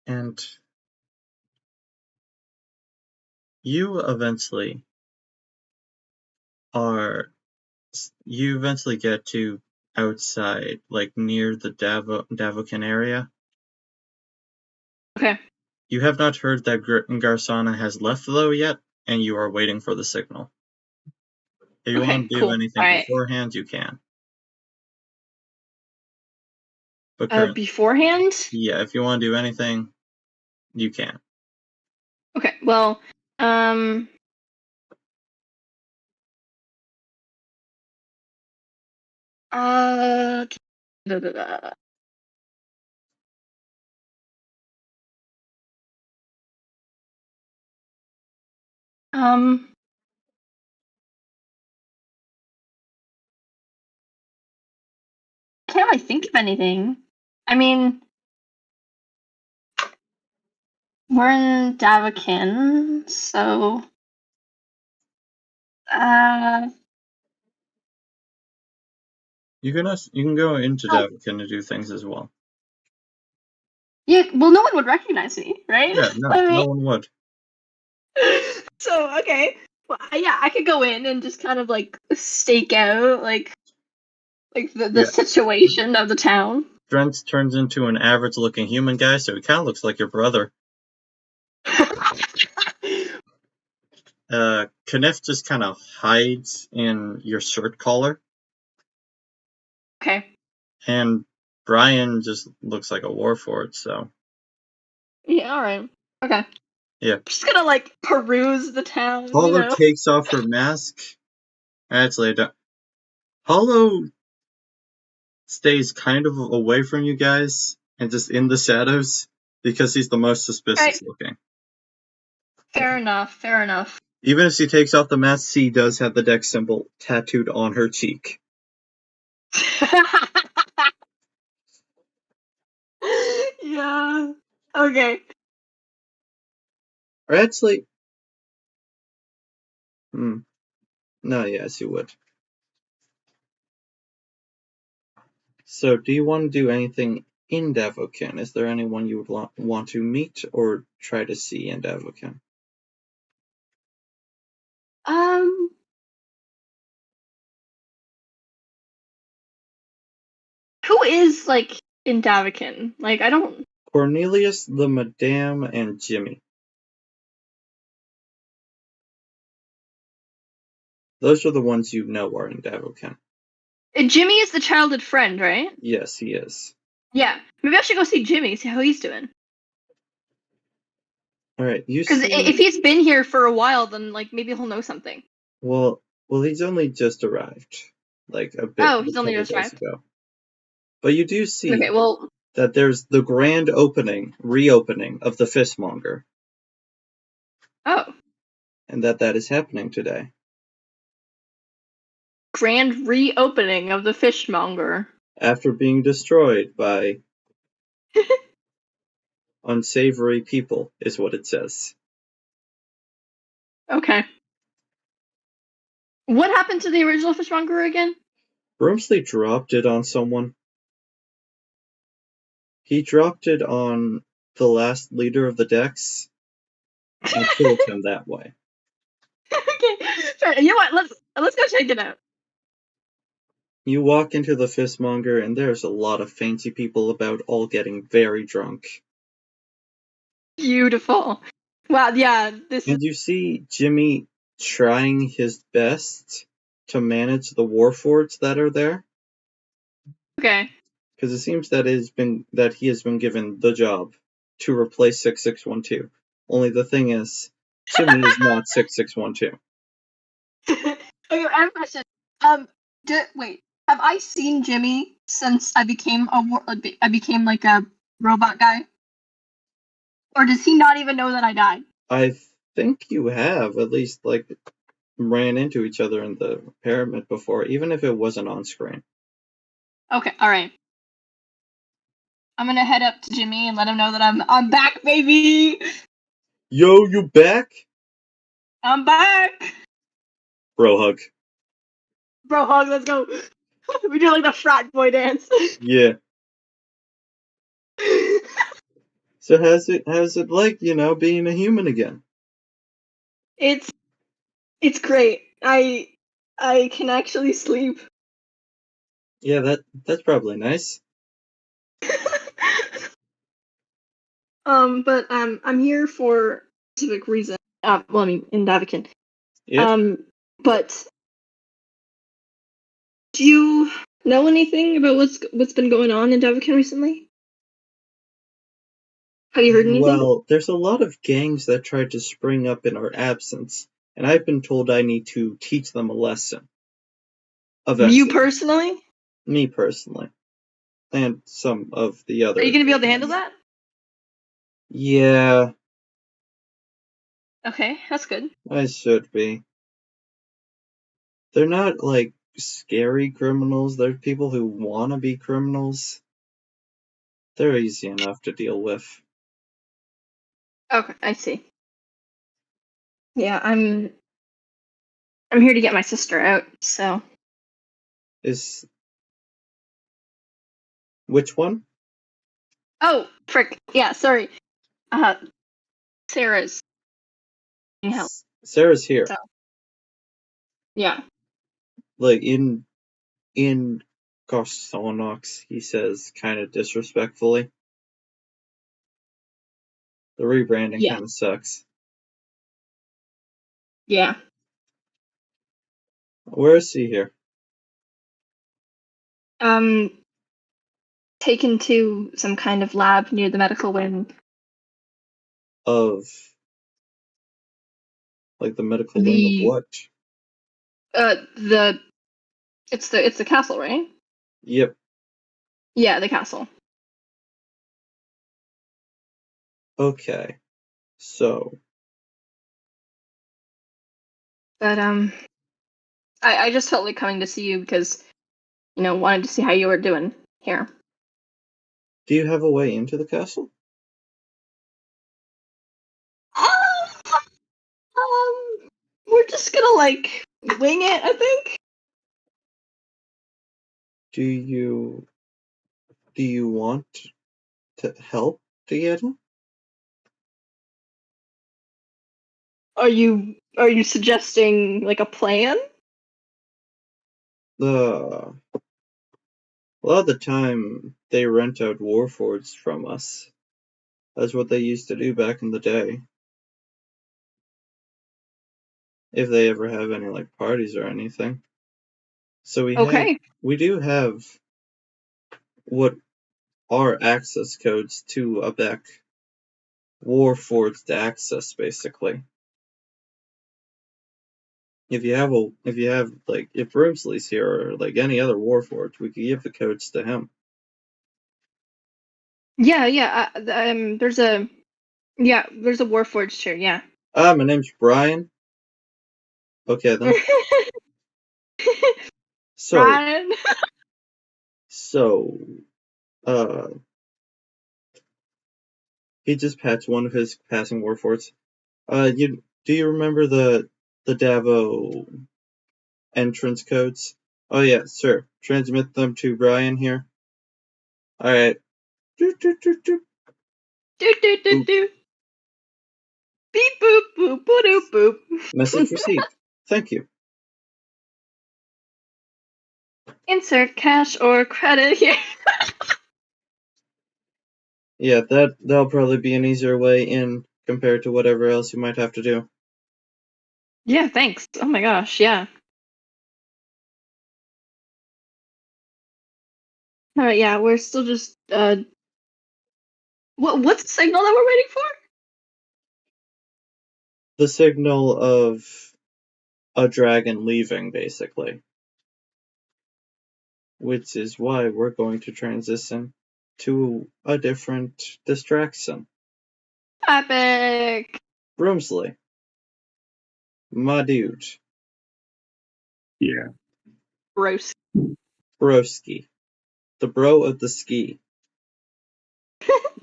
And you eventually get to outside, like near the Davokin area. Okay. You have not heard that Garsauna has left though yet, and you are waiting for the signal. If you Okay, want to do cool. anything Alright. beforehand, you can. But currently, Beforehand? yeah, if you want to do anything, you can. Okay, well, da, da, da. Um, can't really think of anything. I mean, we're in Davakin, so You can go into Oh. Davakin to do things as well. yeah. Well, no one would recognize me, right? Yeah, no, I mean, no one would. so okay. Well, yeah, I could go in and just kind of like stake out like the Yeah. situation of the town. Drent turns into an average-looking human guy, so he kind of looks like your brother. Kniff just kind of hides in your shirt collar, Okay. and Brian just looks like a warfort, so Yeah. All right. Okay. yeah. Just gonna like peruse the town. Hollow takes off her mask. Actually, I don't. Hollow stays kind of away from you guys and just in the shadows because he's the most suspicious looking. Fair enough. Fair enough. Even if she takes off the mask, she does have the Dex symbol tattooed on her cheek. Yeah. Okay. Or actually, no, yes, you would. So, do you want to do anything in Davokin? Is there anyone you would want to meet or try to see in Davokin? Who is like in Davakin? Like I don't. Cornelius, the Madame, and Jimmy. Those are the ones you know are in Davokin. Jimmy is the childhood friend, right? Yes, he is. Yeah. Maybe I should go see Jimmy, see how he's doing. Alright, you Because see... if he's been here for a while, then like maybe he'll know something. Well, he's only just arrived. Like a He's only couple just days arrived. ago. But you do see Okay, well, that there's the grand reopening of the Fishmonger. oh, And that is happening today. grand reopening of the fishmonger. After being destroyed by unsavory people, is what it says. Okay. What happened to the original fishmonger again? Broomsley dropped it on someone. He dropped it on the last leader of the Dex and killed him that way. Okay, sure. You know what? Let's go check it out. You walk into the Fishmonger and there's a lot of fancy people about, all getting very drunk. Beautiful. Wow. Yeah. And you see Jimmy trying his best to manage the warforts that are there. Okay. Because it seems that he has been given the job to replace 6612. Only the thing is, Jimmy is not 6612. Okay, I have a question. Wait. Have I seen Jimmy since I became like a robot guy? Or does he not even know that I died? I think you have at least ran into each other in the pyramid before, even if it wasn't on screen. Okay, all right. I'm gonna head up to Jimmy and let him know that I'm back, baby. Yo, you back? I'm back. Bro hug. Bro hug, let's go. We do like the frat boy dance. Yeah. So how's it like, being a human again? It's great. I can actually sleep. Yeah, that's probably nice. But I'm here for a specific reason. Well, I mean, in Davakin. Yeah. But Do you know anything about what's been going on in Devakin recently? Have you heard anything? Well, there's a lot of gangs that tried to spring up in our absence, and I've been told I need to teach them a lesson. You Eventually. personally? Me personally. And some of the other. Are you gonna be able to handle that? Yeah, Okay, that's good. I should be. They're not, like, scary criminals. They're people who want to be criminals. They're easy enough to deal with. Okay, I see. Yeah, I'm here to get my sister out, so. Is... Which one? Oh, frick. Yeah, sorry. Sarah's. Need help. Sarah's here. So. Yeah. Like, in Garsauna, he says, kind of disrespectfully. The rebranding Yeah. kind of sucks. Yeah. Where is he here? Taken to some kind of lab near the medical wing. Of... Like, the medical wing of what? It's the castle, right? Yep. Yeah, the castle. Okay. So... But, I just felt like coming to see you because, wanted to see how you were doing here. Do you have a way into the castle? We're just gonna, wing it, I think. Do you want to help to get in? Are you suggesting, a plan? A lot of the time, they rent out warfords from us. That's what they used to do back in the day. If they ever have any, parties or anything. So Okay. we do have what are access codes to a back warfords to access, basically. If Brimsley's here or any other warforged, we could give the codes to him. Yeah. There's a Warforged here. Yeah. My name's Brian. Okay then. So, Brian. so, he just pats one of his passing warfords. Do you remember the Davo entrance codes? Oh yeah, sir. Transmit them to Brian here. Alright. Doot, doot, doot, doot. Do do do do. Beep boop boop boop doop boop. Message received. Thank you. Insert cash or credit here. Yeah, that'll probably be an easier way in compared to whatever else you might have to do. Yeah, thanks. Oh my gosh, yeah. Alright, yeah, we're still just what's the signal that we're waiting for? The signal of a dragon leaving, basically. Which is why we're going to transition to a different distraction. Epic. Broomsley. My dude. Yeah. Gross. Broski. The bro of the ski.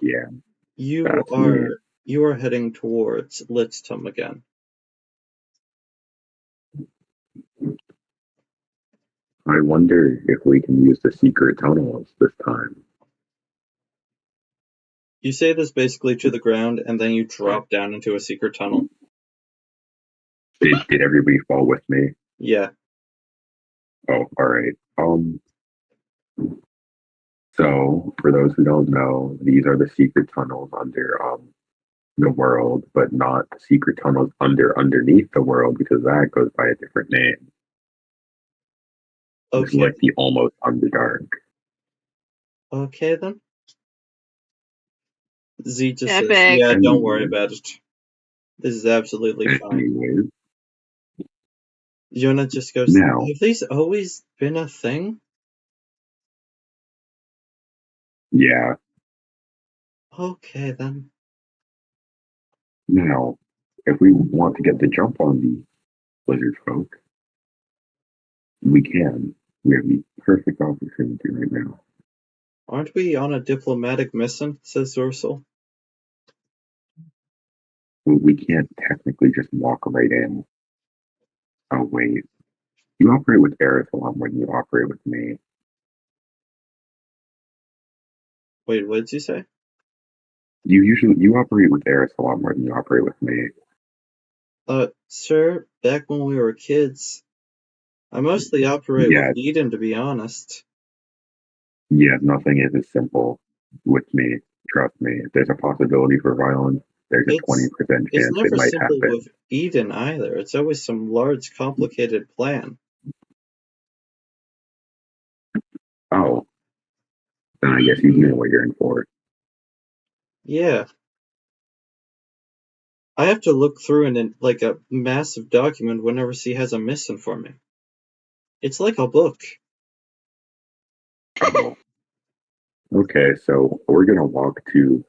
Yeah. You That's are heading towards Litztum again. I wonder if we can use the secret tunnels this time. You say this basically to the ground, and then you drop down into a secret tunnel. Did everybody fall with me? Yeah. Oh, all right. So for those who don't know, these are the secret tunnels under the world, but not the secret tunnels underneath the world because that goes by a different name. It's Okay. like the almost underdark. Okay then. Z just says, Epic. "Yeah, don't worry Anyway, about it. This is absolutely fine." anyways, Yona just goes, now, "Have these always been a thing?" yeah, Okay then. now, if we want to get the jump on the lizard folk, we can. We have the perfect opportunity right now. Aren't we on a diplomatic mission? Says Zorsal. We can't technically just walk right in. Oh, wait. You operate with Eris a lot more than you operate with me. Wait, what did you say? You operate with Eris a lot more than you operate with me. Sir, back when we were kids, I mostly operate with Yeah, Eden, to be honest. yeah, nothing is as simple with me. Trust me. If there's a possibility for violence, there's a It's 20% it's chance it never might simple happen. with Eden either. It's always some large, complicated plan. Oh, then I guess you know what you're in for. Yeah. I have to look through like a massive document whenever she has a mission for me. It's like a book. Oh, okay, so we're gonna walk to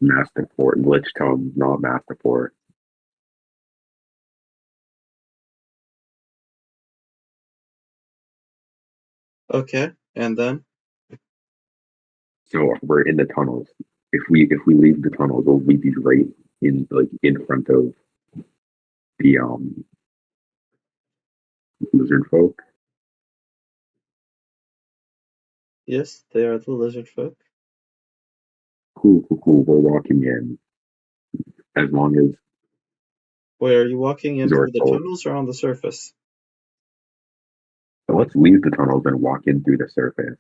Masterport, Lichtown, not Masterport. Okay, and then? So we're in the tunnels. If we leave the tunnels, we'll be right in front of the lizard folk. Yes, they are the lizard folk. Cool, cool, cool. We're walking in as long as Wait, are you walking in through the Zorsal. tunnels or on the surface? So let's leave the tunnels and walk in through the surface.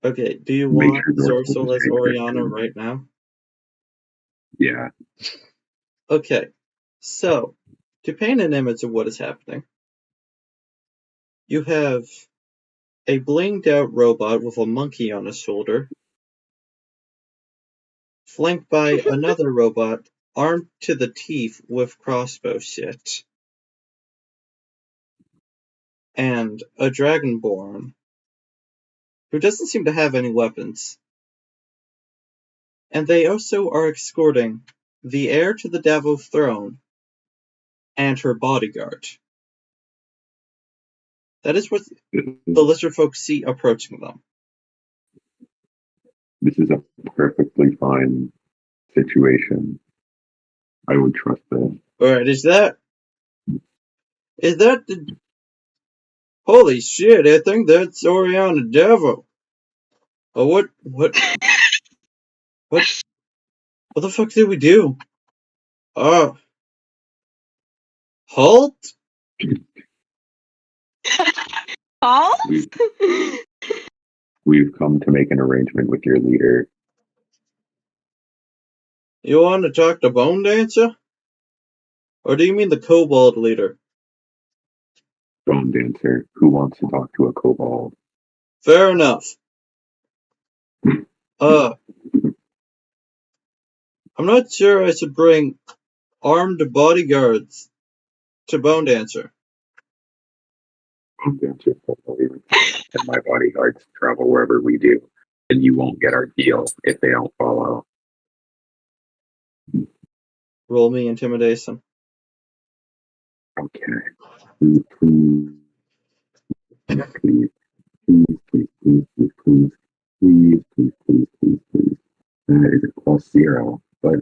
Okay, do you Make want sure Zorsal is Zorsal as paying Oriana attention. right now? Yeah. Okay, so, to paint an image of what is happening, you have a blinged out robot with a monkey on his shoulder, flanked by another robot armed to the teeth with crossbow shit, and a dragonborn who doesn't seem to have any weapons. And they also are escorting the heir to the Davos throne and her bodyguard. That is what the lizard folk see approaching them. This is a perfectly fine situation. I would trust this. Alright, is that the... Holy shit, I think that's Oriana Devo. Oh, what the fuck did we do? Halt? Paul? We've come to make an arrangement with your leader. You want to talk to Bone Dancer? Or do you mean the kobold leader? Bone Dancer, who wants to talk to a kobold? Fair enough. I'm not sure I should bring armed bodyguards to Bone Dancer. Bone Dancer will even and my bodyguards travel wherever we do, and you won't get our deal if they don't follow. Roll me intimidation. Okay. Please, please, please, please, please, please, please, please, please, please, please, please, please. That is a +0, but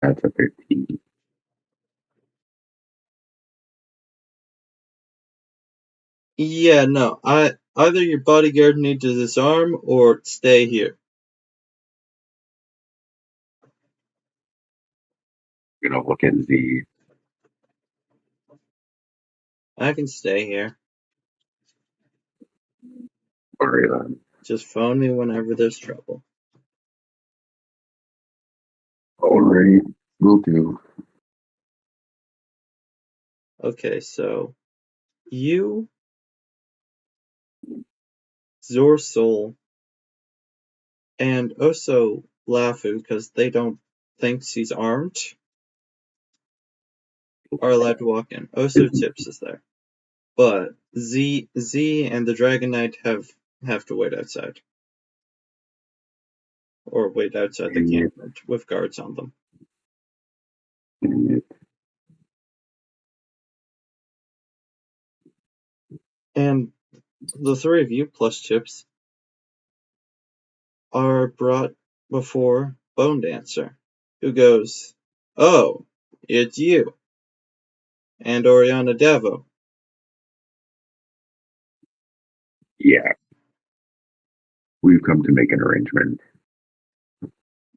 that's a 15. Yeah, no. Either your bodyguard needs to disarm or stay here. I'm gonna look at Z. I can stay here. Sorry then. Just phone me whenever there's trouble. Alright, will do. Okay, so you Zorsol, and also Lafu, because they don't think she's armed, are allowed to walk in. Also Tips is there. But Z and the Dragon Knight have to wait outside. Or wait outside the campment with guards on them. And the three of you, plus Chips, are brought before Bone Dancer, who goes, "Oh, it's you." And Oriana Davo. Yeah. We've come to make an arrangement.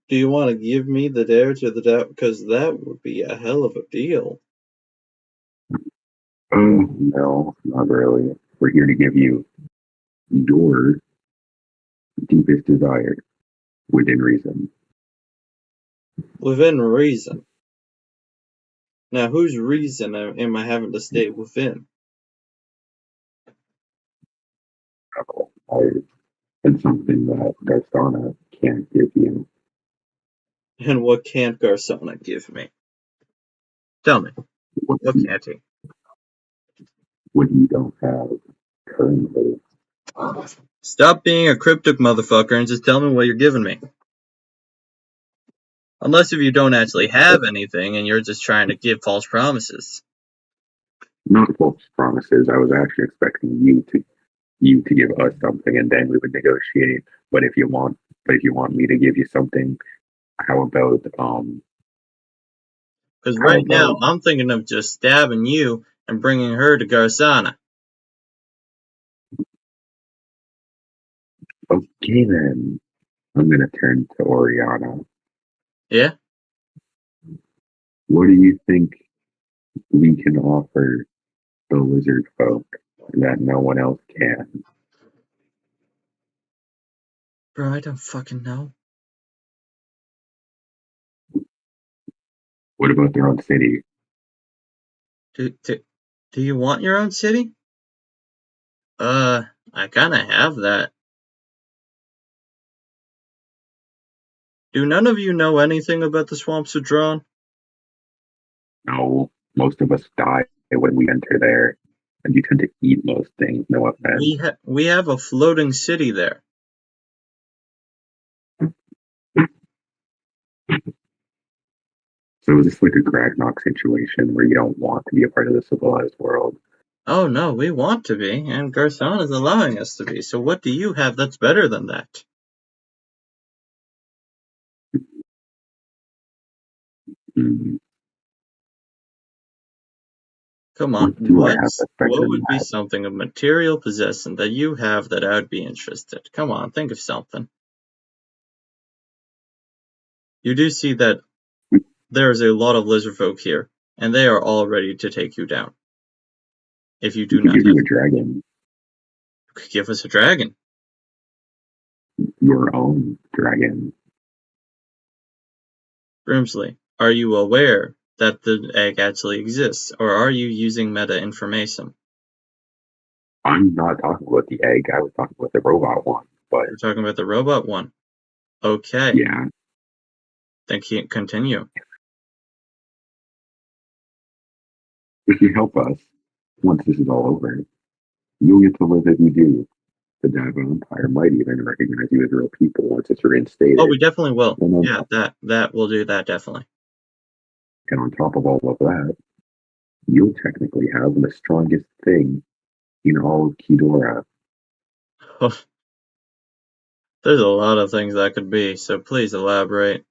Do you want to give me the dare to the Davo? Because that would be a hell of a deal. No, not really. We're here to give you your deepest desire within reason. Within reason. Now, whose reason am I having to stay within? And something that Garsauna can't give you. And what can't Garsauna give me? Tell me, what can't he? What you don't have currently. Stop being a cryptic motherfucker and just tell me what you're giving me. Unless if you don't actually have anything and you're just trying to give false promises. Not false promises. I was actually expecting you to give us something and then we would negotiate. But if you want me to give you something, how about Because right now I'm thinking of just stabbing you and bringing her to Garsauna. Okay then. I'm gonna turn to Oriana. Yeah? What do you think we can offer the lizard folk that no one else can? Bro, I don't fucking know. What about their own city? Do you want your own city? I kinda have that. Do none of you know anything about the swamps of Drawn? No, most of us die when we enter there, and you tend to eat most things. No offense. We have a floating city there. So is this like a Gragnok situation where you don't want to be a part of the civilized world? Oh no, we want to be, and Garsauna is allowing us to be. So what do you have that's better than that? Mm. Come on, What do I have that's better what than would be that? something of material possession that you have that I would be interested? Come on, think of something. You do see that there is a lot of lizard folk here, and they are all ready to take you down. If you do We could not give have, you a dragon. you could give us a dragon. Your own dragon. Grimsley, are you aware that the egg actually exists, or are you using meta information? I'm not talking about the egg. I was talking about the robot one. But We're talking about the robot one. Okay. yeah, Then continue. if you help us, once this is all over, you'll get to live as you do. The Davo Empire might even recognize you as real people once it's reinstated. Oh, we definitely will. And Yeah, that we'll do that definitely. And on top of all of that, you'll technically have the strongest thing in all of Kedora. There's a lot of things that could be, so please elaborate.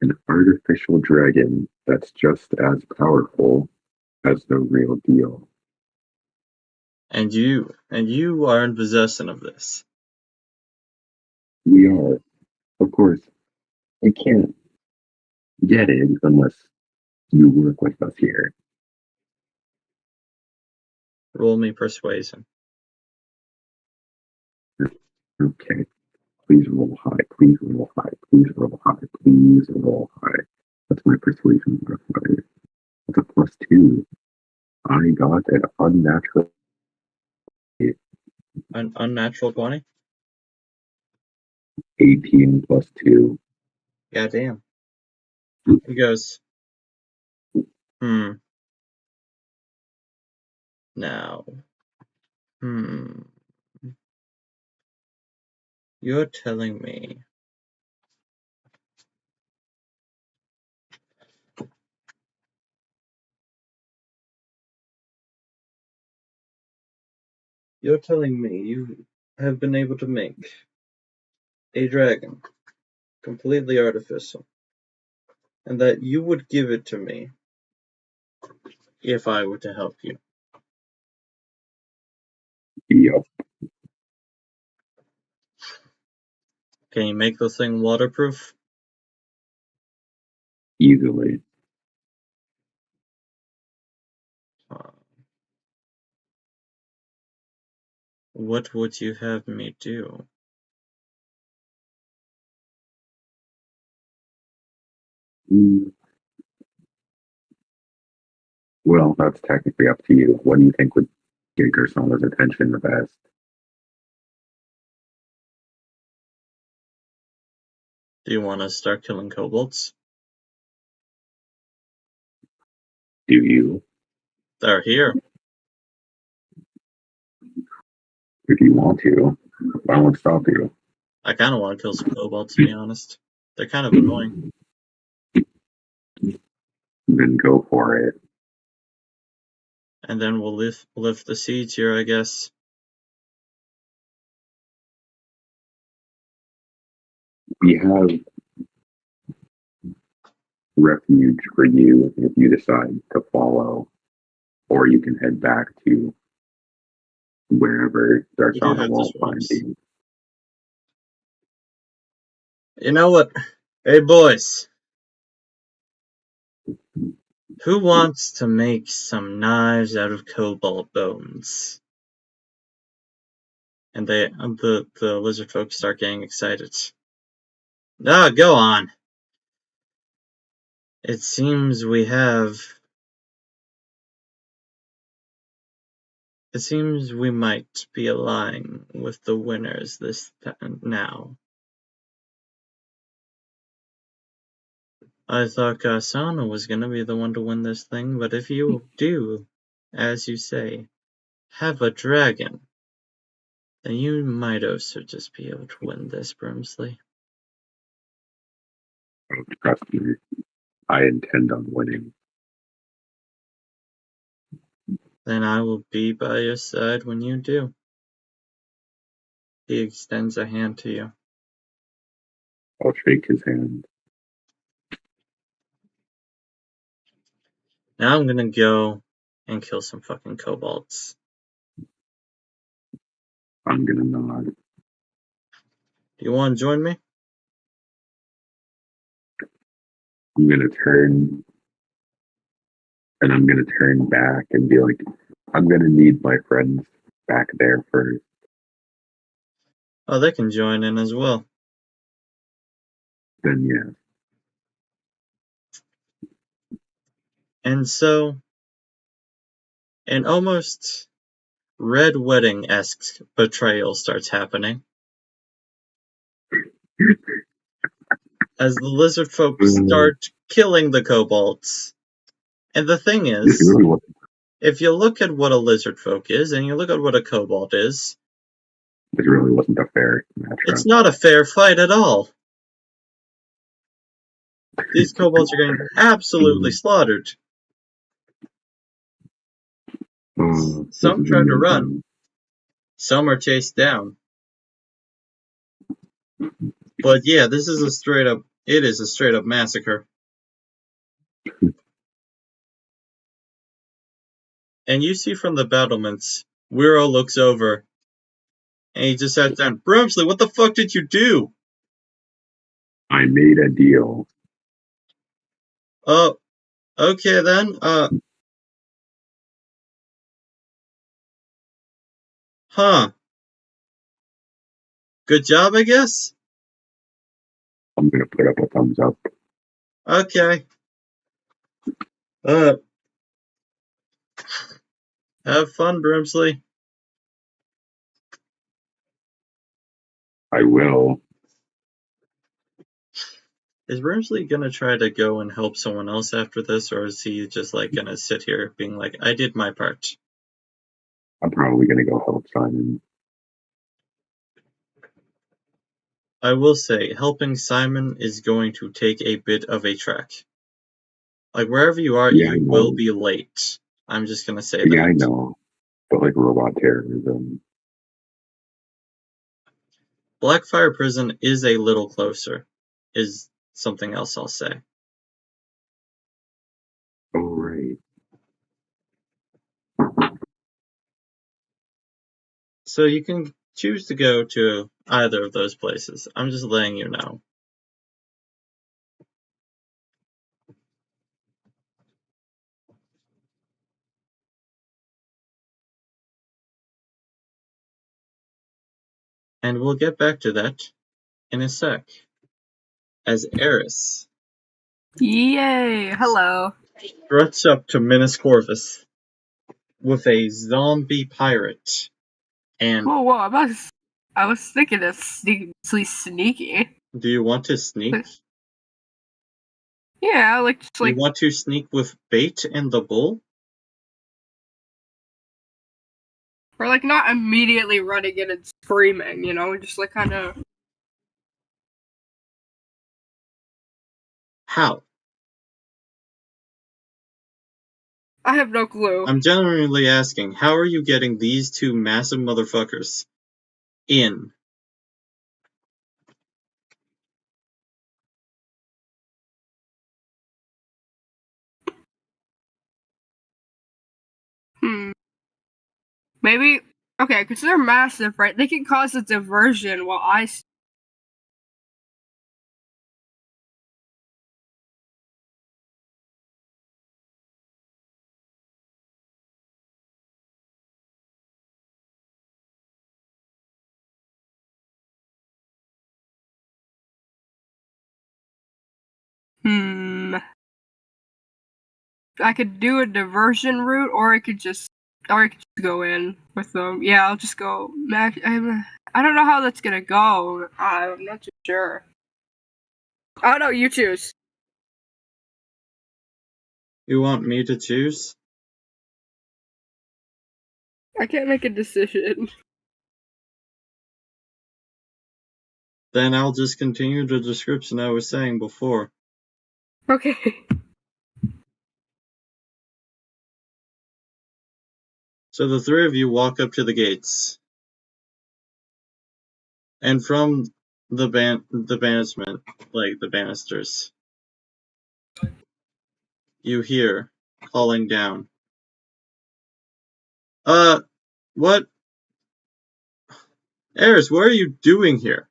An artificial dragon that's just as powerful as the real deal. And you are in possession of this. We are. Of course, you can't get it unless you work with us here. Roll me persuasion. Okay. Please roll high. Please roll high. Please roll high. Please roll high. That's my persuasion modifier. That's a +2. I got an unnatural An unnatural 20? 18 plus 2. Goddamn. He goes, now, you're telling me you have been able to make a dragon completely artificial, and that you would give it to me if I were to help you. Yep, Can you make the thing waterproof? easily. What would you have me do? Mm, Well, that's technically up to you. What do you think would get Garsauna's attention the best? Do you want to start killing kobolds? Do you? They're here. If you want to, I won't stop you. I kind of want to kill some kobolds, to be honest. They're kind of annoying. Then go for it. And then we'll lift the siege here, I guess. We have refuge for you if you decide to follow, or you can head back to wherever We do Garsauna have the won't find swamps. you. You know what? Hey, boys. Who wants to make some knives out of cobalt bones? And the lizard folk start getting excited. Ah, go on. It seems we might be aligning with the winners now. I thought Garsauna was gonna be the one to win this thing, but if you do, as you say, have a dragon, then you might also just be able to win this, Brimsley. Oh, trust me, I intend on winning. Then I will be by your side when you do. He extends a hand to you. I'll shake his hand. Now I'm gonna go and kill some fucking kobolds. I'm gonna nod. Do you want to join me? I'm gonna turn, and I'm gonna turn back and be like, I'm gonna need my friends back there first. Oh, they can join in as well. Then yeah, And so, an almost Red Wedding-esque betrayal starts happening. As the lizard folk start killing the kobolds. And the thing this is, really wasn't. if you look at what a lizard folk is, and you look at what a kobold is, This really wasn't a fair match. it's not a fair fight at all. These kobolds are getting absolutely slaughtered. Some try to run. Some are chased down. But yeah, this is a straight up massacre. And you see from the battlements, Wiro looks over, and he just sat down. Brimsley, what the fuck did you do? I made a deal. Oh, okay then. Huh. Good job, I guess? I'm gonna put up a thumbs up. Okay. Have fun, Brimsley. I will. Is Brimsley gonna try to go and help someone else after this, or is he just like gonna sit here being like, I did my part? I'm probably going to go help Simon. I will say, helping Simon is going to take a bit of a trek. Like, wherever you are, Yeah, I you will know. be late. I'm just gonna say Yeah, I that. know. But like robot terrorism. Blackfire Prison is a little closer, is something else I'll say. Oh, right. So you can choose to go to either of those places. I'm just letting you know. And we'll get back to that in a sec. As Eris Yay! Hello. struts up to Minas Corvus with a zombie pirate. And Whoa, I was thinking of sneaky. do you want to sneak? Yeah, like just You like, want to sneak with Bait and the Bull? or like not immediately running in and screaming, you know, just like kind of. How? I have no clue. I'm genuinely asking, how are you getting these two massive motherfuckers in? Maybe okay, because they're massive, right? They can cause a diversion while I. Hmm. I could do a diversion route, or I could just go in with them. Yeah, I'll just go. I don't know how that's gonna go. I'm not too sure. Oh no, you choose. You want me to choose? I can't make a decision. Then I'll just continue the description I was saying before. Okay. So the three of you walk up to the gates. And from the banishment, like the banisters, you hear calling down. What? Eris, what are you doing here?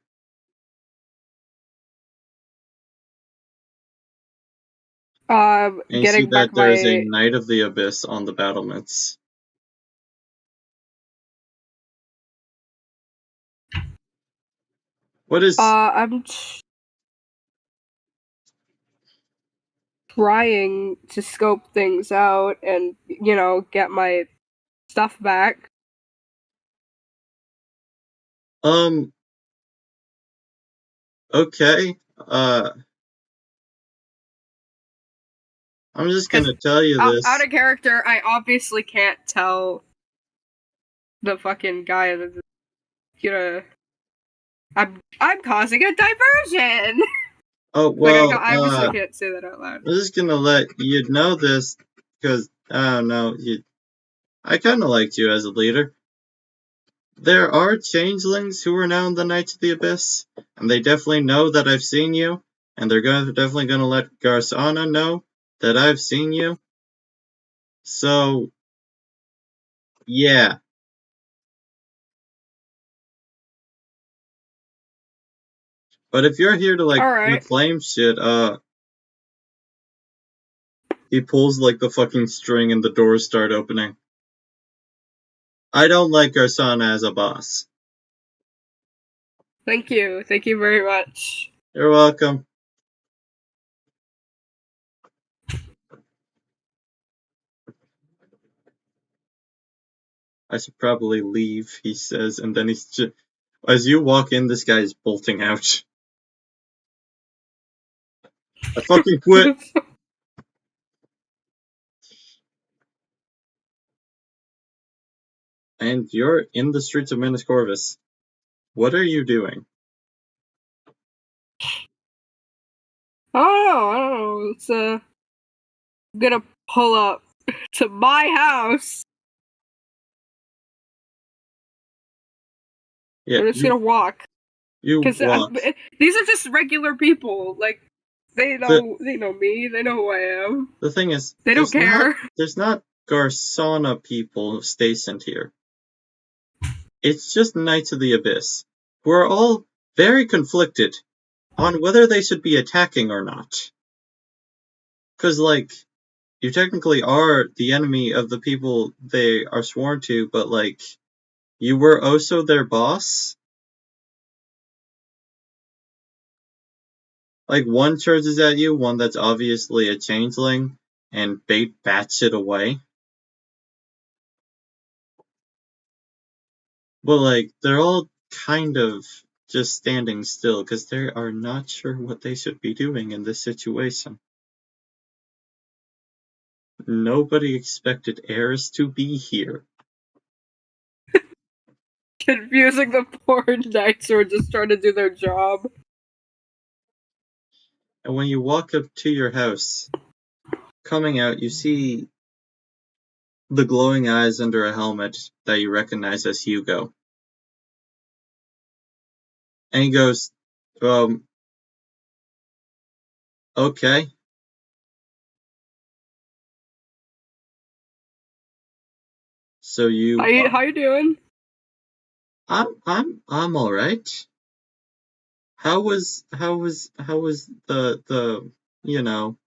And you see Getting back that there is a my. Knight of the Abyss on the battlements. What is... I'm trying to scope things out and get my stuff back. Okay. I'm just gonna tell you Out this. of character, I obviously can't tell the fucking guy that I'm causing a diversion. Oh, Like well, I obviously can't say that out loud. I'm just gonna let you know this, because, I don't know, I kinda liked you as a leader. There are changelings who are now in the Knights of the Abyss, and they definitely know that I've seen you, and they're definitely gonna let Garsauna know that I've seen you. So, yeah. But if you're here to, like, Alright. reclaim shit, he pulls, like, the fucking string and the doors start opening. I don't like Garsauna as a boss. Thank you. Thank you very much. You're welcome. I should probably leave, he says, and then he's just... As you walk in, this guy is bolting out. I fucking quit. And you're in the streets of Minas Corvus. What are you doing? I don't know. It's I'm gonna pull up to my house. Yeah, I'm just gonna walk. you Because walk. these are just regular people. Like, they know me. They know who I am. The thing is, They don't care. There's not Garsauna people stationed here. It's just Knights of the Abyss, who are all very conflicted on whether they should be attacking or not. Because, like, you technically are the enemy of the people they are sworn to, but, like, you were also their boss. Like, one charges at you, one that's obviously a changeling, and Bait bats it away. But, like, they're all kind of just standing still, because they are not sure what they should be doing in this situation. Nobody expected Eris to be here. Confusing the poor knights who are just trying to do their job. And when you walk up to your house, coming out, you see the glowing eyes under a helmet that you recognize as Hugo. And he goes, okay. So you How you doing? I'm all right. How was the you know,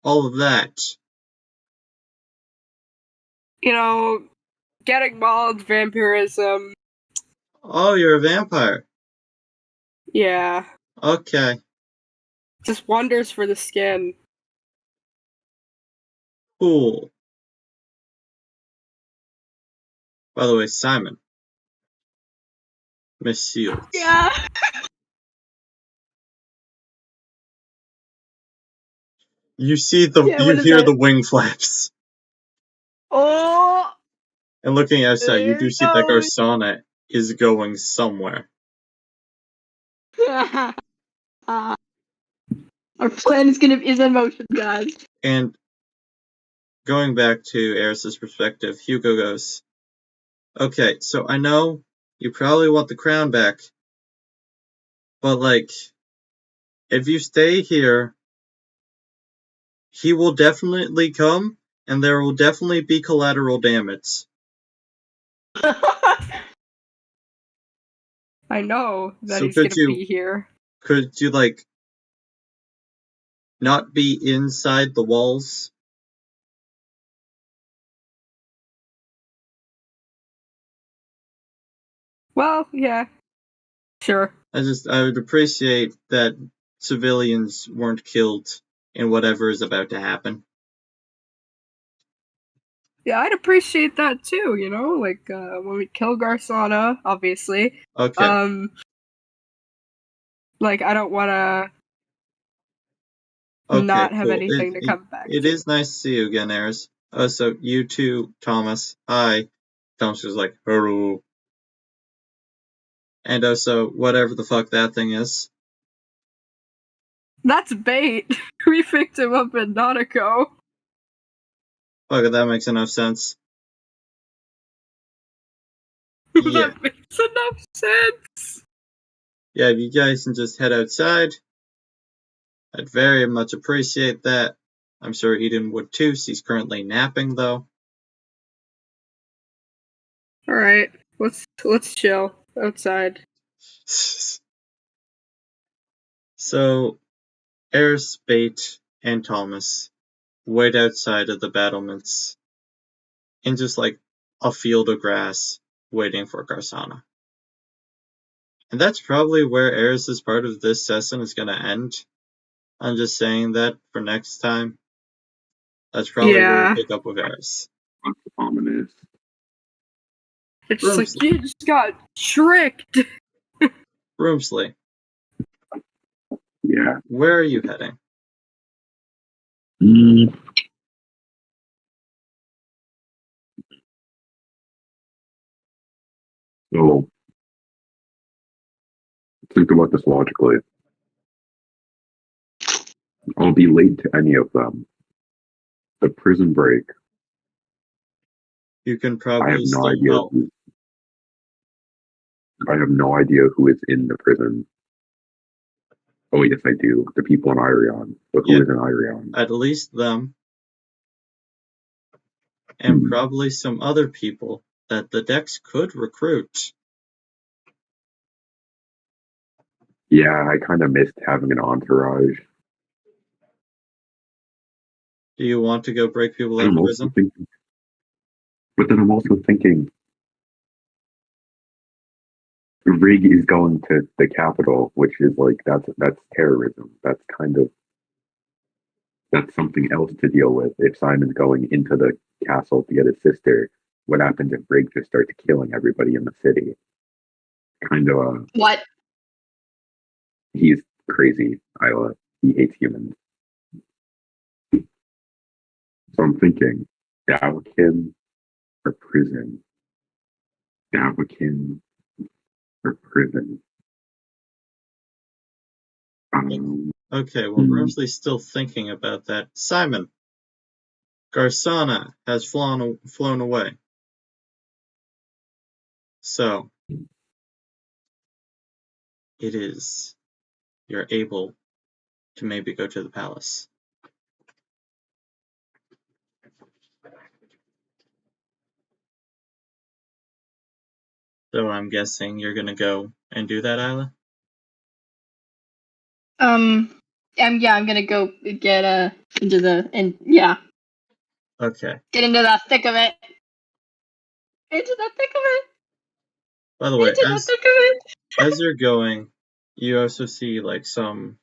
all of that? You know, getting mauled, vampirism. Oh, you're a vampire. Yeah. Okay. Just wonders for the skin. Cool. By the way, Simon. Miss Shields. Yeah. You see Yeah, you what is hear that? the wing flaps. Oh, And looking outside, you there do he see that goes. Garsauna is going somewhere. Our plan is in motion, guys. And going back to Eris's perspective, Hugo goes, okay, so I know you probably want the crown back, but, like, if you stay here, he will definitely come, and there will definitely be collateral damage. I know that So he's gonna be here. could you, like, not be inside the walls? Well, yeah. Sure. I would appreciate that civilians weren't killed in whatever is about to happen. Yeah, I'd appreciate that too, you know? Like, when we kill Garsauna, obviously. Okay. Like, I don't wanna Okay, not have cool. anything to come back It to. is nice to see you again, Eris. So you too, Thomas. Hi. Thomas was like, hello. And also, whatever the fuck that thing is. That's bait. We picked him up in Nautico. Fuck it, that makes enough sense. Yeah. That makes enough sense. Yeah, if you guys can just head outside, I'd very much appreciate that. I'm sure Eden would too. She's currently napping, though. Alright, let's chill outside. So, Eris, Bate, and Thomas wait outside of the battlements in just like a field of grass waiting for Garsauna. And that's probably where Eris's part of this session is going to end. I'm just saying that for next time. That's probably where we pick up with Eris. Ominous. It's just like, Broomsley. you just got tricked. Broomsley, Yeah. where are you heading? Mm. So think about this logically. I'll be late to any of them. The prison break. You can I probably have no still idea. help. I have no idea who is in the prison. Oh yes, I do. The people in Irion. But who Yeah. is in Irion? At least them, and probably some other people that the Dex could recruit. Yeah, I kind of missed having an entourage. Do you want to go break people out I'm of also prison? thinking, but then I'm also thinking, Rig is going to the capital, which is like that's terrorism. That's something else to deal with. If Simon's going into the castle to get his sister, what happens if Rig just starts killing everybody in the city? Kind of What? he's crazy, Isla. He hates humans. So I'm thinking, Davakin or prison? Davakin or prison? Okay, well, Broomsley's still thinking about that. Simon, Garsauna has flown away. So, you're able to maybe go to the palace. So I'm guessing you're gonna go and do that, Isla? Yeah, I'm gonna go get into the Okay. get into the thick of it. Into the thick of it. By the way, Into the thick of it. as you're going, you also see like some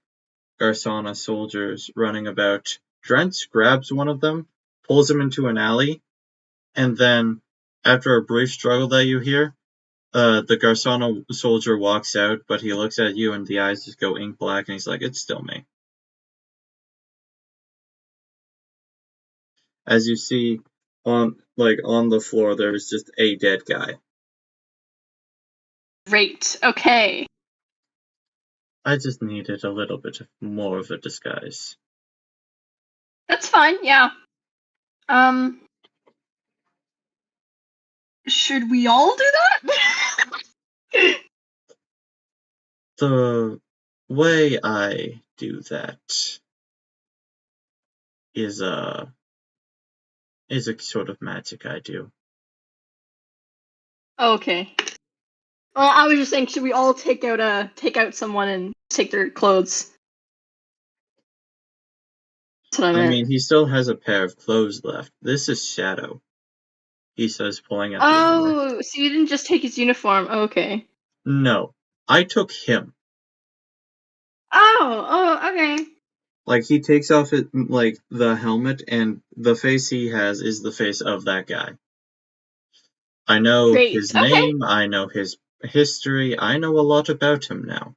Garsauna soldiers running about. Drent grabs one of them, pulls him into an alley, and then, after a brief struggle that you hear, the Garsauna soldier walks out, but he looks at you and the eyes just go ink black, and he's like, "It's still me." As you see on the floor, there's just a dead guy. Great. Okay. I just needed a little bit more of a disguise. That's fine. Yeah. Should we all do that? The way I do that is a sort of magic I do. Okay. Well, I was just saying, should we all take out someone and take their clothes? That's what I I meant. mean, he still has a pair of clothes left. This is Shadow, he says, pulling at the armor. Oh, so you didn't just take his uniform? Okay. No, I took him. Oh, okay. Like, he takes off the helmet, and the face he has is the face of that guy. I know Great. his Okay. name, I know his history, I know a lot about him now.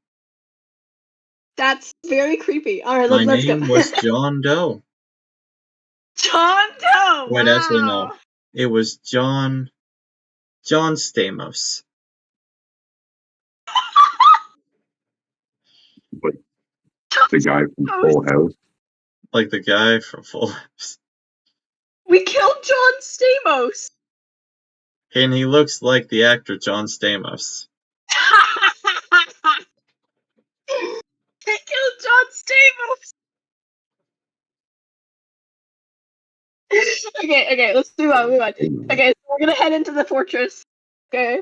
That's very creepy. All right, My let's go. name was John Doe. John Doe. Wait, Wow. actually, no. It was John Stamos. Like the guy from Full House. Like the guy from Full House. We killed John Stamos. And he looks like the actor John Stamos. They killed John Stamos. Okay, let's move on. Okay, so we're gonna head into the fortress. Okay.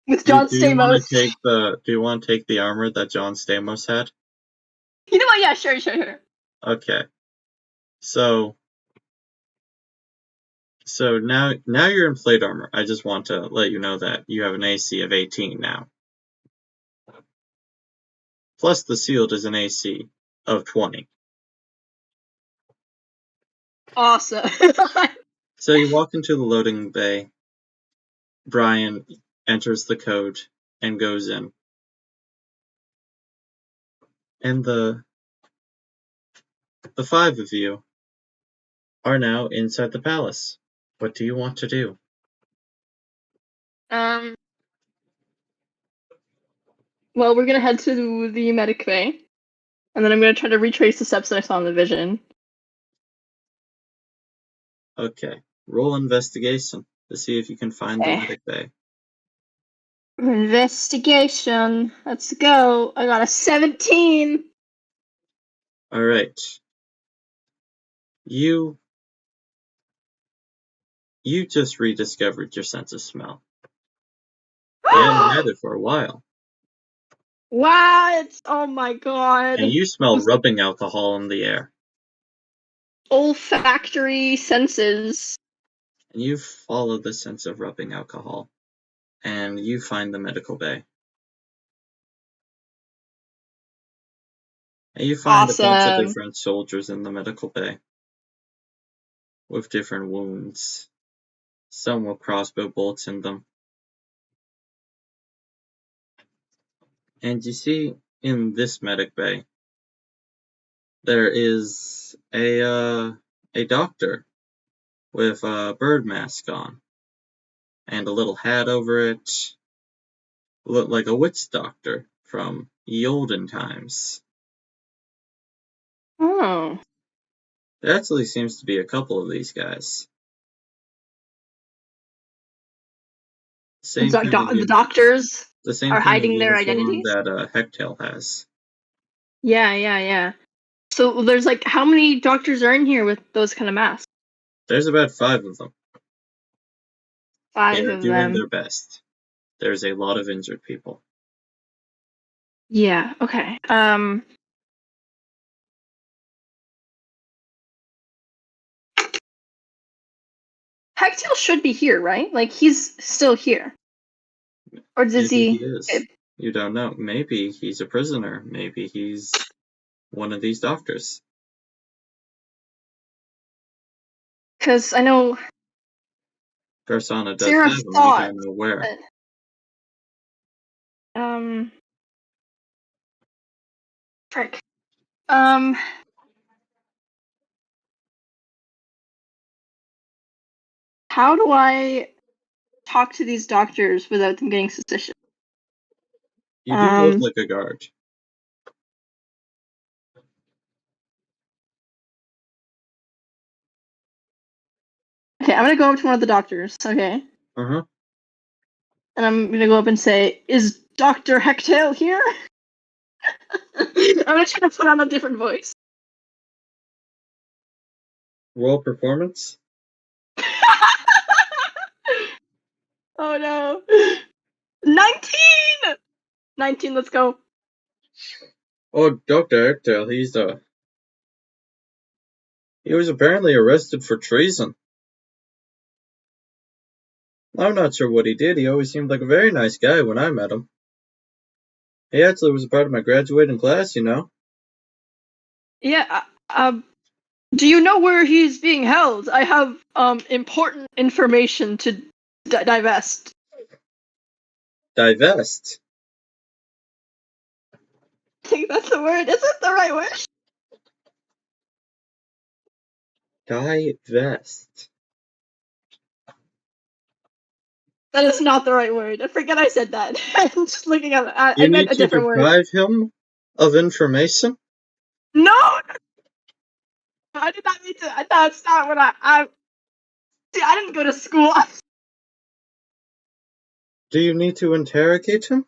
With John Do you want Stamos. to take the armor that John Stamos had? You know what? Yeah, sure. Okay. So now you're in plate armor. I just want to let you know that you have an AC of 18 now. Plus the sealed is an AC of 20. Awesome. So you walk into the loading bay, Brian enters the code and goes in. And the five of you are now inside the palace. What do you want to do? Well, we're gonna head to the medic bay, and then I'm gonna try to retrace the steps that I saw in the vision. Okay. Roll investigation to see if you can find the Okay. medic bay. Investigation. Let's go. I got a 17. Alright. You just rediscovered your sense of smell. You hadn't had it for a while. What? Oh my god. And you smell rubbing alcohol in the air. Olfactory senses. And you follow the sense of rubbing alcohol. And you find the medical bay. And you find a bunch of Awesome. different soldiers in the medical bay. With different wounds. Some with crossbow bolts in them. And you see, in this medic bay, there is a doctor with a bird mask on. And a little hat over it. Looked like a witch doctor from the olden times. Oh. There actually seems to be a couple of these guys. Same kind of The doctors the same are kind of hiding their uniform identities? that Hectail has. Yeah. So there's like, how many doctors are in here with those kind of masks? There's about 5 of them. They 5 are of doing them. their best. There's a lot of injured people. Yeah, okay. Hectail should be here, right? Like, he's still here. Or does Maybe he he... is. You don't know. Maybe he's a prisoner. Maybe he's one of these doctors. Because I know Garsauna does Sarah have him. You thought don't know where. that, frick. How do I talk to these doctors without them getting suspicious? You do look like a guard. Okay, I'm gonna go up to one of the doctors, okay? Uh-huh. And I'm gonna go up and say, is Dr. Hectail here? I'm gonna try to put on a different voice. Roll performance. Oh no. 19! 19, let's go. Oh, Dr. Hectail, he was apparently arrested for treason. I'm not sure what he did. He always seemed like a very nice guy when I met him. He actually was a part of my graduating class, you know. Yeah, do you know where he's being held? I have, important information to divest. Divest. I think that's the word. Is it the right word? Divest. That is not the right word. I forget I said that. I'm just looking at I You meant need a to different word. deprive him of information? No! I did not mean to. That's not what see, I didn't go to school. Do you need to interrogate him?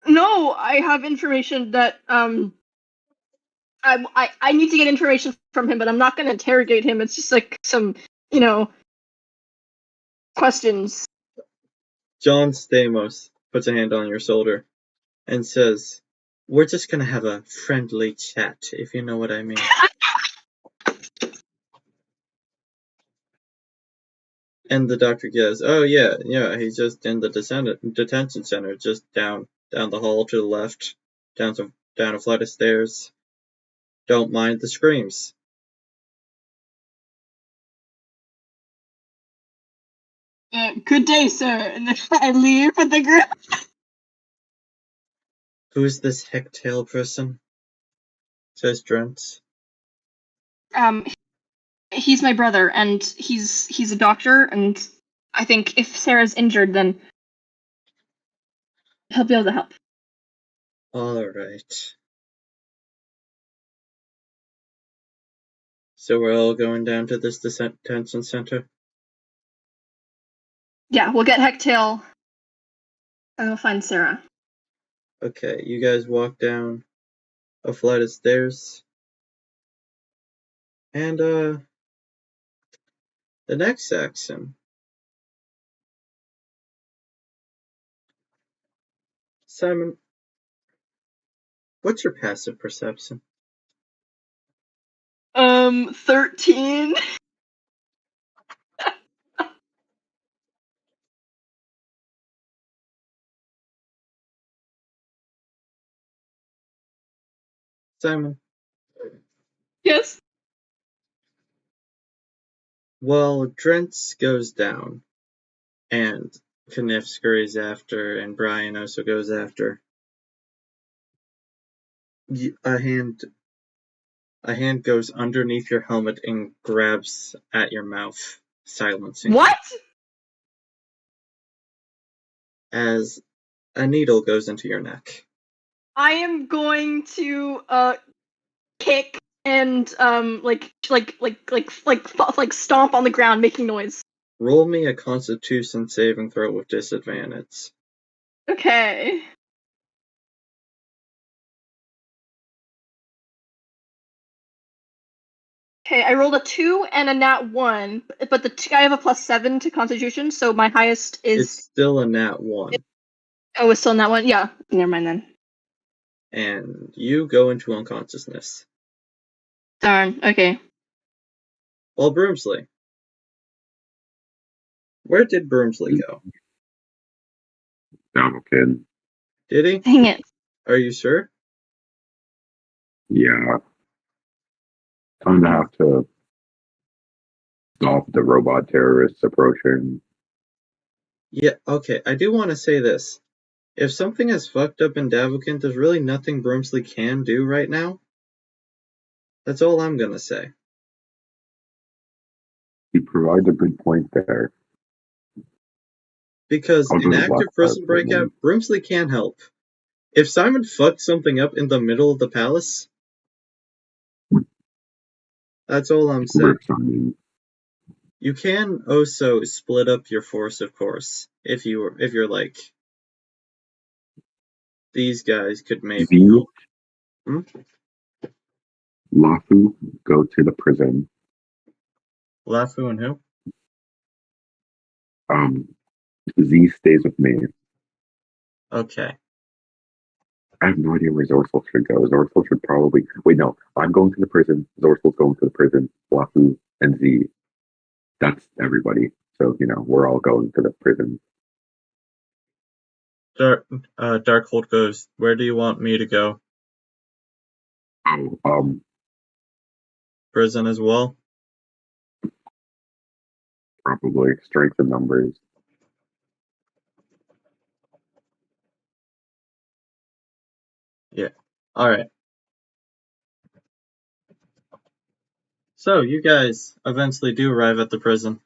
No, I have information that, I need to get information from him, but I'm not gonna interrogate him. It's just like some, questions. John Stamos puts a hand on your shoulder and says, "We're just gonna have a friendly chat, if you know what I mean." And the doctor goes, "Oh yeah, he's just in the detention center, just down the hall to the left, down a flight of stairs. Don't mind the screams." Good day, sir. And then I leave with the group. Who's this Hecktail person? Says Drent. He's my brother, and he's a doctor, and I think if Sarah's injured, then he'll be able to help. Alright. So we're all going down to this detention center? Yeah, we'll get Hecktail, and we'll find Sarah. Okay, you guys walk down a flight of stairs. And, the next section. Simon, what's your passive perception? 13. Simon, Yes. well, Drent's goes down, and Kniff scurries after, and Brian also goes after. A hand goes underneath your helmet and grabs at your mouth, silencing you. What? As a needle goes into your neck. I am going to kick and like stomp on the ground, making noise. Roll me a Constitution saving throw with disadvantage. Okay. Okay, I rolled a 2 and a nat 1, but I have a +7 to Constitution, so my highest is. It's still a nat 1. Oh, it's still nat 1? Yeah, never mind then. And you go into unconsciousness. Darn, okay. Well, Broomsley. Where did Broomsley go? Davukin. Did he? Dang it. Are you sure? Yeah. I'm gonna have to stop the robot terrorists approaching. Yeah, okay, I do want to say this. If something is fucked up in Davukin, there's really nothing Broomsley can do right now. That's all I'm gonna say. You provide a good point there. Because I'll do in the active black prison part for breakout, Broomsley can help. If Simon fucked something up in the middle of the palace, that's all I'm saying. Rip Simon. You can also split up your force, of course, if you're like, these guys could maybe. Z, Hmm? Lafu, go to the prison. Lafu and who? Z stays with me. Okay. I have no idea where Zorsel should go. Zorsel should probably wait. No, I'm going to the prison. Zorsel's going to the prison. Lafu and Z. That's everybody. So we're all going to the prison. Darkhold goes, where do you want me to go? Oh, Prison as well? probably strength in numbers. Yeah. Alright. So, you guys eventually do arrive at the prison.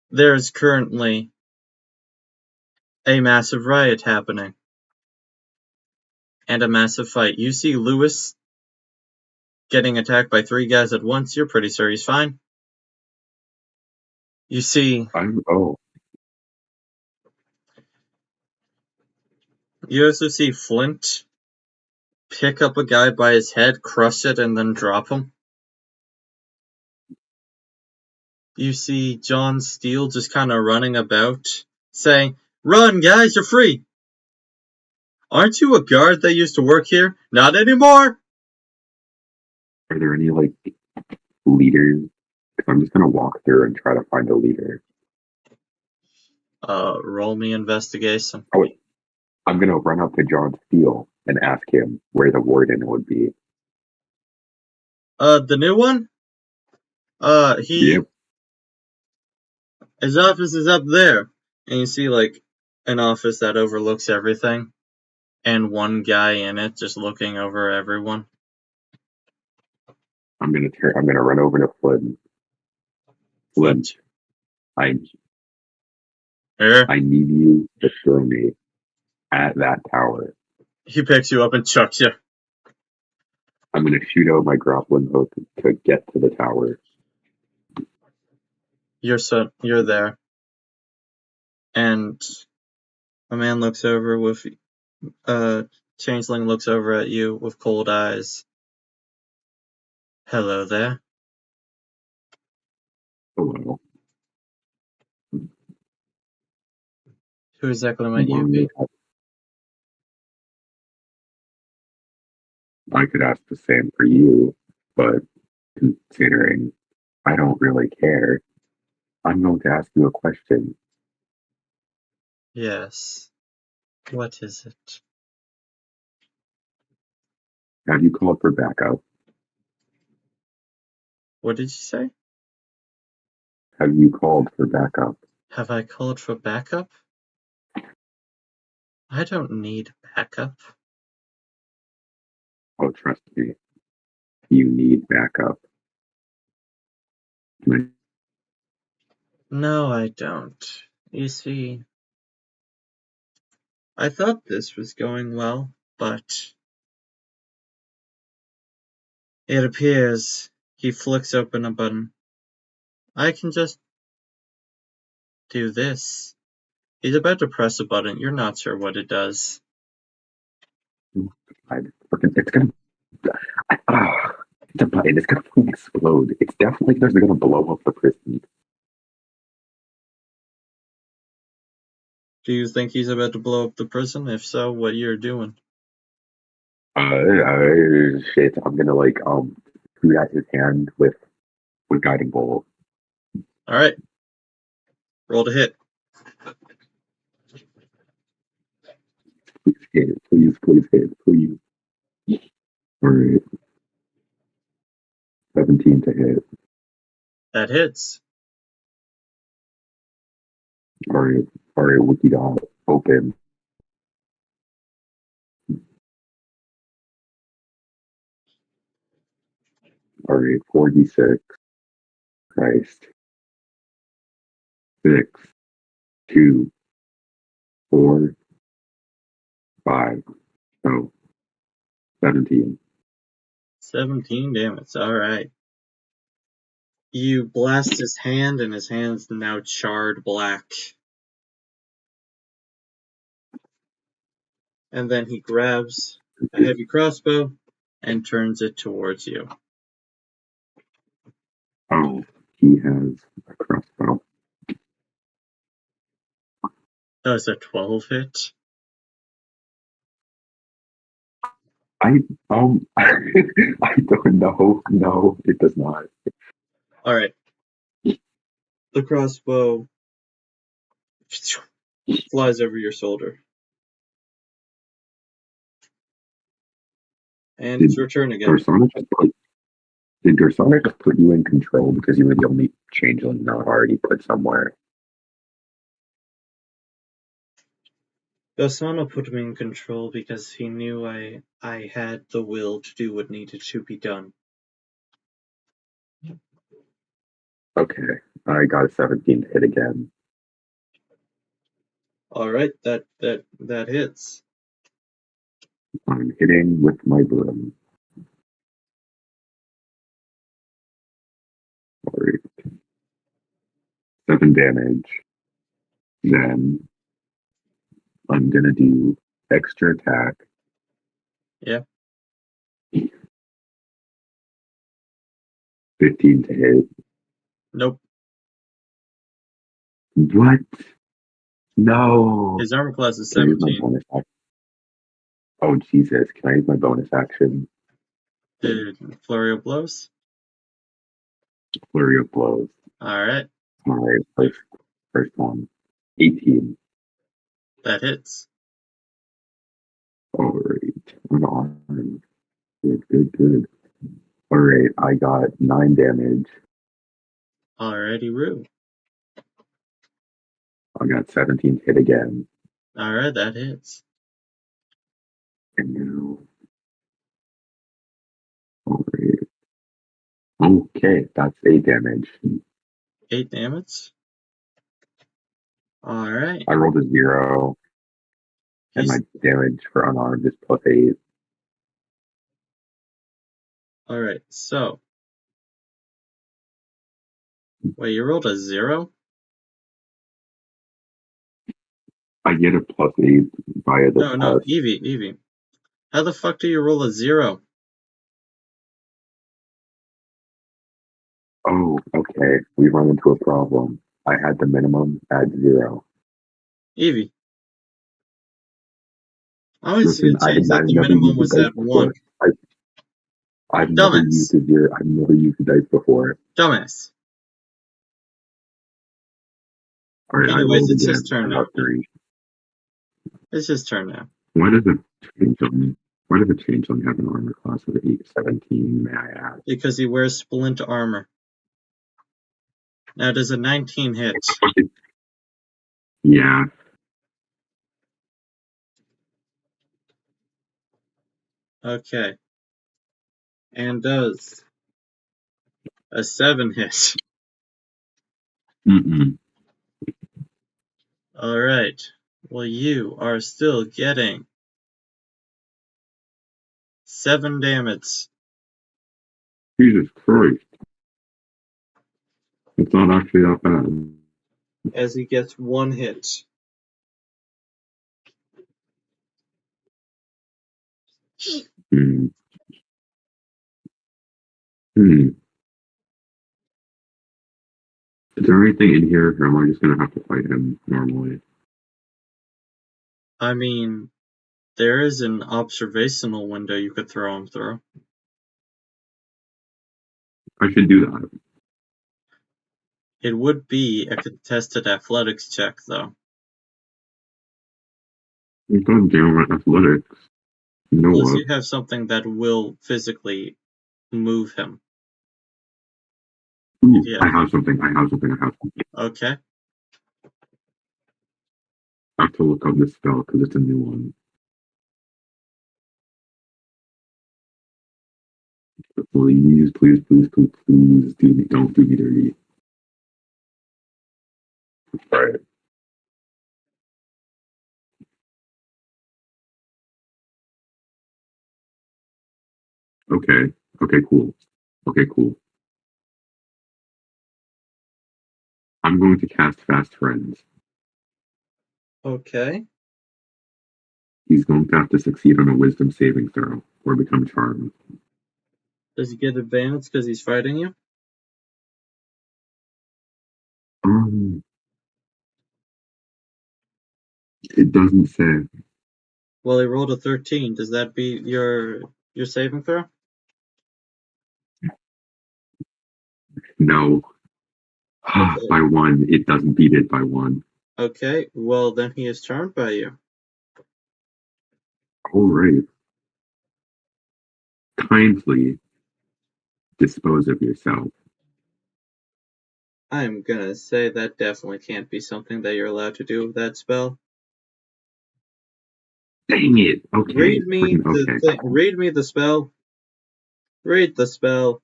There's currently a massive riot happening. And a massive fight. You see Lewis getting attacked by 3 guys at once. You're pretty sure he's fine. You see... You also see Flint pick up a guy by his head, crush it, and then drop him. You see John Steele just kind of running about, saying, "Run, guys, you're free! Aren't you a guard that used to work here? Not anymore!" Are there any leaders? I'm just gonna walk through and try to find a leader. Roll me investigation. Oh wait, I'm gonna run up to John Steele and ask him where the warden would be. The new one? Yep. His office is up there. And you see, like, an office that overlooks everything. And one guy in it just looking over everyone. I'm gonna run over to Flynn. Flynn, I need you to throw me at that tower. He picks you up and chucks you. I'm gonna shoot out my grappling hook to get to the tower. You're there. And a man looks over with Changeling looks over at you with cold eyes. Hello there. Hello. Who exactly might you be? I could ask the same for you, but considering I don't really care, I'm going to ask you a question. Yes. What is it? Have you called for backup? What did you say? Have you called for backup? Have I called for backup? I don't need backup. Oh, trust me. You need backup. No, I don't. You see, I thought this was going well, but it appears he flicks open a button. I can just do this. He's about to press a button. You're not sure what it does. It's gonna. It's a button. It's gonna explode. It's definitely gonna blow up the prison. Do you think he's about to blow up the prison? If so, what you're doing? Shit. I'm gonna shoot at his hand with guiding bolt. All right. Roll to hit. Please hit. Please hit. Please. All right. 17 to hit. That hits. All right. Wiki dot open. All right. 46. Christ. 6, 2, 4, 5. No. 17. 17 damage. All right. You blast his hand, and his hand's now charred black. And then he grabs a heavy crossbow and turns it towards you. Oh, he has a crossbow. Does a 12 hit? I I don't know. No, it does not. Alright. The crossbow flies over your shoulder. And it's your turn again. Did Garsauna just put you in control because you were the only changeling not already put somewhere? Garsauna put me in control because he knew I had the will to do what needed to be done. Okay, I got a 17 to hit again. Alright, that hits. I'm hitting with my broom. Alright. 7 damage. Then I'm gonna do extra attack. Yeah. 15 to hit. Nope. What? No. His armor class is Can I use my 17. bonus action? Oh Jesus! Can I use my bonus action? Did Flurry of Blows? Flurry of blows. Alright. Alright, first one. 18. That hits. Alright. I'm on. Good. Alright, I got 9 damage. Alrighty, Roo. I got 17 hit again. Alright, that hits. And now. Alright. Okay, that's 8 damage. 8 damage? Alright. I rolled a 0, and my damage for unarmed is +8. Alright, so. Wait, you rolled a 0? I get a +8 via the No, test. Evie. How the fuck do you roll a 0? Oh, okay. We run into a problem. I had the minimum at 0. Evie. I always Listen, get changed that I've the never minimum used the was dice at 1. before. I've never used Dumbass. a 0. I've never used the dice before. Dumbass. Alright, I Anyways, rolled it's his again. turn I now. got 3. It's his turn now. Why does a changeling have an armor class of 17, may I ask? Because he wears splint armor. Now, does a 19 hit? Yeah. Okay. And does a 7 hit? Mm-mm. Alright. Well, you are still getting 7 damage. Jesus Christ. It's not actually that bad. As he gets 1 hit. Hmm. Hmm. Is there anything in here, or am I just gonna have to fight him normally? I mean, there is an observational window you could throw him through. I should do that. It would be a contested athletics check, though. God damn it, athletics. You know Unless what? you have something that will physically move him. Ooh, Yeah. I have something. Okay. I have to look up this spell because it's a new one. Please, don't do me dirty. Alright. Okay. Okay, cool. I'm going to cast Fast Friends. Okay. He's going to have to succeed on a wisdom saving throw or become charmed. Does he get advantage because he's fighting you? It doesn't say. Well, he rolled a 13. Does that beat your saving throw? No. Okay. By 1. It doesn't beat it by 1. Okay. Well, then he is charmed by you. Alright. Kindly dispose of yourself. I'm gonna say that definitely can't be something that you're allowed to do with that spell. Dang it. Okay. Read me the Okay. thing. Read me the spell. Read the spell.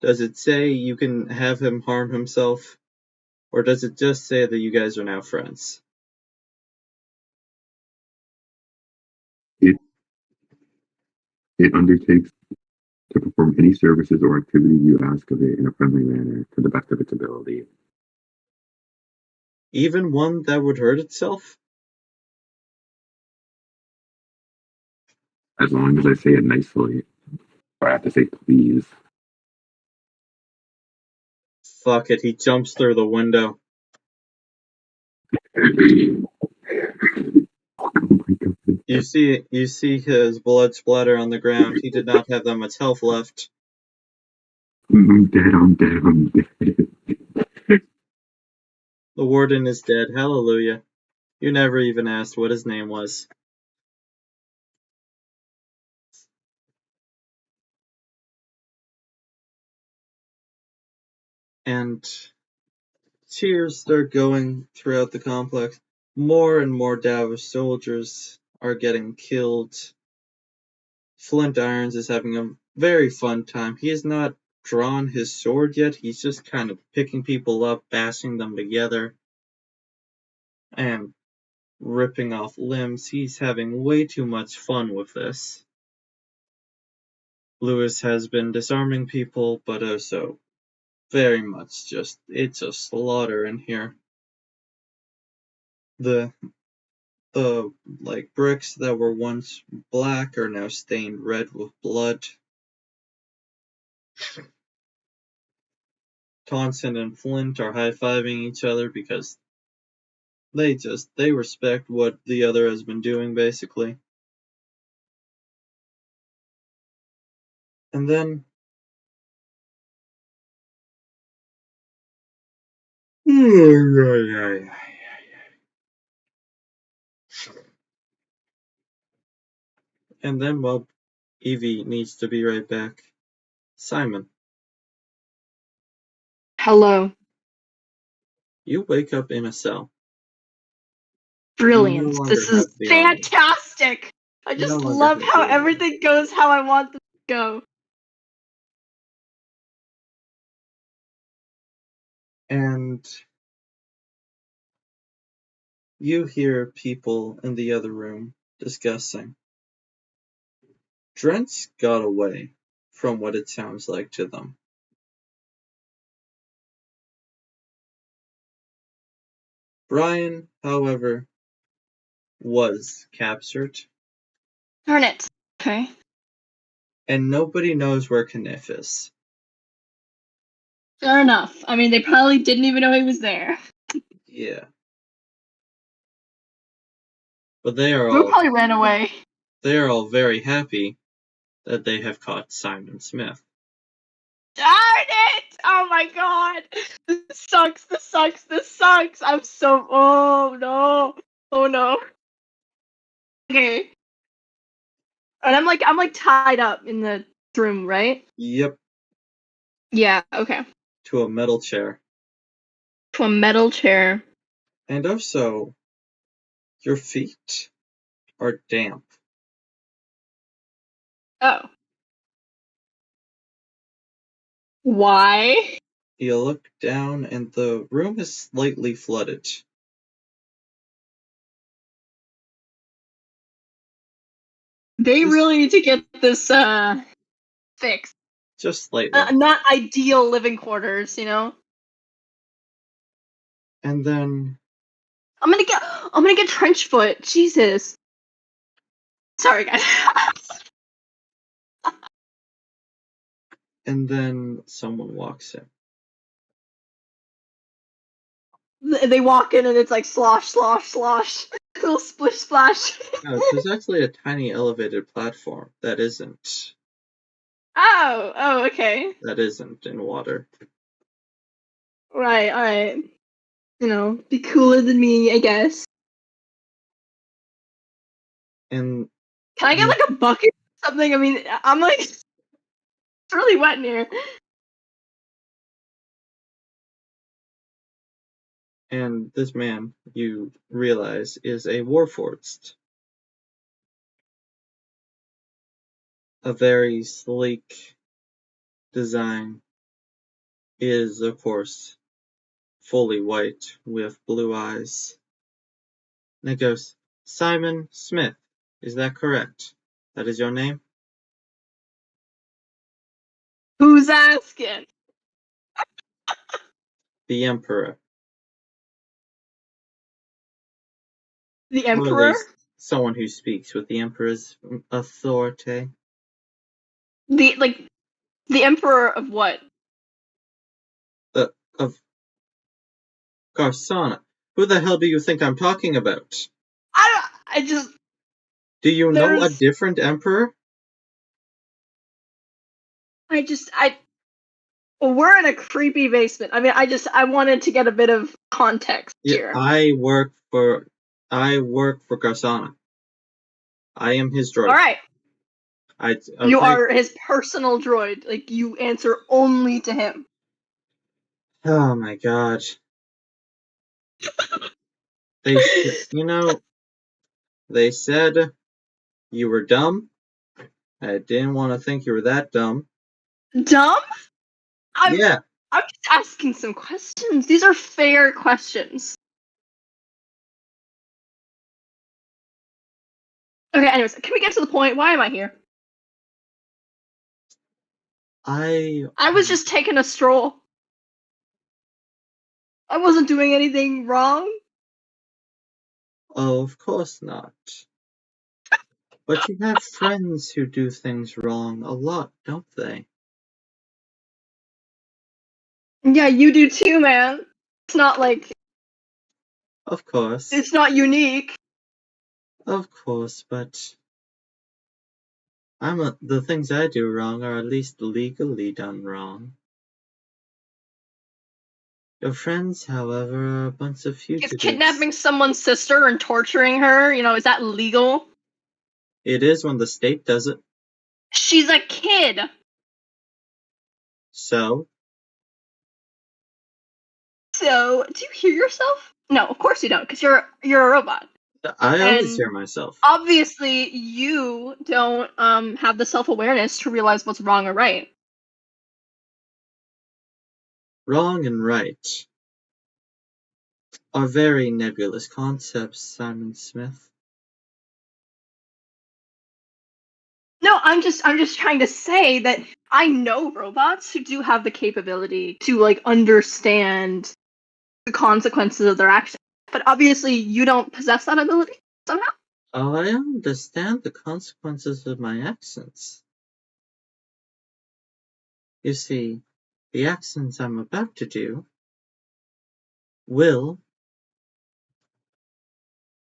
Does it say you can have him harm himself? Or does it just say that you guys are now friends? It undertakes to perform any services or activities you ask of it in a friendly manner to the best of its ability. Even one that would hurt itself? As long as I say it nicely. I have to say please. Fuck it, he jumps through the window. Oh my god. You see his blood splatter on the ground. He did not have that much health left. I'm dead. The warden is dead. Hallelujah. You never even asked what his name was. And Cheers start going throughout the complex. More and more Davish soldiers are getting killed. Flint Irons is having a very fun time. He has not drawn his sword yet. He's just kind of picking people up, bashing them together, and ripping off limbs. He's having way too much fun with this. Lewis has been disarming people, but also very much it's a slaughter in here. The bricks that were once black are now stained red with blood. Tonson and Flint are high-fiving each other because they respect what the other has been doing, basically. And then well, Evie needs to be right back. Simon, Hello. you wake up in a cell. Brilliant. You no This longer is have the armor. fantastic. I You no just longer love have how the armor. everything goes how I want them to go. And you hear people in the other room discussing. Drent's got away, from what it sounds like to them. Brian, however, was captured, Darn it. Okay. and nobody knows where Kniff is. Fair enough. I mean, they probably didn't even know he was there. Yeah. But they are Boo all probably ran away. very happy that they have caught Simon Smith. Darn it! Oh my god! This sucks, this sucks, this sucks! I'm so. Oh no! Oh no. Okay. And I'm like tied up in the room, right? Yep, Yeah, okay. to a metal chair. To a metal chair. And also, your feet are damp. Oh. Why? You look down and the room is slightly flooded. They really need to get this fixed. Just slightly. Not ideal living quarters, you know? And then I'm gonna get trench foot. Jesus. Sorry guys. someone walks in. They walk in and it's like slosh, slosh, slosh. Little splish splash. No, there's actually a tiny elevated platform that isn't Okay. in water. Right, alright. You know, be cooler than me, I guess. And Can I get like a bucket or something? I mean, I'm like, it's really wet in here. this man, you realize, is a Warforged. A very sleek design. Is, of course, fully white with blue eyes. And it goes, Simon Smith, is that correct? That is your name? Who's asking? The Emperor. The Or at Emperor? least someone who speaks with the Emperor's authority. The Emperor of what? Of Garsauna. Who the hell do you think I'm talking about? I just. Do you know a different Emperor? We're in a creepy basement. I mean, I wanted to get a bit of context here. I work for Garsauna. I am his droid. Alright. You are his personal droid. Like, you answer only to him. Oh my god. They said you were dumb. I didn't want to think you were that dumb. Dumb? Yeah. I'm just asking some questions. These are fair questions. Okay, anyways, can we get to the point? Why am I here? I was just taking a stroll. I wasn't doing anything wrong. Oh, of course not. But you have friends who do things wrong a lot, don't they? Yeah, you do too, man. It's not like Of course. it's not unique. Of course, but the things I do wrong are at least legally done wrong. Your friends, however, are a bunch of Is fugitives. kidnapping someone's sister and torturing her, is that legal? It is when the state does it. She's a kid. So, So, do you hear yourself? No, of course you don't, because you're a robot. I always And hear myself. obviously, you don't have the self-awareness to realize what's wrong or right. Wrong and right are very nebulous concepts, Simon Smith. No, I'm just trying to say that I know robots who do have the capability to understand the consequences of their actions. But obviously you don't possess that ability somehow. Oh, I understand the consequences of my actions. You see, the actions I'm about to do will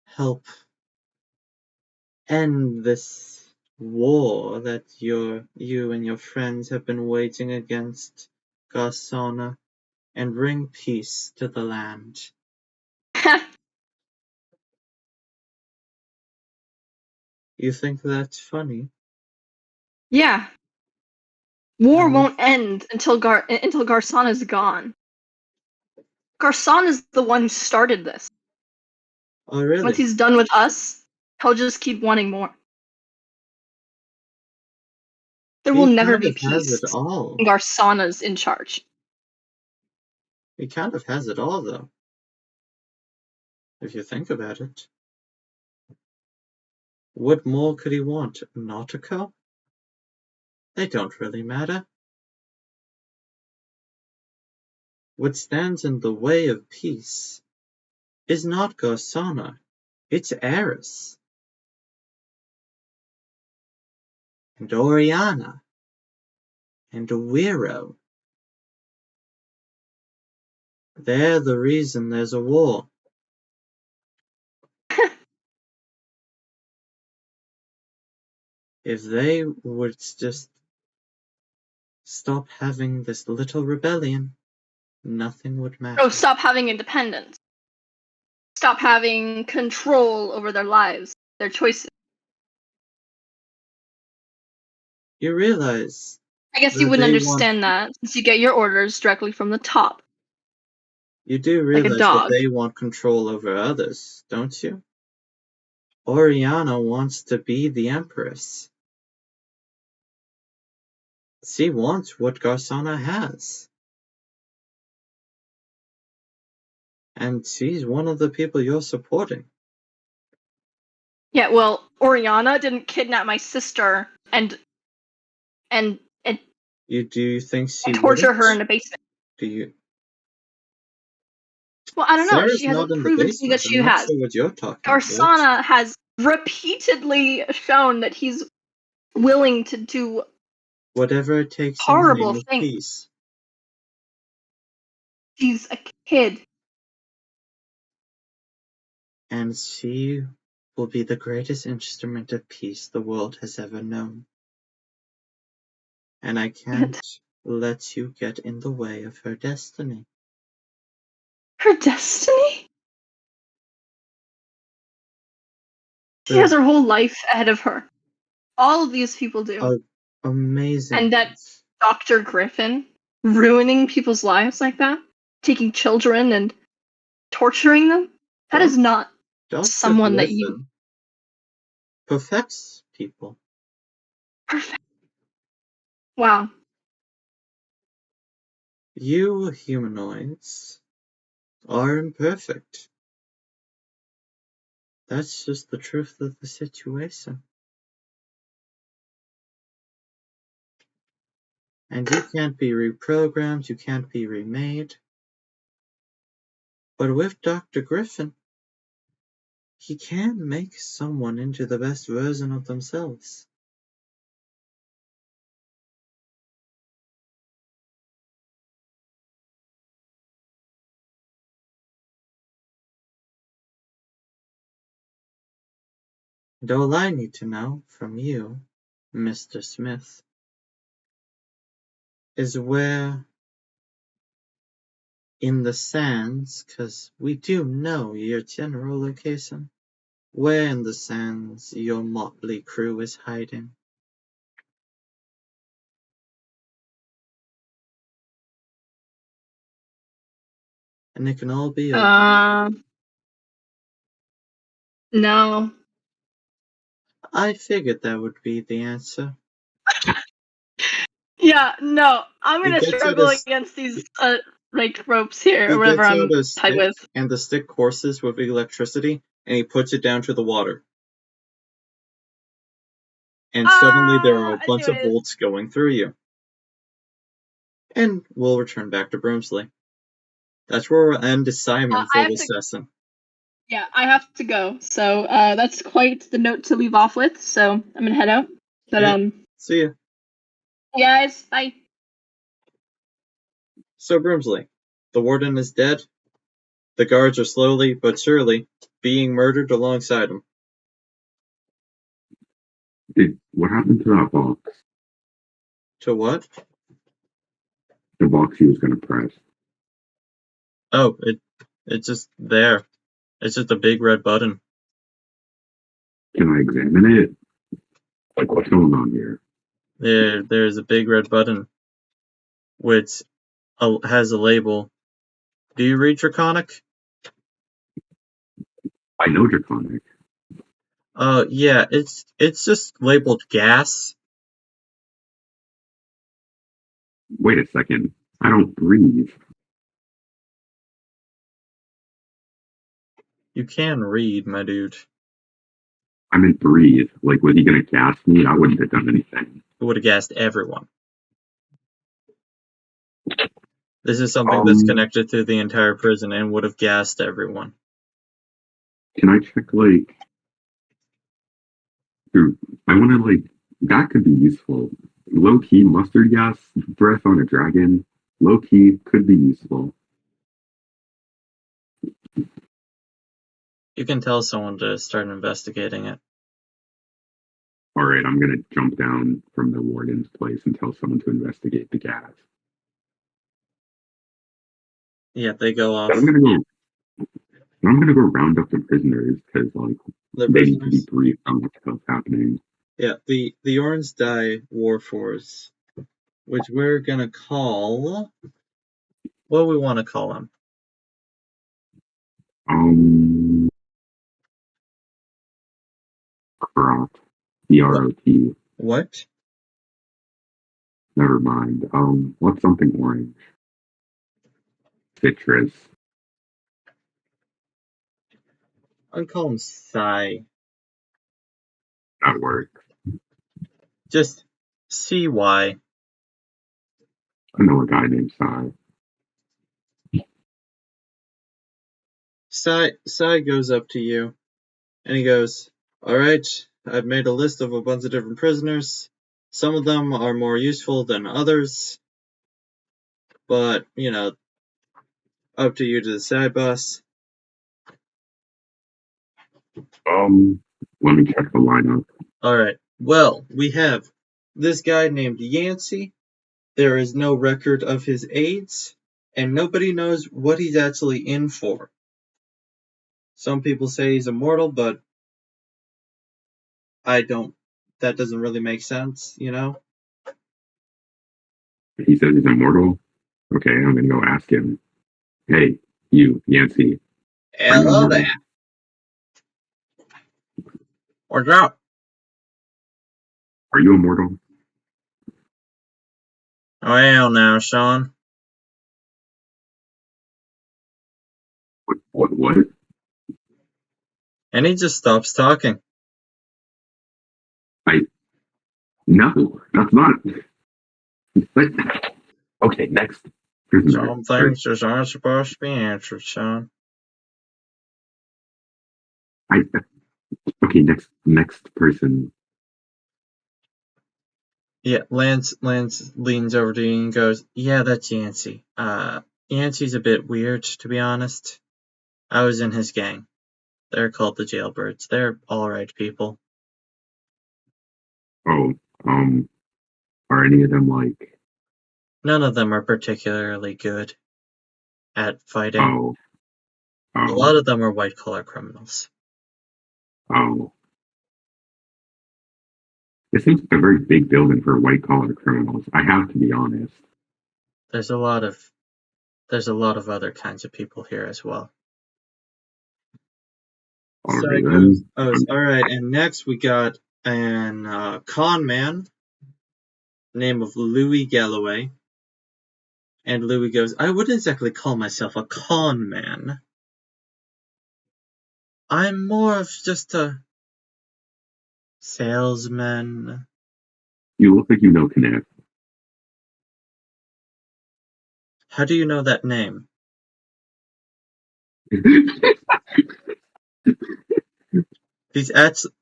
help end this war that you and your friends have been waging against Garsauna and bring peace to the land. You think that's funny? Yeah. War Um, won't end until Garsana's gone. Garsana's the one who started this. Oh, really? Once he's done with us, he'll just keep wanting more. There will He never kind be of has peace. it all. Garsana's in charge. He kind of has it all, though. If you think about it. What more could he want? Nautico? They don't really matter. What stands in the way of peace is not Garsauna, it's Eris. And Oriana. And Wiro. They're the reason there's a war. If they would just stop having this little rebellion, nothing would matter. Oh, stop having independence. Stop having control over their lives, their choices. You realize I guess that you wouldn't they understand that since you get your orders directly from the top. You do Like a realize that dog. they want control over others, don't you? Oriana wants to be the Empress. She wants what Garsauna has. And she's one of the people you're supporting. Yeah, well, Oriana didn't kidnap my sister and Do you think she torture wouldn't? her in a basement. Do you? Well, I don't know. Sarah's She not hasn't in the proven to me that basement. she I'm not has. sure what you're talking about. Garsauna has repeatedly shown that he's willing to do Whatever it takes in the horrible name of things. peace. She's a kid. And she will be the greatest instrument of peace the world has ever known. And I can't let you get in the way of her destiny. Her destiny? She has her whole life ahead of her. All of these people do. Amazing. And that Dr. Griffin ruining people's lives like that, taking children and torturing them? That is not Dr. someone that you... Griffin perfects people. Perfect. Wow. You humanoids are imperfect. That's just the truth of the situation. And you can't be reprogrammed, you can't be remade. But with Dr. Griffin, he can make someone into the best version of themselves. And all I need to know from you, Mr. Smith, is where in the sands, 'cause we do know your general location, where in the sands your motley crew is hiding. And it can all be over. No. I figured that would be the answer. Yeah, no. I'm He gonna gets out struggle his- against these like ropes here, He or whatever gets I'm out a tight stick, with. and the stick courses with electricity, and he puts it down to the water. And suddenly there are a I see bunch what of it is. bolts going through you. And we'll return back to Broomsley. That's where we'll end assignment I for have this to- session. Yeah, I have to go. So that's quite the note to leave off with. So I'm gonna head out. But Yeah. See ya. guys, bye. So Broomsley, the warden is dead. The guards are slowly but surely being murdered alongside him. What happened to that box? To what? The box he was going to press. Oh, it's just there. It's just a big red button. Can I examine it? Like, what's going on here? There's a big red button which has a label. Do you read Draconic? I know Draconic. Yeah, it's just labeled gas. Wait a second. I don't breathe. You can read, my dude. I meant breathe. Like, was he going to gas me? I wouldn't have done anything. It would have gassed everyone. This is something that's connected through the entire prison and would have gassed everyone. Can I check, like... Dude, I want to, like... That could be useful. Low-key mustard gas breath on a dragon. Low-key could be useful. You can tell someone to start investigating it. Alright, I'm going to jump down from the warden's place and tell someone to investigate the gas. Yeah, they go off. I'm gonna go round up the prisoners because like they need to be briefed on what the hell's happening. Yeah, the Orange Dye War Force, which we're gonna call, what do we want to call them? Crot. CROT. What? Never mind. What's something orange? Citrus. I'll call them Psy. That works. Just CY. I know a guy named Sai. Psy goes up to you, and he goes, "Alright, I've made a list of a bunch of different prisoners. Some of them are more useful than others. But, up to you to decide, boss." Let me check the lineup. Alright, well, we have this guy named Yancey. There is no record of his aids, and nobody knows what he's actually in for. Some people say he's immortal, but that doesn't really make sense, He says he's immortal? Okay, I'm gonna go ask him. Hey, you, Yancey, Are you Hello there. immortal? What's up? Are you immortal? Well now, Sean. What? And he just stops talking. No, that's not. But, okay, next. Here's another Some part. things just aren't supposed to be answered, Sean. I okay, next person. Yeah, Lance leans over to you and goes, "Yeah, that's Yancey. Yancey's a bit weird, to be honest. I was in his gang. They're called the Jailbirds. They're alright people. Oh, um, are any of them like? None of them are particularly good at fighting. Oh, A lot oh, of them are white-collar criminals. oh. It seems like a very big building for white collar criminals. I have to be honest. There's a lot of other kinds of people here as well." All So right he then. goes, alright, and next we got an con man, name of Louis Galloway. And Louis goes, "I wouldn't exactly call myself a con man. I'm more of just a salesman." You look like you know Connect. How do you know that name? He's actually,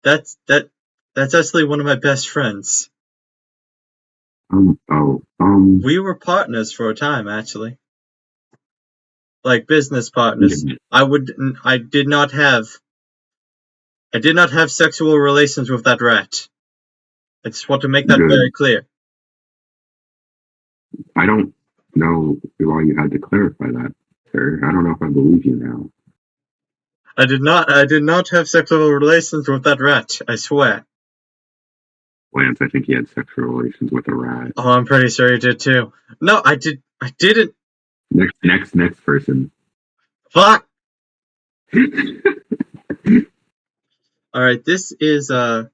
that's actually one of my best friends. Oh, We were partners for a time, actually. Like business partners. yeah, I did not have sexual relations with that rat. I just want to make that very good. clear. I don't know why you had to clarify that, sir. I don't know if I believe you now. I did not have sexual relations with that rat, I swear. Lance, I think he had sexual relations with a rat. Oh, I'm pretty sure you did too. No, I didn't. Next person. Fuck! Alright, this is, nobody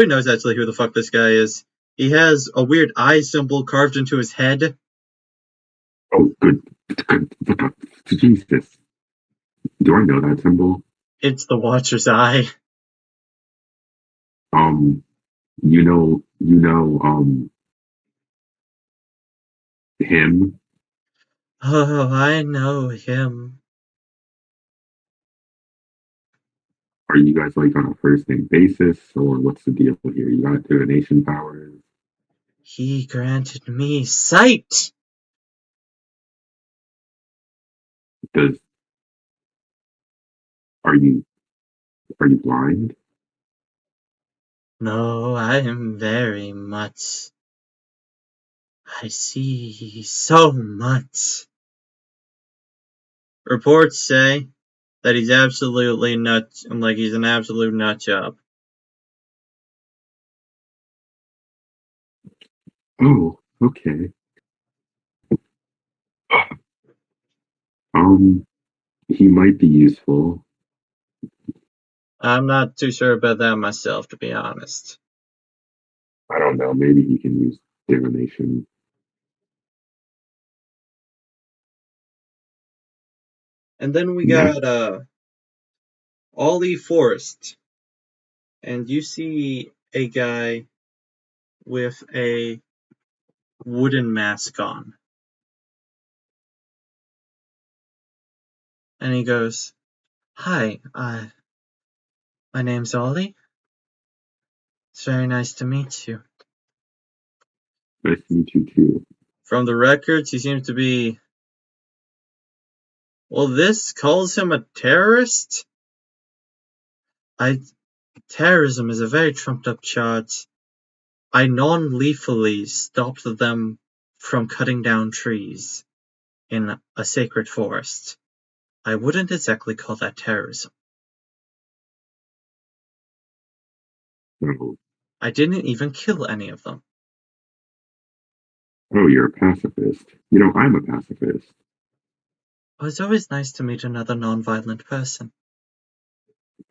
knows actually who the fuck this guy is. He has a weird eye symbol carved into his head. Oh, good. Jesus. Do I know that symbol? It's the Watcher's eye. Um, him. Oh, I know him. Are you guys like on a first name basis, or what's the deal here? You got divination powers? He granted me sight! Does are you are you blind? No, I am very much. I see so much. Reports say that he's absolutely nuts, like he's an absolute nut job. Oh, okay. He might be useful. I'm not too sure about that myself, to be honest. I don't know. Maybe he can use divination. And then we Next. got Ollie Forrest, and you see a guy with a wooden mask on. And he goes, "Hi, my name's Ollie. It's very nice to meet you." Nice to meet you too. From the records, he seems to be. Well, this calls him a terrorist? Terrorism is a very trumped up charge. I non-lethally stopped them from cutting down trees in a sacred forest. I wouldn't exactly call that terrorism. Oh, I didn't even kill any of them. oh, you're a pacifist. You know, I'm a pacifist. Oh, it's always nice to meet another non-violent person.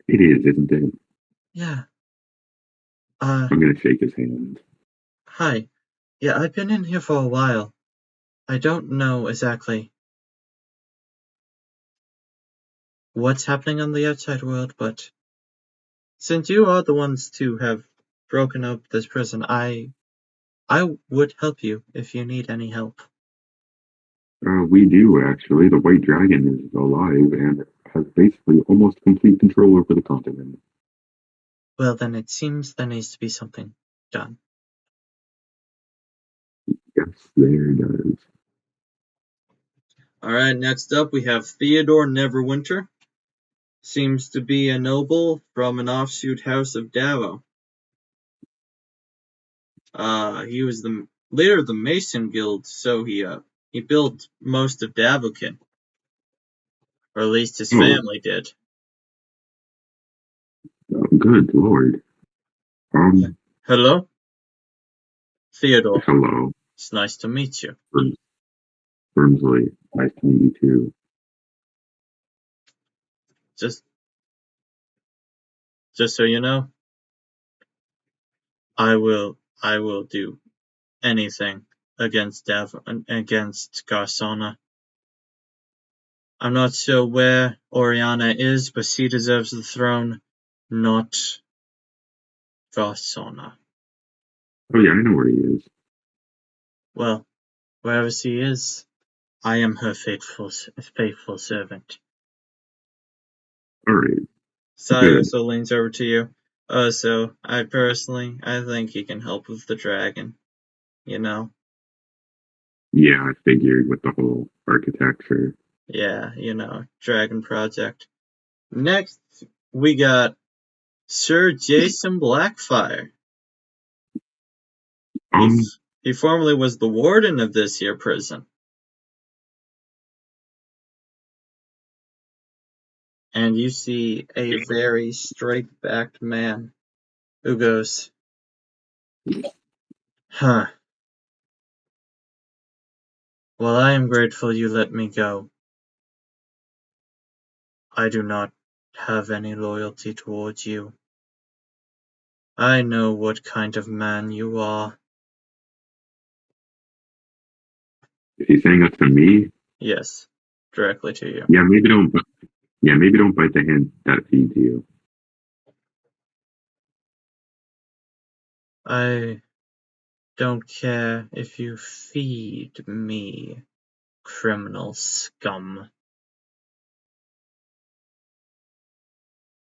It is, isn't it? Yeah. I'm gonna shake his hand. Hi. Yeah, I've been in here for a while. I don't know exactly what's happening on the outside world, but since you are the ones to have broken up this prison, I would help you if you need any help. We do, actually. The White Dragon is alive and has basically almost complete control over the continent. Well, then it seems there needs to be something done. Yes, there does. Alright, next up we have Theodore Neverwinter. Seems to be a noble from an offshoot house of Davos. He was the leader of the Mason Guild, so he built most of Davokin. Or at least his family did. Good lord. Hello? Theodore. Hello. It's nice to meet you. Brimsley, nice to meet you too. Just so you know, I will do anything against Garsauna. I'm not sure where Oriana is, but she deserves the throne, not Garsauna. Oh yeah, I know where he is. Well, wherever she is, I am her faithful servant. Alright. Sai also leans over to you. So I think he can help with the dragon. You know? Yeah, I figured with the whole architecture. Yeah, Dragon Project. Next, we got Sir Jason Blackfire. He formerly was the warden of this here prison. And you see a very straight-backed man who goes, huh. Well, I am grateful you let me go. I do not have any loyalty towards you. I know what kind of man you are. Is he saying that to me? Yes, directly to you. Yeah, maybe don't bite the hand that feeds you. I don't care if you feed me, criminal scum.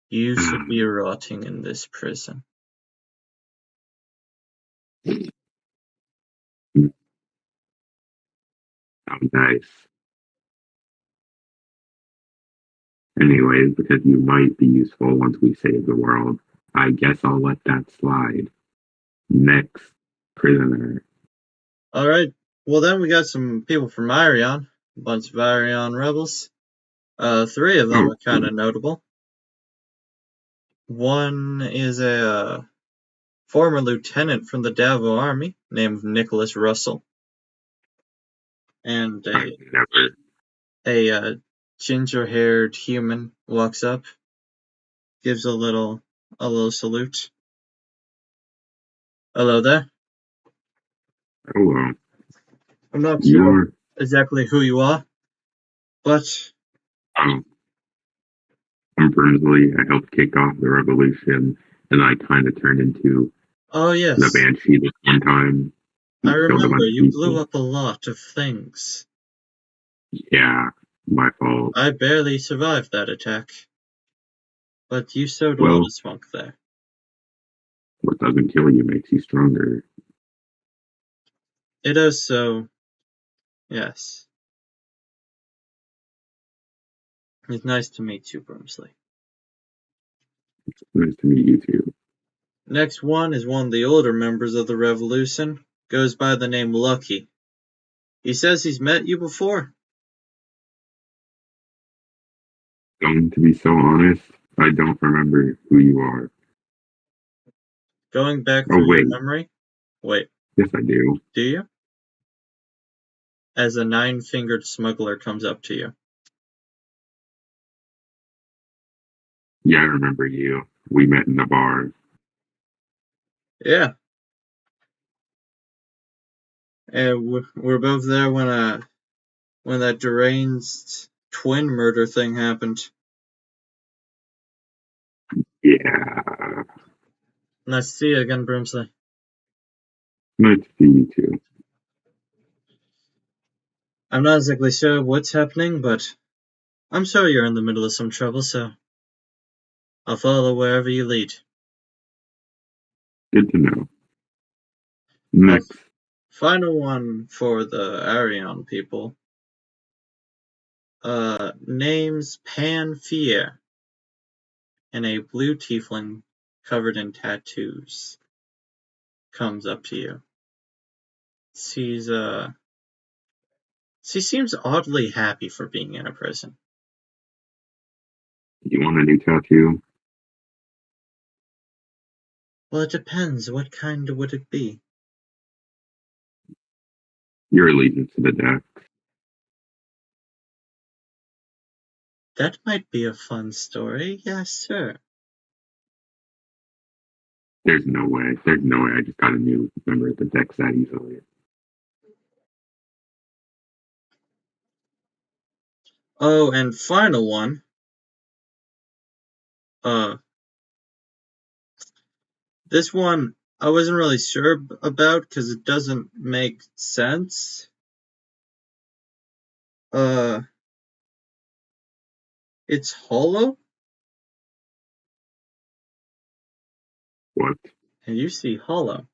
You should be rotting in this prison. Oh, nice. Anyways, because you might be useful once we save the world, I guess I'll let that slide. Next prisoner. Alright, well then we got some people from Irion. A bunch of Irion rebels. 3 of them are kind of notable. One is a former lieutenant from the Davo army named Nicholas Russell. And a ginger-haired human walks up, gives a little salute. Hello there. Hello. I'm not sure exactly who you are, but I'm Brimsley. I helped kick off the revolution, and I kind of turned into the Banshee this one time. I remember you blew up a lot of things. Yeah, my fault. I barely survived that attack. But you sowed a lot of spunk there. What doesn't kill you makes you stronger. It is so. Yes. It's nice to meet you, Brimsley. Nice to meet you too. Next one is one of the older members of the revolution. Goes by the name Lucky. He says he's met you before. To be so honest, I don't remember who you are. Going back through your memory? Wait. Yes, I do. Do you? As a 9-fingered smuggler comes up to you. Yeah, I remember you. We met in the bar. Yeah. And we're both there when that deranged twin murder thing happened. Yeah. Nice to see you again, Brimsley. Nice to see you too. I'm not exactly sure what's happening, but I'm sure you're in the middle of some trouble, so I'll follow wherever you lead. Good to know. Now, Next. final one for the Arion people. Name's Panfear, and a blue tiefling covered in tattoos comes up to you. She seems oddly happy for being in a prison. You want a new tattoo? Well, it depends. What kind would it be? Your allegiance to the deck. That might be a fun story. Yes, sir. There's no way. There's no way I just got a new member of the deck that easily. Oh, and final one. This one I wasn't really sure about because it doesn't make sense. It's hollow, What? and you see hollow.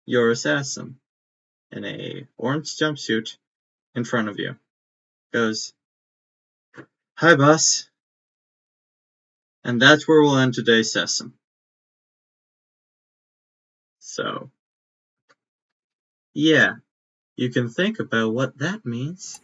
Your assassin in a orange jumpsuit in front of you goes, "Hi, boss." And that's where we'll end today's session. So, yeah, you can think about what that means.